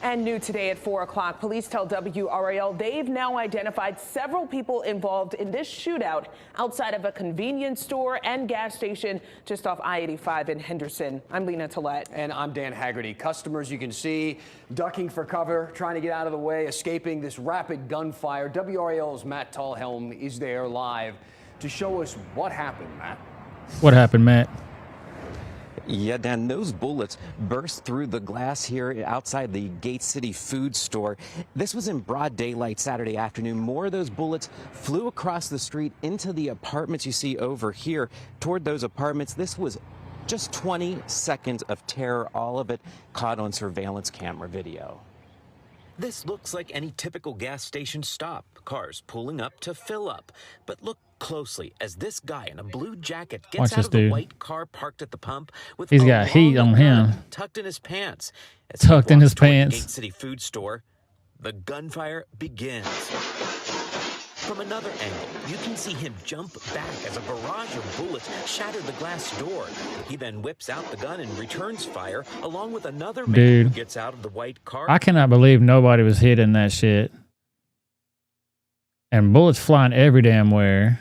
And new today at 4 o'clock, police tell WRAL they've now identified several people involved in this shootout outside of a convenience store and gas station just off I-85 in Henderson. I'm Lena Tillett. And I'm Dan Haggerty. Customers, you can see, ducking for cover, trying to get out of the way, escaping this rapid gunfire. WRAL's Matt Tallhelm is there live to show us what happened, Matt. What happened, Matt? Yeah, Dan, those bullets burst through the glass here outside the Gate City food store. This was in broad daylight Saturday afternoon. More of those bullets flew across the street into the apartments you see over here. Toward those apartments, this was just 20 seconds of terror, all of it caught on surveillance camera video. This looks like any typical gas station stop. Cars pulling up to fill up. But look closely as this guy in a blue jacket gets out of the white car parked at the pump with He's got heat on him. Tucked in his pants. As Tucked in his pants. Gate City food store, the gunfire begins. From another angle, you can see him jump back as a barrage of bullets shatter the glass door. He then whips out the gun and returns fire, along with another man who gets out of the white car. I cannot believe nobody was hit in that shit. And bullets flying every damn where.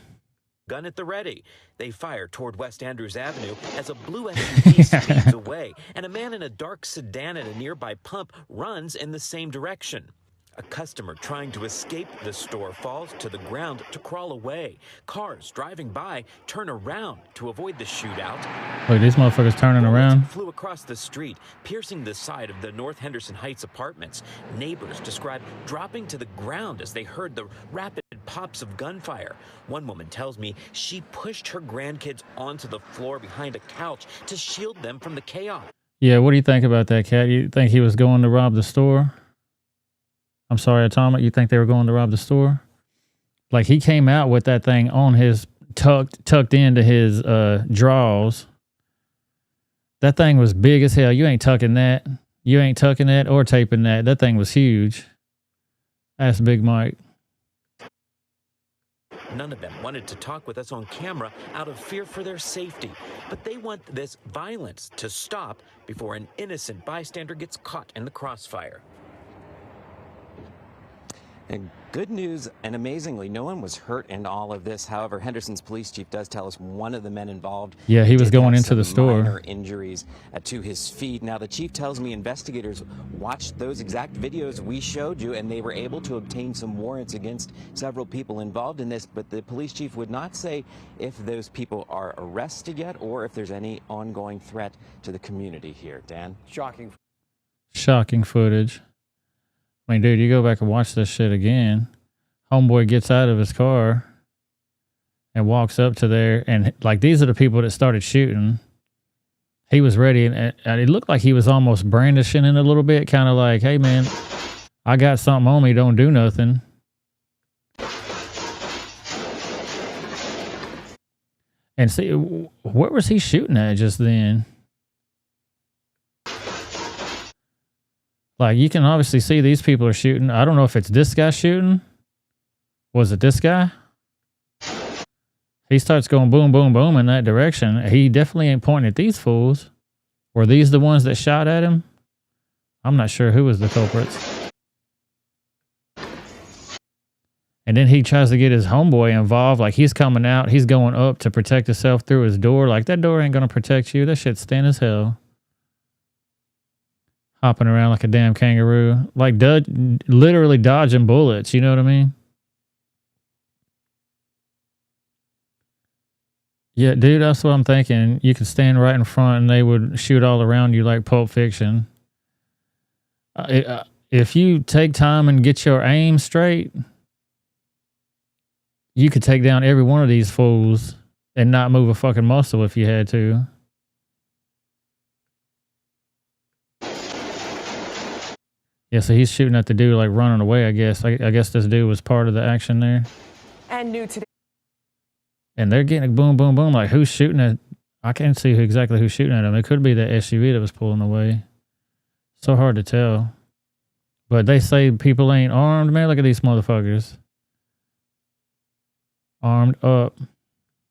Gun at the ready. They fire toward West Andrews Avenue as a blue SUV speeds away, and a man in a dark sedan at a nearby pump runs in the same direction. A customer trying to escape the store falls to the ground to crawl away. Cars driving by turn around to avoid the shootout. Look, these motherfuckers turning around. Flew across the street, piercing the side of the North Henderson Heights apartments. Neighbors describe dropping to the ground as they heard the rapid pops of gunfire. One woman tells me she pushed her grandkids onto the floor behind a couch to shield them from the chaos. Yeah, what do you think about that, Kat? You think he was going to rob the store? I'm sorry, Atomic, you think they were going to rob the store? Like, he came out with that thing on his, tucked into his drawers. That thing was big as hell. You ain't tucking that. You ain't tucking that or taping that. That thing was huge. That's Big Mike. None of them wanted to talk with us on camera out of fear for their safety, but they want this violence to stop before an innocent bystander gets caught in the crossfire. And good news, and amazingly, no one was hurt in all of this. However, Henderson's police chief does tell us one of the men involved. Yeah, he was going into the some store. Minor injuries to his feet. Now, the chief tells me investigators watched those exact videos we showed you, and they were able to obtain some warrants against several people involved in this. But the police chief would not say if those people are arrested yet or if there's any ongoing threat to the community here. Dan? Shocking footage. I mean, dude, you go back and watch this shit again. Homeboy gets out of his car and walks up to there. And, like, these are the people that started shooting. He was ready. And it looked like he was almost brandishing it a little bit. Kind of like, hey, man, I got something on me. Don't do nothing. And see, where was he shooting at just then? Like, you can obviously see these people are shooting. I don't know if it's this guy shooting. Was it this guy? He starts going boom, boom, boom in that direction. He definitely ain't pointing at these fools. Were these the ones that shot at him? I'm not sure who was the culprits. And then he tries to get his homeboy involved. Like, he's coming out. He's going up to protect himself through his door. Like, that door ain't going to protect you. That shit's thin as hell. Hopping around like a damn kangaroo. Like, literally dodging bullets. You know what I mean? Yeah, dude, that's what I'm thinking. You could stand right in front and they would shoot all around you like Pulp Fiction. If you take time and get your aim straight, you could take down every one of these fools and not move a fucking muscle if you had to. Yeah, so he's shooting at the dude, like, running away, I guess. I guess this dude was part of the action there. And new today. And they're getting a boom, boom, boom. Like, who's shooting at... I can't see exactly who's shooting at him. It could be the SUV that was pulling away. So hard to tell. But they say people ain't armed. Man, look at these motherfuckers. Armed up.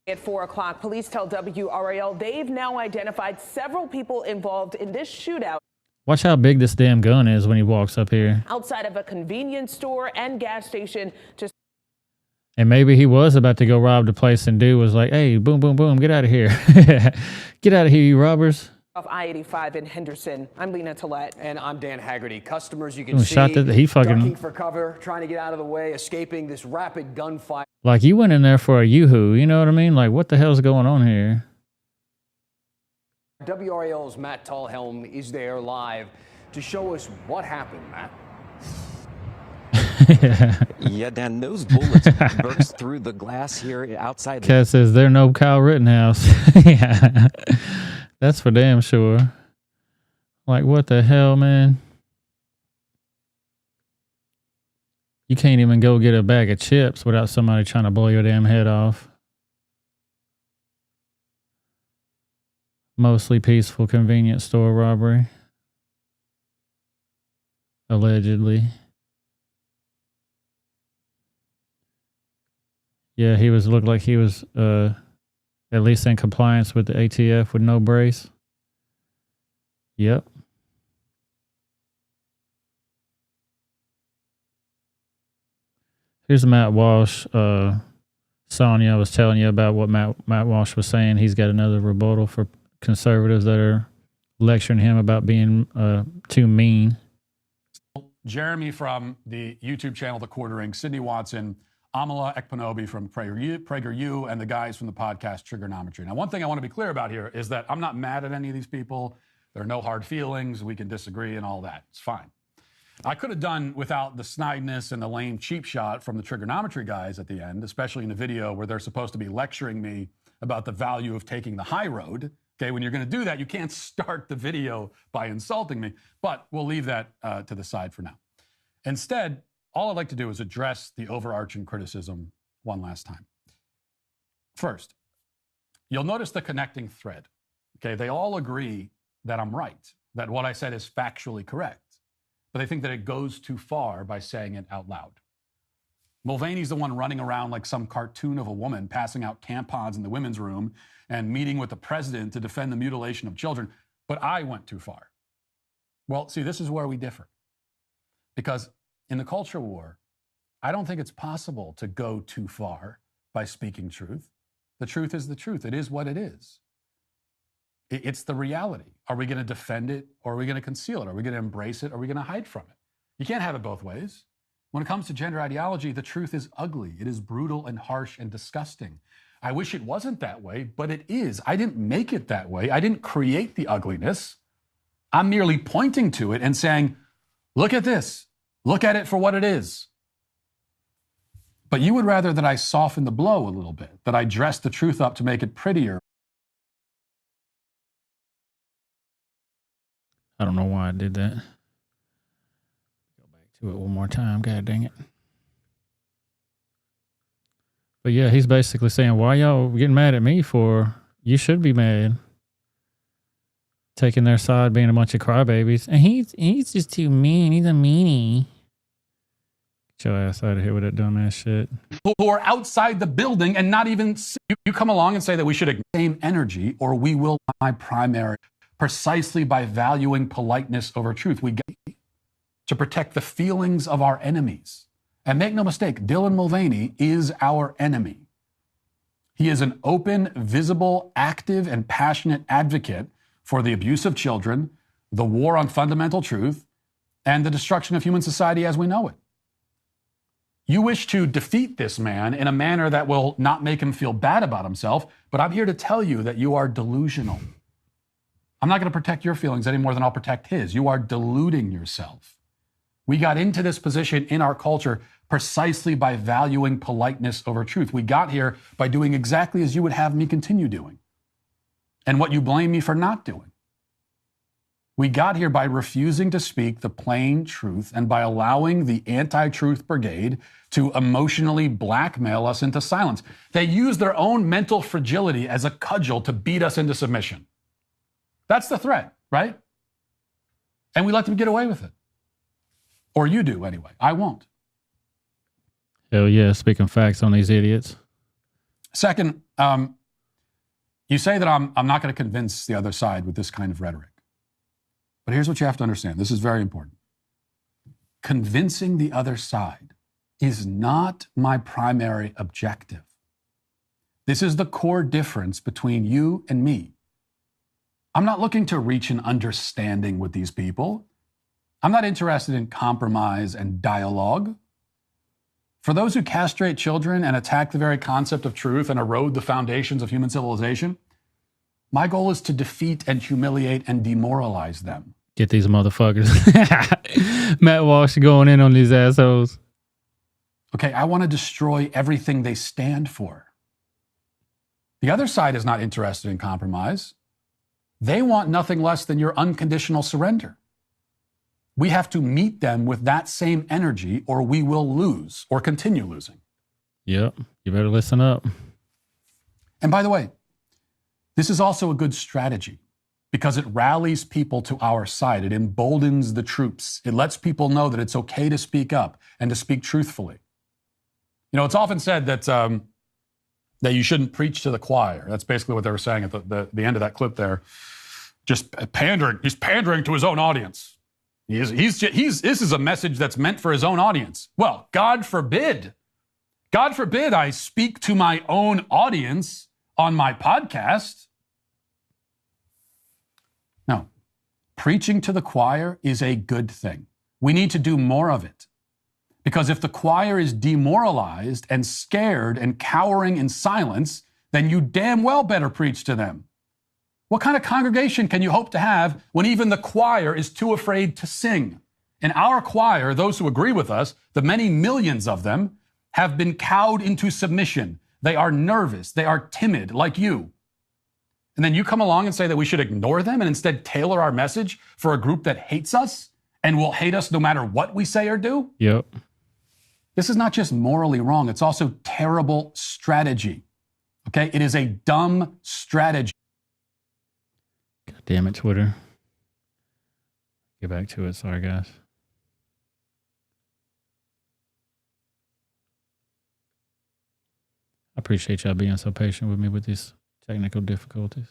At 4 o'clock, police tell WRAL they've now identified several people involved in this shootout. Watch how big this damn gun is when he walks up here. Outside of a convenience store and gas station. Just and maybe he was about to go rob the place and dude was like, hey, boom, boom, boom, get out of here. Get out of here, you robbers. Off I-85 in Henderson. I'm Lena Tillett. And I'm Dan Haggerty. Customers, you can see, he fucking ducking for cover, trying to get out of the way, escaping this rapid gunfire. Like, you went in there for a yoo-hoo, you know what I mean? Like, what the hell's going on here? WRAL's Matt Tallhelm is there live to show us what happened, Matt. Yeah, Dan, those bullets burst through the glass here outside. Kat says, there no Kyle Rittenhouse. Yeah, that's for damn sure. Like, what the hell, man? You can't even go get a bag of chips without somebody trying to blow your damn head off. Mostly peaceful convenience store robbery. Allegedly. Yeah, he looked like he was at least in compliance with the ATF with no brace. Yep. Here's Matt Walsh. Sonia was telling you about what Matt Walsh was saying. He's got another rebuttal for conservatives that are lecturing him about being too mean. Jeremy from the YouTube channel The Quartering, Sydney Watson, Amala Ekpanobi from PragerU, and the guys from the podcast Trigonometry. Now, one thing I want to be clear about here is that I'm not mad at any of these people. There are no hard feelings. We can disagree and all that. It's fine. I could have done without the snideness and the lame cheap shot from the Trigonometry guys at the end, especially in the video where they're supposed to be lecturing me about the value of taking the high road. Okay, when you're going to do that, you can't start the video by insulting me, but we'll leave that to the side for now. Instead, all I'd like to do is address the overarching criticism one last time. First, you'll notice the connecting thread. Okay, they all agree that I'm right, that what I said is factually correct, but they think that it goes too far by saying it out loud. Mulvaney's the one running around like some cartoon of a woman, passing out tampons in the women's room and meeting with the president to defend the mutilation of children, but I went too far. Well, see, this is where we differ. Because in the culture war, I don't think it's possible to go too far by speaking truth. The truth is the truth. It is what it is. It's the reality. Are we going to defend it or are we going to conceal it? Are we going to embrace it or are we going to hide from it? You can't have it both ways. When it comes to gender ideology, the truth is ugly. It is brutal and harsh and disgusting. I wish it wasn't that way, but it is. I didn't make it that way. I didn't create the ugliness. I'm merely pointing to it and saying, look at this. Look at it for what it is. But you would rather that I soften the blow a little bit, that I dress the truth up to make it prettier. I don't know why I did that. Go back to it one more time. God dang it. But yeah, he's basically saying, why y'all getting mad at me for? You should be mad. Taking their side, being a bunch of crybabies. And he's just too mean. He's a meanie. Get your ass out of here with that dumbass shit. Who are outside the building and not even... You come along and say that we should ignore the same energy or we will my primary precisely by valuing politeness over truth. We get to protect the feelings of our enemies. And make no mistake, Dylan Mulvaney is our enemy. He is an open, visible, active, and passionate advocate for the abuse of children, the war on fundamental truth, and the destruction of human society as we know it. You wish to defeat this man in a manner that will not make him feel bad about himself, but I'm here to tell you that you are delusional. I'm not going to protect your feelings any more than I'll protect his. You are deluding yourself. We got into this position in our culture precisely by valuing politeness over truth. We got here by doing exactly as you would have me continue doing, and what you blame me for not doing. We got here by refusing to speak the plain truth and by allowing the anti-truth brigade to emotionally blackmail us into silence. They use their own mental fragility as a cudgel to beat us into submission. That's the threat, right? And we let them get away with it. Or you do, anyway. I won't. Hell yeah, speaking facts on these idiots. Second, you say that I'm not going to convince the other side with this kind of rhetoric. But here's what you have to understand. This is very important. Convincing the other side is not my primary objective. This is the core difference between you and me. I'm not looking to reach an understanding with these people. I'm not interested in compromise and dialogue. For those who castrate children and attack the very concept of truth and erode the foundations of human civilization, my goal is to defeat and humiliate and demoralize them. Get these motherfuckers. Matt Walsh going in on these assholes. Okay, I want to destroy everything they stand for. The other side is not interested in compromise. They want nothing less than your unconditional surrender. We have to meet them with that same energy or we will lose or continue losing. Yep, you better listen up. And by the way, this is also a good strategy because it rallies people to our side. It emboldens the troops. It lets people know that it's okay to speak up and to speak truthfully. You know, it's often said that that you shouldn't preach to the choir. That's basically what they were saying at the end of that clip there. Just pandering. He's pandering to his own audience. This is a message that's meant for his own audience. Well, God forbid I speak to my own audience on my podcast. No, preaching to the choir is a good thing. We need to do more of it. Because if the choir is demoralized and scared and cowering in silence, then you damn well better preach to them. What kind of congregation can you hope to have when even the choir is too afraid to sing? In our choir, those who agree with us, the many millions of them, have been cowed into submission. They are nervous. They are timid, like you. And then you come along and say that we should ignore them and instead tailor our message for a group that hates us and will hate us no matter what we say or do? Yep. This is not just morally wrong. It's also terrible strategy. Okay? It is a dumb strategy. God damn it, Twitter. Get back to it. Sorry, guys. I appreciate y'all being so patient with me with these technical difficulties.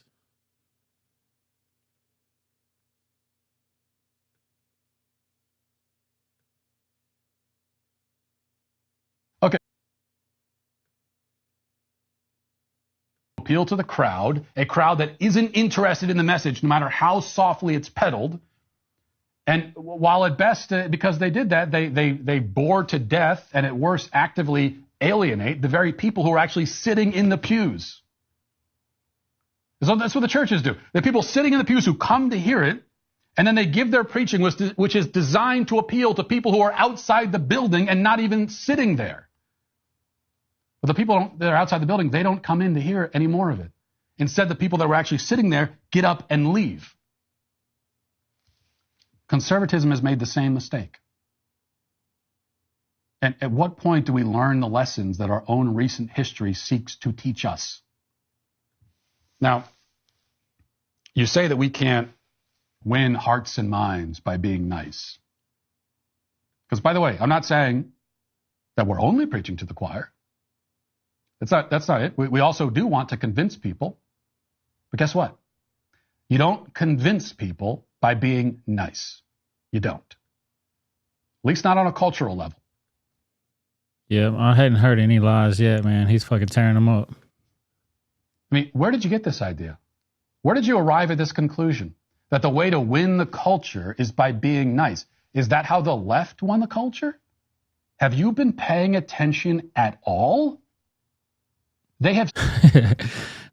Okay. Appeal to the crowd, a crowd that isn't interested in the message, no matter how softly it's peddled. And while at best, because they did that, they bore to death and at worst actively alienate the very people who are actually sitting in the pews. So that's what the churches do. The people sitting in the pews who come to hear it, and then they give their preaching, which is designed to appeal to people who are outside the building and not even sitting there. But the people that are outside the building, they don't come in to hear any more of it. Instead, the people that were actually sitting there get up and leave. Conservatism has made the same mistake. And at what point do we learn the lessons that our own recent history seeks to teach us? Now, you say that we can't win hearts and minds by being nice. Because, by the way, I'm not saying that we're only preaching to the choir. That's not it. We also do want to convince people. But guess what? You don't convince people by being nice. You don't. At least not on a cultural level. Yeah, I hadn't heard any lies yet, man. He's fucking tearing them up. I mean, where did you get this idea? Where did you arrive at this conclusion? That the way to win the culture is by being nice. Is that how the left won the culture? Have you been paying attention at all? They have...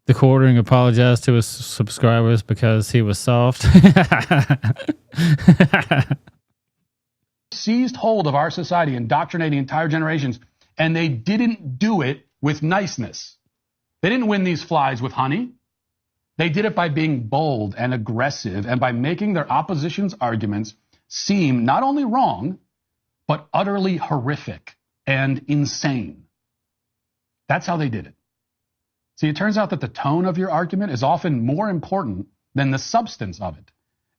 The quartering apologized to his subscribers because he was soft. Seized hold of our society, indoctrinating entire generations, and they didn't do it with niceness. They didn't win these flies with honey. They did it by being bold and aggressive and by making their opposition's arguments seem not only wrong, but utterly horrific and insane. That's how they did it. See, it turns out that the tone of your argument is often more important than the substance of it.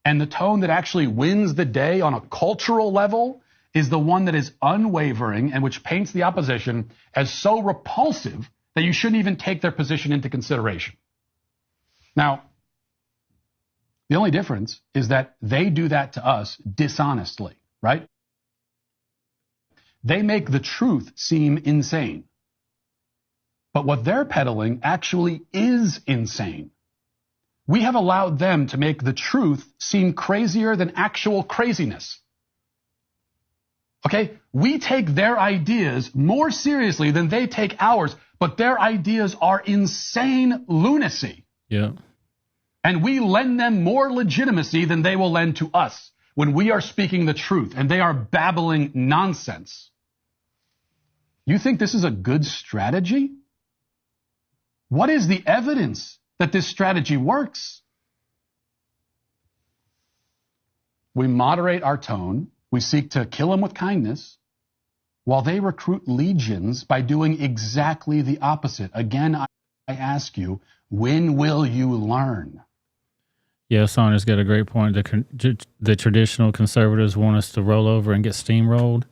And the tone that actually wins the day on a cultural level is the one that is unwavering and which paints the opposition as so repulsive that you shouldn't even take their position into consideration. Now, the only difference is that they do that to us dishonestly, right? They make the truth seem insane. But what they're peddling actually is insane. We have allowed them to make the truth seem crazier than actual craziness. Okay? We take their ideas more seriously than they take ours, but their ideas are insane lunacy. Yeah. And we lend them more legitimacy than they will lend to us when we are speaking the truth and they are babbling nonsense. You think this is a good strategy? What is the evidence that this strategy works? We moderate our tone. We seek to kill them with kindness, while they recruit legions by doing exactly the opposite. Again, I ask you, when will you learn? Yeah, Saunders got a great point. The traditional conservatives want us to roll over and get steamrolled.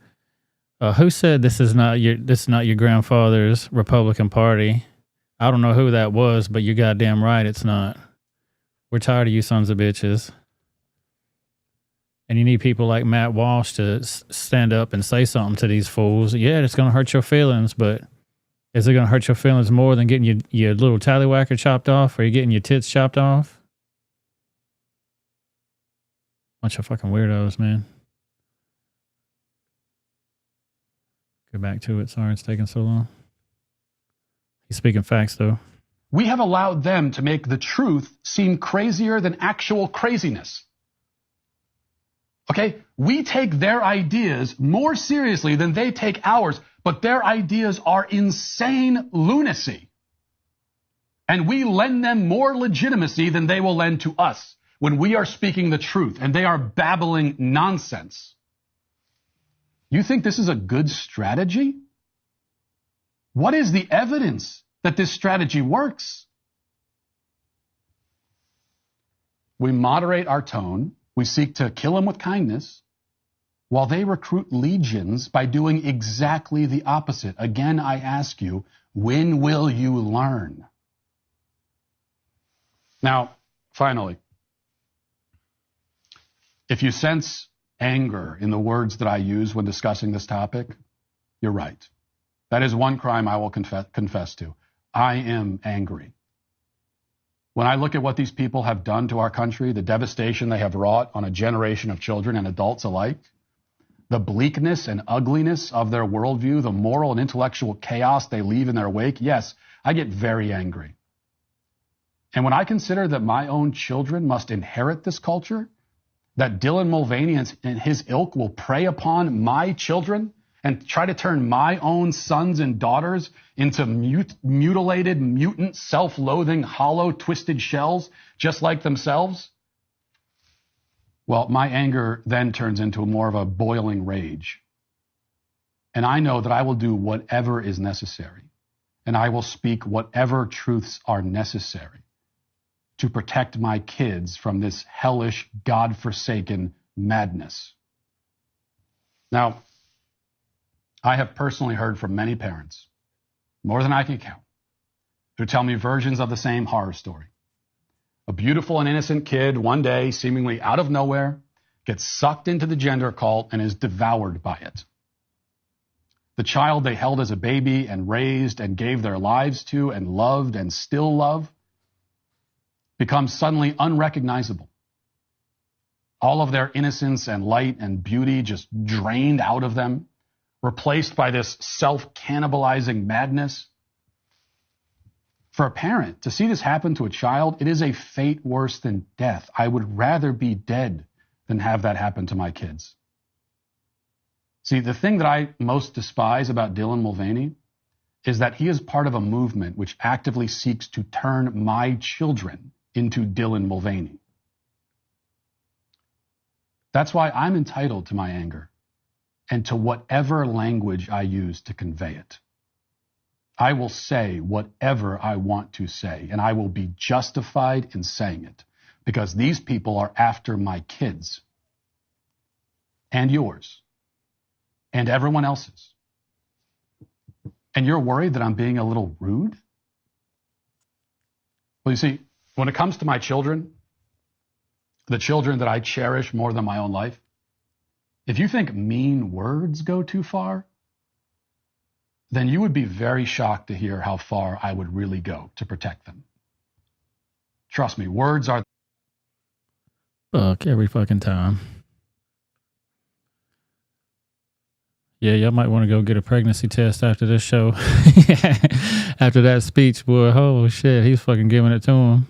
Who said this is not your grandfather's Republican Party? I don't know who that was, but you're goddamn right it's not. We're tired of you sons of bitches. And you need people like Matt Walsh to stand up and say something to these fools. Yeah, it's going to hurt your feelings, but is it going to hurt your feelings more than getting your little tallywhacker chopped off or you getting your tits chopped off? Bunch of fucking weirdos, man. Go back to it. Sorry it's taking so long. He's speaking facts, though. We have allowed them to make the truth seem crazier than actual craziness. Okay? We take their ideas more seriously than they take ours, but their ideas are insane lunacy. And we lend them more legitimacy than they will lend to us when we are speaking the truth and they are babbling nonsense. You think this is a good strategy? What is the evidence that this strategy works? We moderate our tone. We seek to kill them with kindness, while they recruit legions by doing exactly the opposite. Again, I ask you, when will you learn? Now, finally, if you sense anger in the words that I use when discussing this topic, you're right. That is one crime I will confess to. I am angry. When I look at what these people have done to our country, the devastation they have wrought on a generation of children and adults alike, the bleakness and ugliness of their worldview, the moral and intellectual chaos they leave in their wake, yes, I get very angry. And when I consider that my own children must inherit this culture, that Dylan Mulvaney and his ilk will prey upon my children and try to turn my own sons and daughters into mutilated, mutant, self-loathing, hollow, twisted shells, just like themselves, well, my anger then turns into more of a boiling rage. And I know that I will do whatever is necessary, and I will speak whatever truths are necessary to protect my kids from this hellish, God-forsaken madness. Now, I have personally heard from many parents, more than I can count, who tell me versions of the same horror story. A beautiful and innocent kid, one day, seemingly out of nowhere, gets sucked into the gender cult and is devoured by it. The child they held as a baby and raised and gave their lives to and loved and still love becomes suddenly unrecognizable. All of their innocence and light and beauty just drained out of them, replaced by this self-cannibalizing madness. For a parent, to see this happen to a child, it is a fate worse than death. I would rather be dead than have that happen to my kids. See, the thing that I most despise about Dylan Mulvaney is that he is part of a movement which actively seeks to turn my children into Dylan Mulvaney. That's why I'm entitled to my anger and to whatever language I use to convey it. I will say whatever I want to say, and I will be justified in saying it, because these people are after my kids and yours and everyone else's. And you're worried that I'm being a little rude? Well, you see, when it comes to my children, the children that I cherish more than my own life, if you think mean words go too far, then you would be very shocked to hear how far I would really go to protect them. Trust me, words are... Fuck every fucking time. Yeah, y'all might want to go get a pregnancy test after this show. After that speech, boy, oh shit, he's fucking giving it to him.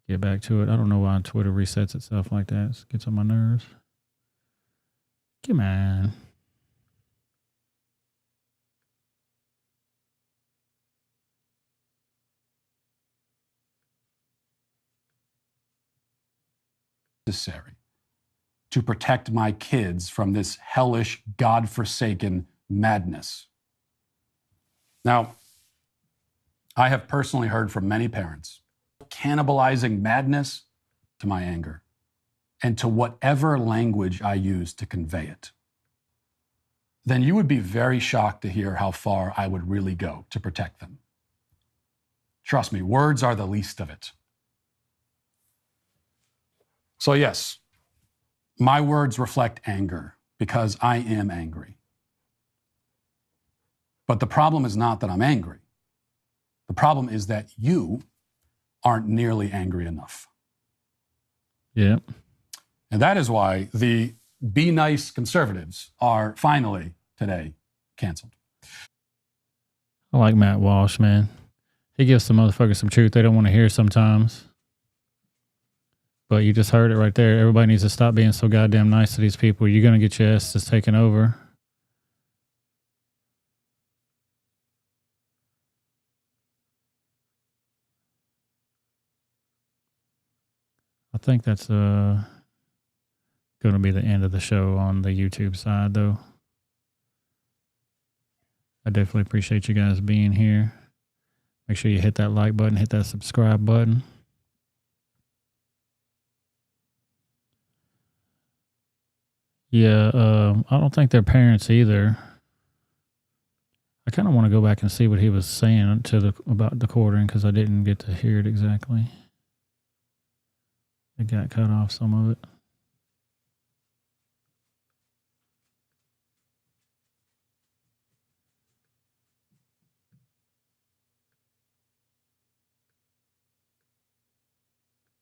Get back to it. I don't know why Twitter resets itself like that. It gets on my nerves. Come on. necessary to protect my kids from this hellish, God-forsaken madness. Now, I have personally heard from many parents cannibalizing madness to my anger and to whatever language I use to convey it, then you would be very shocked to hear how far I would really go to protect them. Trust me, words are the least of it. So yes, my words reflect anger because I am angry. But the problem is not that I'm angry. The problem is that you aren't nearly angry enough. Yeah. And that is why the Be Nice conservatives are finally today canceled. I like Matt Walsh, man. He gives some motherfuckers some truth they don't want to hear sometimes. But you just heard it right there. Everybody needs to stop being so goddamn nice to these people. You're going to get your asses taken over. I think that's going to be the end of the show on the YouTube side, though. I definitely appreciate you guys being here. Make sure you hit that like button, hit that subscribe button. Yeah, I don't think they're parents either. I kind of want to go back and see what he was saying about the quartering because I didn't get to hear it exactly. It got cut off, some of it.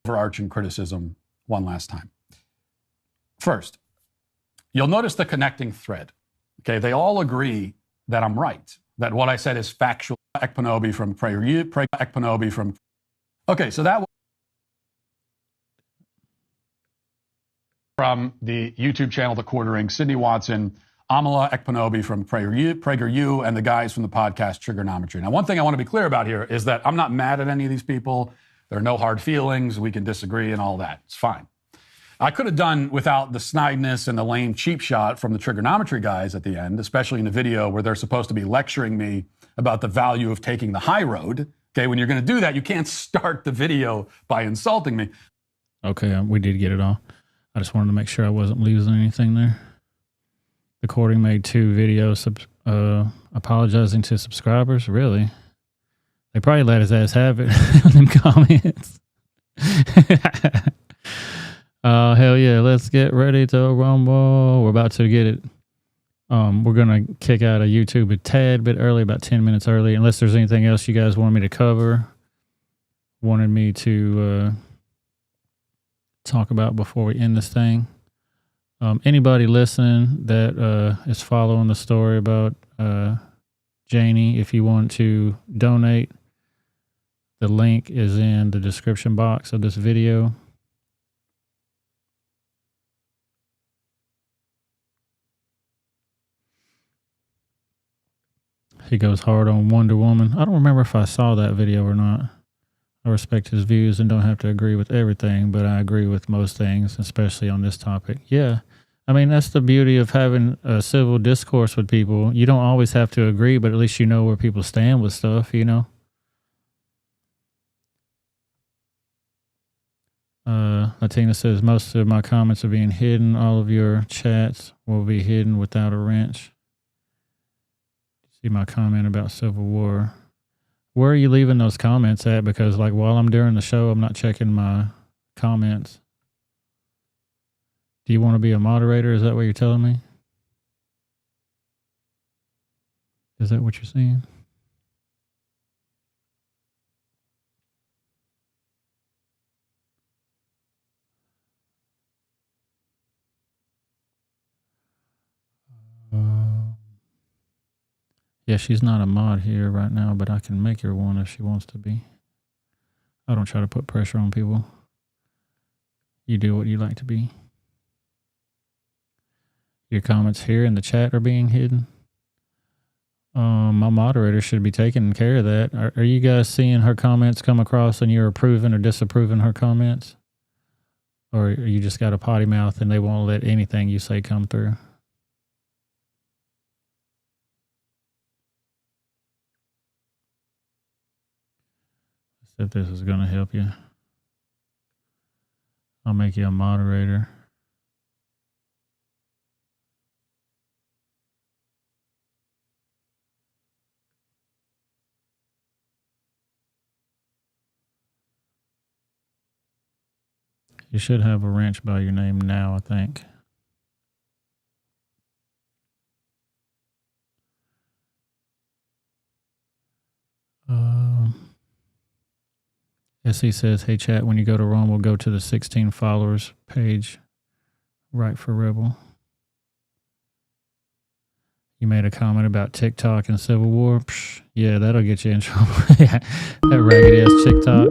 Overarching criticism one last time. First, you'll notice the connecting thread. Okay, they all agree that I'm right, that what I said is factual. Ekpanobi from Ekpanobi from. Okay, so that was from the YouTube channel The Quartering, Sydney Watson, Amala Ekpanobi from PragerU, and the guys from the podcast Trigonometry. Now, one thing I want to be clear about here is that I'm not mad at any of these people. There are no hard feelings. We can disagree and all that. It's fine. I could have done without the snideness and the lame cheap shot from the Trigonometry guys at the end, especially in a video where they're supposed to be lecturing me about the value of taking the high road. Okay, when you're going to do that, you can't start the video by insulting me. Okay, we did get it all. I just wanted to make sure I wasn't losing anything there. The Quartering made 2 videos apologizing to subscribers. Really? They probably let his ass have it in them comments. Hell yeah, let's get ready to rumble. We're about to get it. We're going to kick out of YouTube a tad bit early, about 10 minutes early, unless there's anything else you guys wanted me to cover, wanted me to talk about before we end this thing. Anybody listening that is following the story about Janie, if you want to donate, the link is in the description box of this video. He goes hard on Wonder Woman. I don't remember if I saw that video or not. I respect his views and don't have to agree with everything, but I agree with most things, especially on this topic. Yeah. I mean, that's the beauty of having a civil discourse with people. You don't always have to agree, but at least you know where people stand with stuff, you know? Latina says, most of my comments are being hidden. All of your chats will be hidden without a wrench. See my comment about Civil War. Where are you leaving those comments at? Because like while I'm doing the show, I'm not checking my comments. Do you want to be a moderator? Is that what you're telling me? Is that what you're saying? Yeah, she's not a mod here right now, but I can make her one if she wants to be. I don't try to put pressure on people. You do what you like to be. Your comments here in the chat are being hidden. My moderator should be taking care of that. Are you guys seeing her comments come across and you're approving or disapproving her comments? Or you just got a potty mouth and they won't let anything you say come through? Let's see if this is going to help you. I'll make you a moderator. You should have a ranch by your name now, I think. SC says, hey, chat, when you go to Rome, we'll go to the 16 followers page. Right for Rebel. You made a comment about TikTok and Civil War. Psh, yeah, that'll get you in trouble. Yeah, that raggedy ass TikTok.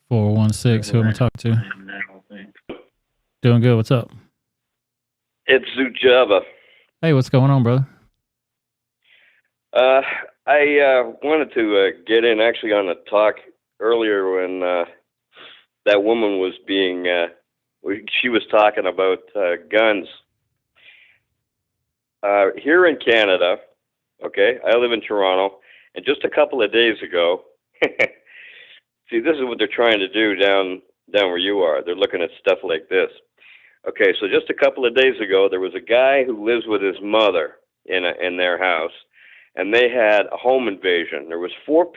416, who am I talking to? Doing good, what's up? It's Zujava. Hey, what's going on, brother? I wanted to get in actually on a talk earlier when that woman was being, she was talking about guns. Here in Canada, okay, I live in Toronto, and just a couple of days ago, see, this is what they're trying to do down where you are. They're looking at stuff like this. Okay, so just a couple of days ago, there was a guy who lives with his mother in their house, and they had a home invasion. There was four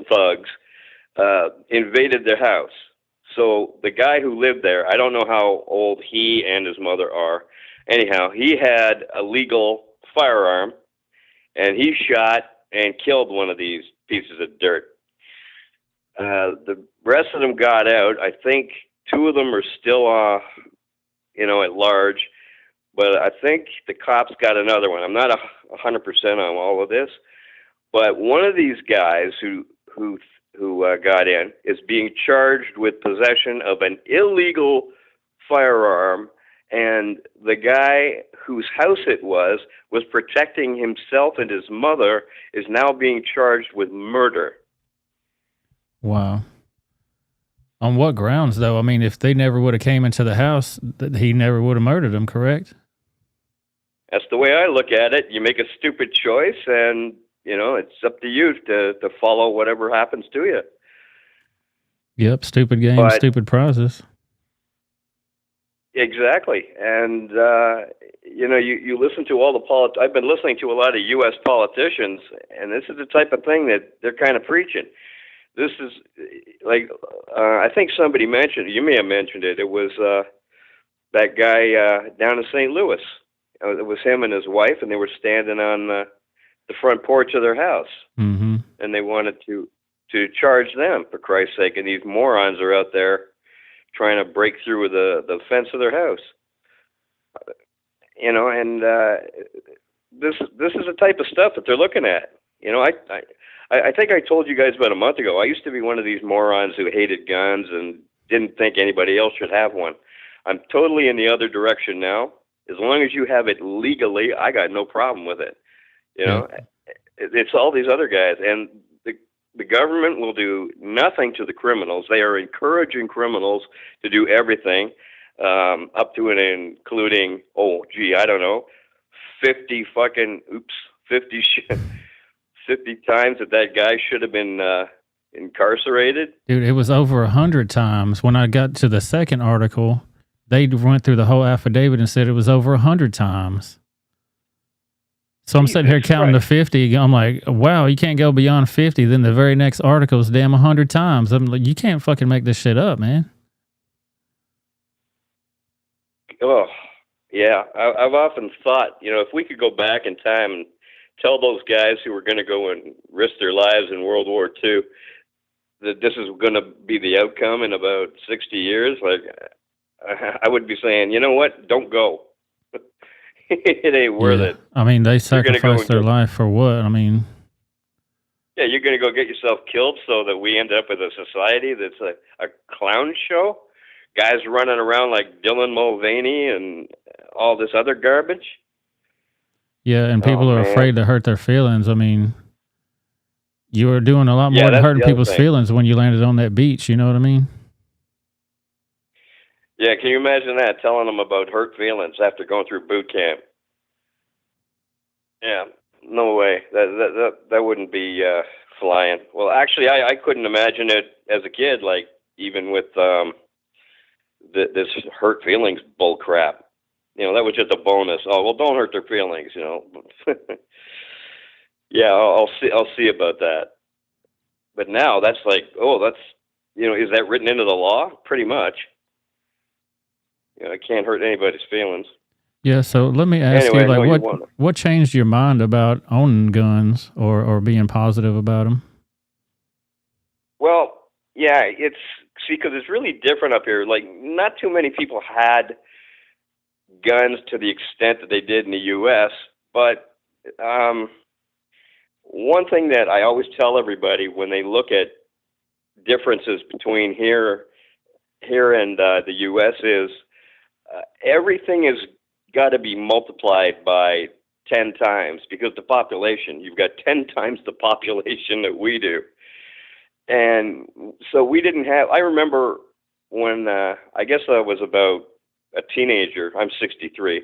thugs, invaded their house. So the guy who lived there, I don't know how old he and his mother are. Anyhow, he had a legal firearm, and he shot and killed one of these pieces of dirt. The rest of them got out. I think two of them are still, at large. But I think the cops got another one. I'm not 100% on all of this, but one of these guys who got in is being charged with possession of an illegal firearm, and the guy whose house it was protecting himself and his mother is now being charged with murder. Wow. On what grounds, though? I mean, if they never would have came into the house, he never would have murdered them, correct? That's the way I look at it. You make a stupid choice, and, it's up to you to follow whatever happens to you. Yep, stupid game, stupid prizes. Exactly. And, you listen to all the I've been listening to a lot of U.S. politicians, and this is the type of thing that they're kind of preaching. This is like, I think somebody mentioned, you may have mentioned it, it was that guy down in St. Louis. It was him and his wife, and they were standing on the front porch of their house. Mm-hmm. And they wanted to charge them, for Christ's sake, and these morons are out there trying to break through the fence of their house. And this is the type of stuff that they're looking at. I think I told you guys about a month ago, I used to be one of these morons who hated guns and didn't think anybody else should have one. I'm totally in the other direction now. As long as you have it legally, I got no problem with it. It's all these other guys, and the government will do nothing to the criminals. They are encouraging criminals to do everything, up to and including, 50 times that guy should have been incarcerated. Dude, it was over 100 times. When I got to the second article, they went through the whole affidavit and said it was over 100 times. So I'm sitting here counting to 50. I'm like, wow, you can't go beyond 50. Then the very next article is damn 100 times. I'm like, you can't fucking make this shit up, man. Oh, yeah. I've often thought, if we could go back in time and tell those guys who were going to go and risk their lives in World War II that this is going to be the outcome in about 60 years, like, I would be saying, you know what? Don't go. It ain't worth it. I mean, they sacrificed their life for what? I mean, yeah, you're going to go get yourself killed so that we end up with a society that's a clown show? Guys running around like Dylan Mulvaney and all this other garbage? Yeah, and people are afraid to hurt their feelings. I mean, you were doing a lot more than hurting people's feelings when you landed on that beach. You know what I mean? Yeah, can you imagine that, telling them about hurt feelings after going through boot camp? Yeah, no way. That wouldn't be flying. Well, actually, I couldn't imagine it as a kid. Like even with this hurt feelings bull crap. You know, that was just a bonus. Oh well, don't hurt their feelings. You know. Yeah, I'll see about that. But now that's like, oh, that's, you know, is that written into the law? Pretty much. You know, I can't hurt anybody's feelings. Yeah, so let me ask Anyway, you, I know like, you wanna- what changed your mind about owning guns or being positive about them? Well, yeah, because it's really different up here. Like, not too many people had guns to the extent that they did in the U.S., but one thing that I always tell everybody when they look at differences between here and the U.S. is everything has got to be multiplied by 10 times because the population, you've got 10 times the population that we do. And so we didn't have, I remember when I guess I was about a teenager, I'm 63,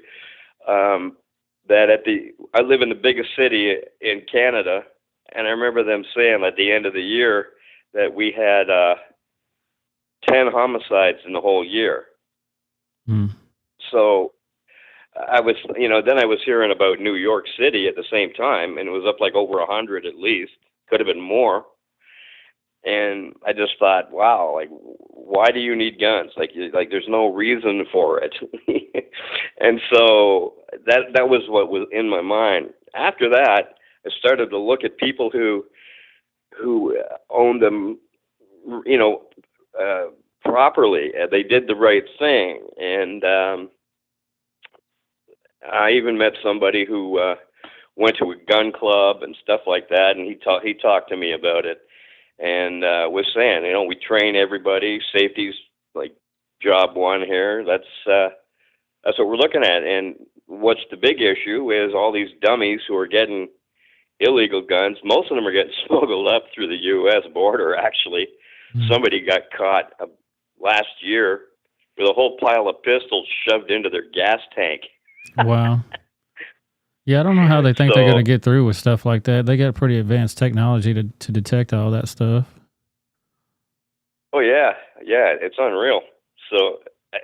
I live in the biggest city in Canada, and I remember them saying at the end of the year that we had 10 homicides in the whole year. So I was, you know, then I was hearing about New York City at the same time, and it was up like over 100 at least, could have been more. And I just thought, wow, like, why do you need guns? Like there's no reason for it. And so that was what was in my mind. After that, I started to look at people who owned them, you know, properly. They did the right thing. And I even met somebody who went to a gun club and stuff like that, and he talked to me about it. And was saying, you know, we train everybody. Safety's like job one here. That's what we're looking at. And what's the big issue is all these dummies who are getting illegal guns. Most of them are getting smuggled up through the U.S. border. Actually, somebody got caught last year with a whole pile of pistols shoved into their gas tank. Wow. Yeah, I don't know how they think they're going to get through with stuff like that. They got pretty advanced technology to detect all that stuff. Oh, yeah, it's unreal. So,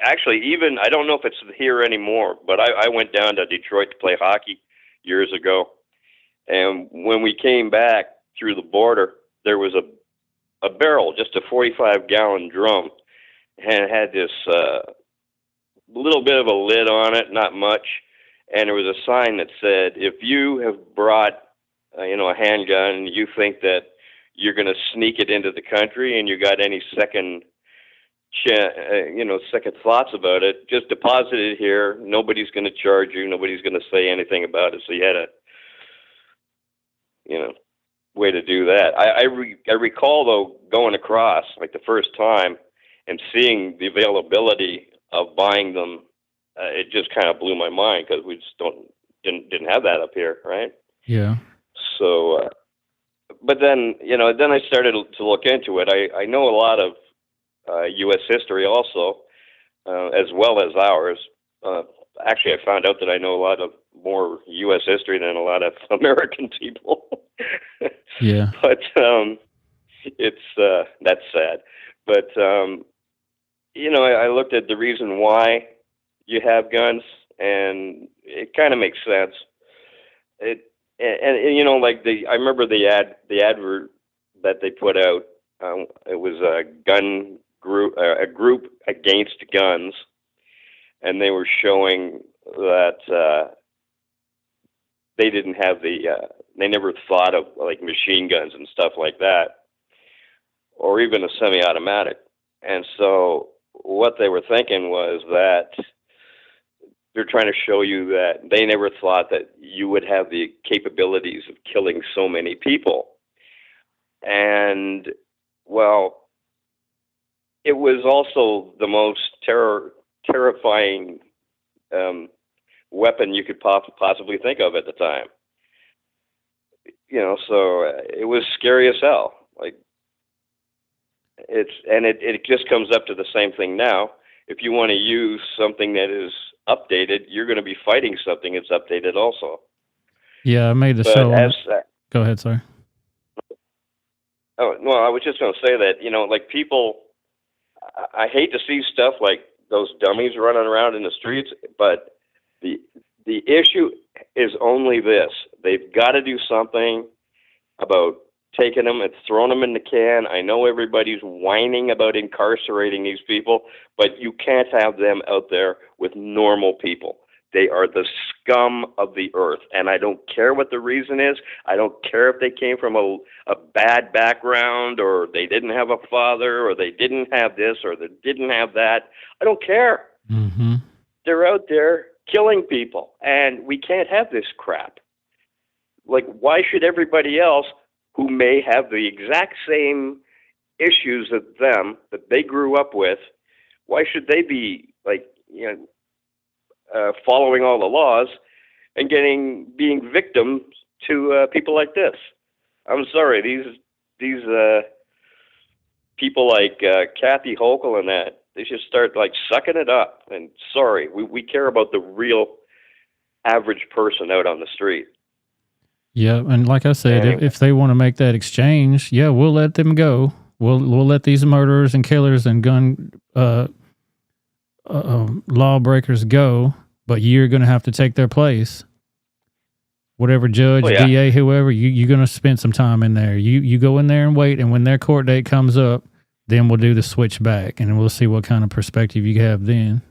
actually, even, I don't know if it's here anymore, but I went down to Detroit to play hockey years ago. And when we came back through the border, there was a barrel, just a 45-gallon drum, and it had this little bit of a lid on it, not much. And there was a sign that said, if you have brought, a handgun and you think that you're going to sneak it into the country and you got any second thoughts about it, just deposit it here. Nobody's going to charge you. Nobody's going to say anything about it. So you had a, way to do that. I recall, though, going across, like the first time, and seeing the availability of buying them. It just kind of blew my mind because we just didn't have that up here, right? Yeah. So, but then then I started to look into it. I know a lot of U.S. history also, as well as ours. Actually, I found out that I know a lot of more U.S. history than a lot of American people. Yeah. But it's that's sad. But I looked at the reason why you have guns, and it kind of makes sense. I remember the advert that they put out. It was a group against guns, and they were showing that they didn't have they never thought of like machine guns and stuff like that, or even a semi-automatic. And so what they were thinking was that they're trying to show you that they never thought that you would have the capabilities of killing so many people. And, well, it was also the most terrifying weapon you could possibly think of at the time. So it was scary as hell. Like, it just comes up to the same thing now. If you want to use something that is updated, you're going to be fighting something that's updated also. Yeah, I made the But show. as Go ahead, sir. oh well, I was just going to say that like people, I hate to see stuff like those dummies running around in the streets, but the issue is only this: they've got to do something about taking them and throwing them in the can. I know everybody's whining about incarcerating these people, but you can't have them out there with normal people. They are the scum of the earth, and I don't care what the reason is. I don't care if they came from a bad background, or they didn't have a father, or they didn't have this, or they didn't have that. I don't care. Mm-hmm. They're out there killing people, and we can't have this crap. Like, why should everybody else who may have the exact same issues as them that they grew up with, why should they be following all the laws and being victims to people like this? I'm sorry, these people like Kathy Hochul and that, they should start sucking it up. And sorry, we care about the real average person out on the street. Yeah, and like I said, if they want to make that exchange, yeah, we'll let them go. We'll let these murderers and killers and gun lawbreakers go, but you're going to have to take their place. Whatever judge, DA, whoever, you're going to spend some time in there. You go in there and wait, and when their court date comes up, then we'll do the switch back, and we'll see what kind of perspective you have then.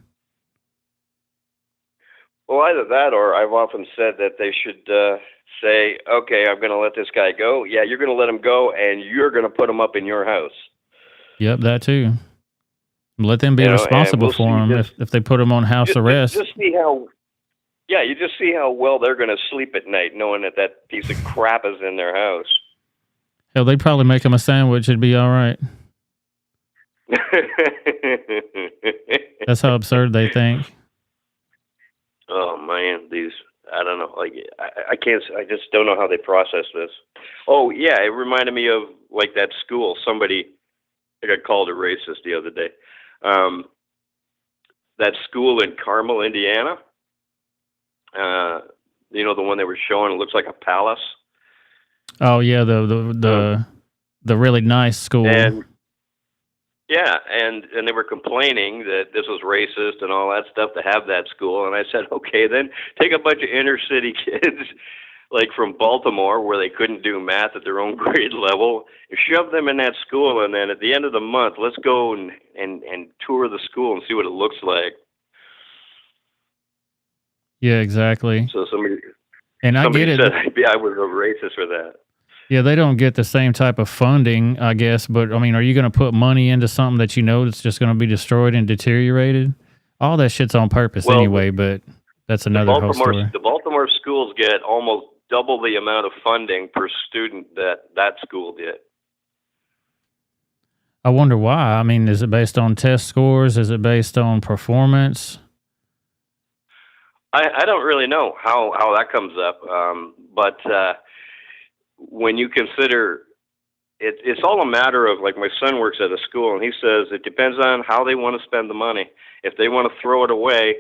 Well, either that, or I've often said that they should say, okay, I'm going to let this guy go. Yeah, you're going to let him go, and you're going to put him up in your house. Yep, that too. Let them be responsible for him if they put him on house arrest. Just see how, you just see how well they're going to sleep at night, knowing that piece of crap is in their house. Hell, they'd probably make him a sandwich. It'd be all right. That's how absurd they think. Oh man, I don't know. I can't. I just don't know how they process this. Oh yeah, it reminded me of that school. Somebody, I got called a racist the other day. That school in Carmel, Indiana. The one they were showing. It looks like a palace. Oh yeah, the really nice school. And they were complaining that this was racist and all that stuff to have that school. And I said, okay, then take a bunch of inner city kids from Baltimore where they couldn't do math at their own grade level, shove them in that school, and then at the end of the month, let's go and tour the school and see what it looks like. Yeah, exactly. So somebody get it. Said I was a racist for that. Yeah, they don't get the same type of funding, I guess. But, I mean, are you going to put money into something that you know that's just going to be destroyed and deteriorated? All that shit's on purpose anyway, but that's another whole story. The Baltimore schools get almost double the amount of funding per student that school did. I wonder why. I mean, is it based on test scores? Is it based on performance? I don't really know how that comes up, but when you consider it's all a matter of, my son works at a school, and he says it depends on how they want to spend the money. If they want to throw it away,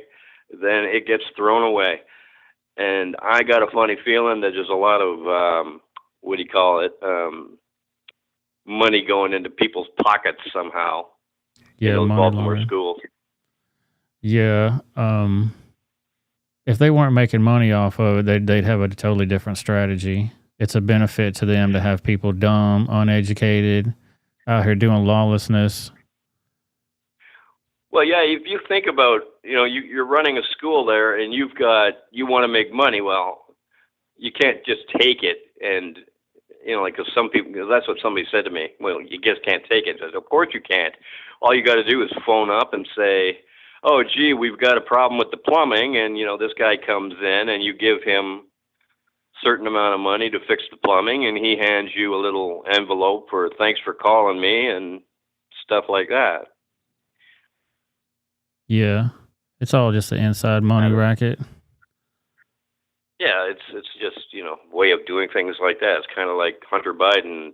then it gets thrown away. And I got a funny feeling that there's a lot of money going into people's pockets somehow. Yeah, in those money Baltimore laundering. schools. Yeah. If they weren't making money off of it, they'd have a totally different strategy. It's a benefit to them to have people dumb, uneducated, out here doing lawlessness. Well, yeah, if you think about, you're running a school there and you want to make money. Well, you can't just take it and, because some people, that's what somebody said to me. Well, you just can't take it. I said, of course you can't. All you got to do is phone up and say, oh, gee, we've got a problem with the plumbing. And, this guy comes in and you give him certain amount of money to fix the plumbing, and he hands you a little envelope for thanks for calling me and stuff like that. Yeah, it's all just an inside money racket. Yeah, it's just way of doing things like that. It's kind of like Hunter Biden.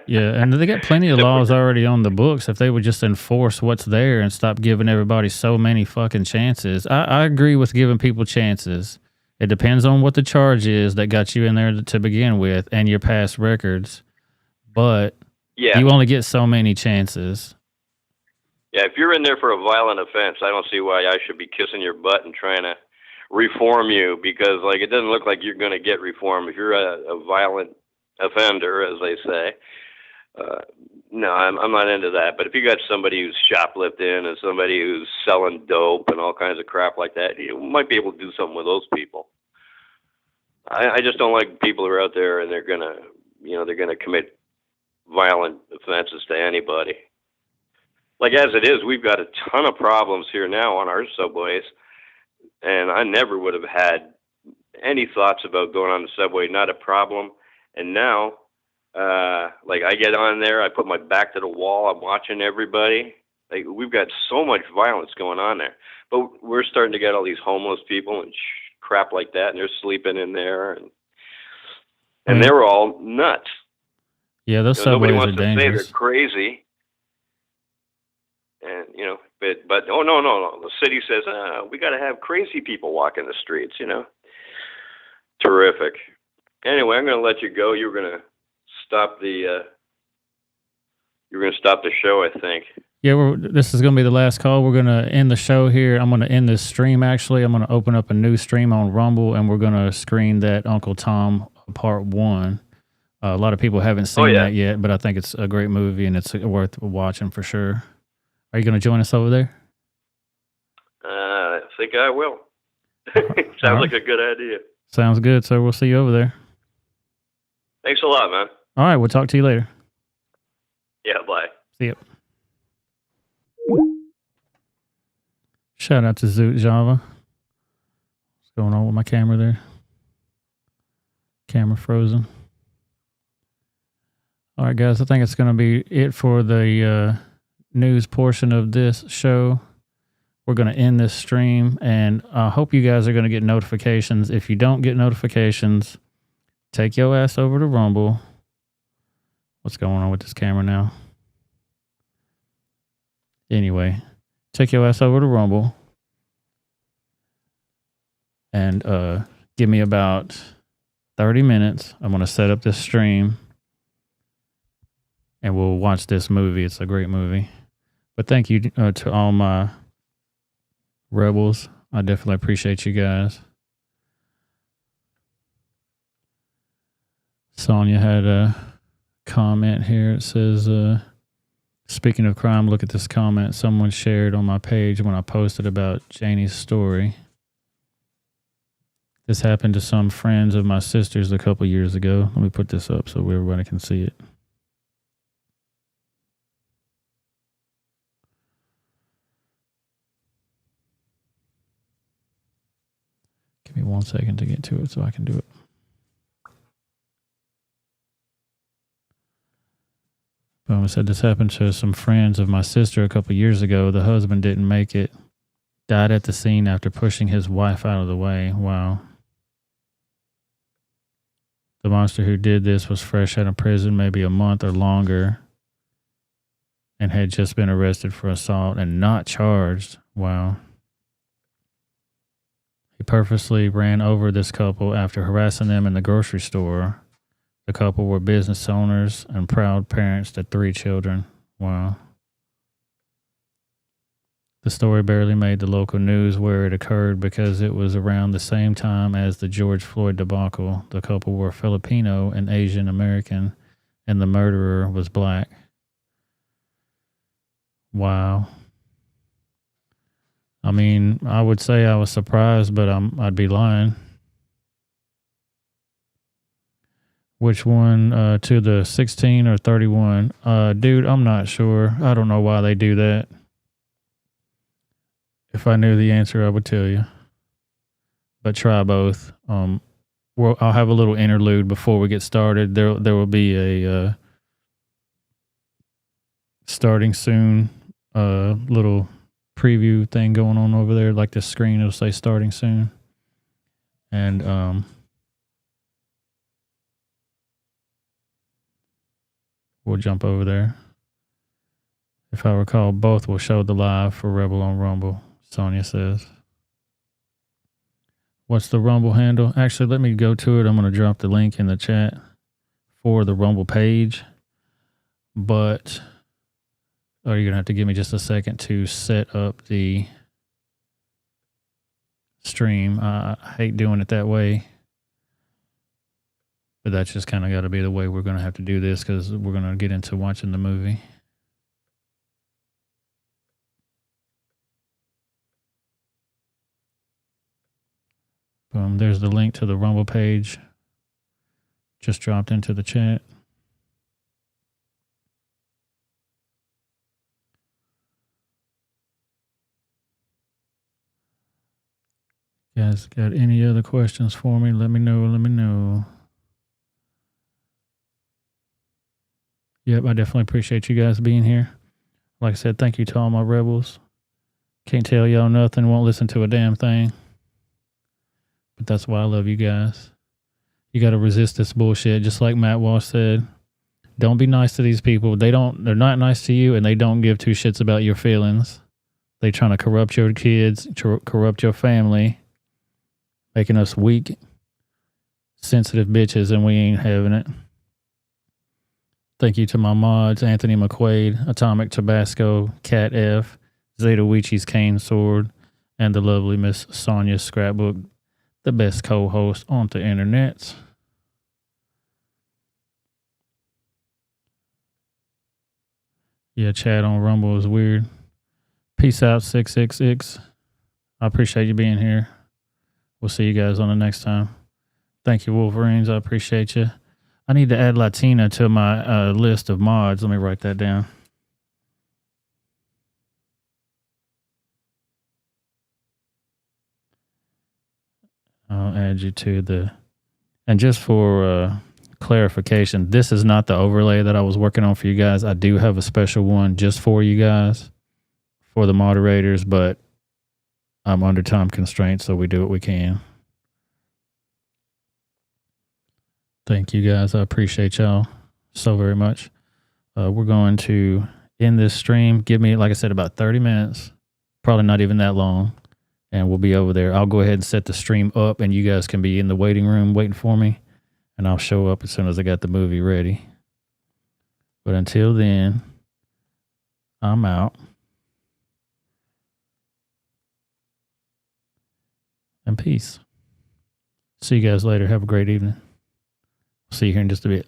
Yeah, and they got plenty of laws already on the books. If they would just enforce what's there and stop giving everybody so many fucking chances. I agree with giving people chances. It depends on what the charge is that got you in there to begin with and your past records. But Yeah. you only get so many chances. Yeah, if you're in there for a violent offense, I don't see why I should be kissing your butt and trying to reform you, because like it doesn't look like you're going to get reform if you're a violent offender, as they say. No, I'm not into that. But if you got somebody who's shoplifting and somebody who's selling dope and all kinds of crap like that, you might be able to do something with those people. I just don't like people who are out there and they're gonna commit violent offenses to anybody. Like as it is, we've got a ton of problems here now on our subways, and I never would have had any thoughts about going on the subway. Not a problem. And now, like I get on there, I put my back to the wall, I'm watching everybody. Like we've got so much violence going on there, but we're starting to get all these homeless people and crap like that, and they're sleeping in there, and they're all nuts. Yeah, those Nobody subways wants are to say dangerous. they're crazy, and but oh no, the city says we got to have crazy people walking the streets. Terrific. Anyway, I'm going to let you go. You were going to stop the show, I think. Yeah, this is going to be the last call. We're going to end the show here. I'm going to end this stream, actually. I'm going to open up a new stream on Rumble, and we're going to screen that Uncle Tom Part 1. A lot of people haven't seen that yet, but I think it's a great movie, and it's worth watching for sure. Are you going to join us over there? I think I will. Sounds like a good idea. Sounds good, so we'll see you over there. Thanks a lot, man. All right, we'll talk to you later. Yeah, bye. See you. Shout out to Zoot Java. What's going on with my camera there? Camera frozen. All right, guys, I think it's going to be it for the news portion of this show. We're going to end this stream, and I hope you guys are going to get notifications. If you don't get notifications, take your ass over to Rumble. What's going on with this camera now? Anyway, take your ass over to Rumble and give me about 30 minutes. I'm going to set up this stream and we'll watch this movie. It's a great movie. But thank you to all my rebels. I definitely appreciate you guys. Sonia had a comment here. It says, speaking of crime, look at this comment someone shared on my page when I posted about Janie's story. This happened to some friends of my sister's a couple years ago. Let me put this up so everybody can see it. Give me 1 second to get to it so I can do it. Boom, it said this happened to some friends of my sister a couple years ago. The husband didn't make it. Died at the scene after pushing his wife out of the way. Wow. The monster who did this was fresh out of prison, maybe a month or longer, and had just been arrested for assault and not charged. Wow. He purposely ran over this couple after harassing them in the grocery store. The couple were business owners and proud parents to 3 children. Wow. The story barely made the local news where it occurred because it was around the same time as the George Floyd debacle. The couple were Filipino and Asian American, and the murderer was black. Wow. I mean, I would say I was surprised, but I'd be lying. Which one, to the 16 or 31? Dude, I'm not sure. I don't know why they do that. If I knew the answer, I would tell you. But try both. Well, I'll have a little interlude before we get started. There will be a starting soon little preview thing going on over there. Like this screen, it'll say starting soon. And we'll jump over there. If I recall, both will show the live for Rebel on Rumble, Sonia says. What's the Rumble handle? Actually, let me go to it. I'm going to drop the link in the chat for the Rumble page. But, you're going to have to give me just a second to set up the stream. I hate doing it that way. But that's just kind of got to be the way we're going to have to do this because we're going to get into watching the movie. Boom, there's the link to the Rumble page. Just dropped into the chat. You guys got any other questions for me? Let me know. Yep, I definitely appreciate you guys being here. Like I said, thank you to all my rebels. Can't tell y'all nothing, won't listen to a damn thing. But that's why I love you guys. You got to resist this bullshit. Just like Matt Walsh said, don't be nice to these people. They're not nice to you, and they don't give two shits about your feelings. They trying to corrupt your kids, corrupt your family, making us weak, sensitive bitches, and we ain't having it. Thank you to my mods, Anthony McQuaid, Atomic Tabasco, Cat F, Zeta Weechi's Cane Sword, and the lovely Miss Sonia Scrapbook, the best co-host on the internet. Yeah, chat on Rumble is weird. Peace out, 666. I appreciate you being here. We'll see you guys on the next time. Thank you, Wolverines. I appreciate you. I need to add Latina to my list of mods. Let me write that down. I'll add you to the... And just for clarification, this is not the overlay that I was working on for you guys. I do have a special one just for you guys, for the moderators, but I'm under time constraints, so we do what we can. Thank you guys. I appreciate y'all so very much. We're going to end this stream. Give me, like I said, about 30 minutes. Probably not even that long. And we'll be over there. I'll go ahead and set the stream up, and you guys can be in the waiting room waiting for me. And I'll show up as soon as I got the movie ready. But until then, I'm out. And peace. See you guys later. Have a great evening. See you here in just a bit.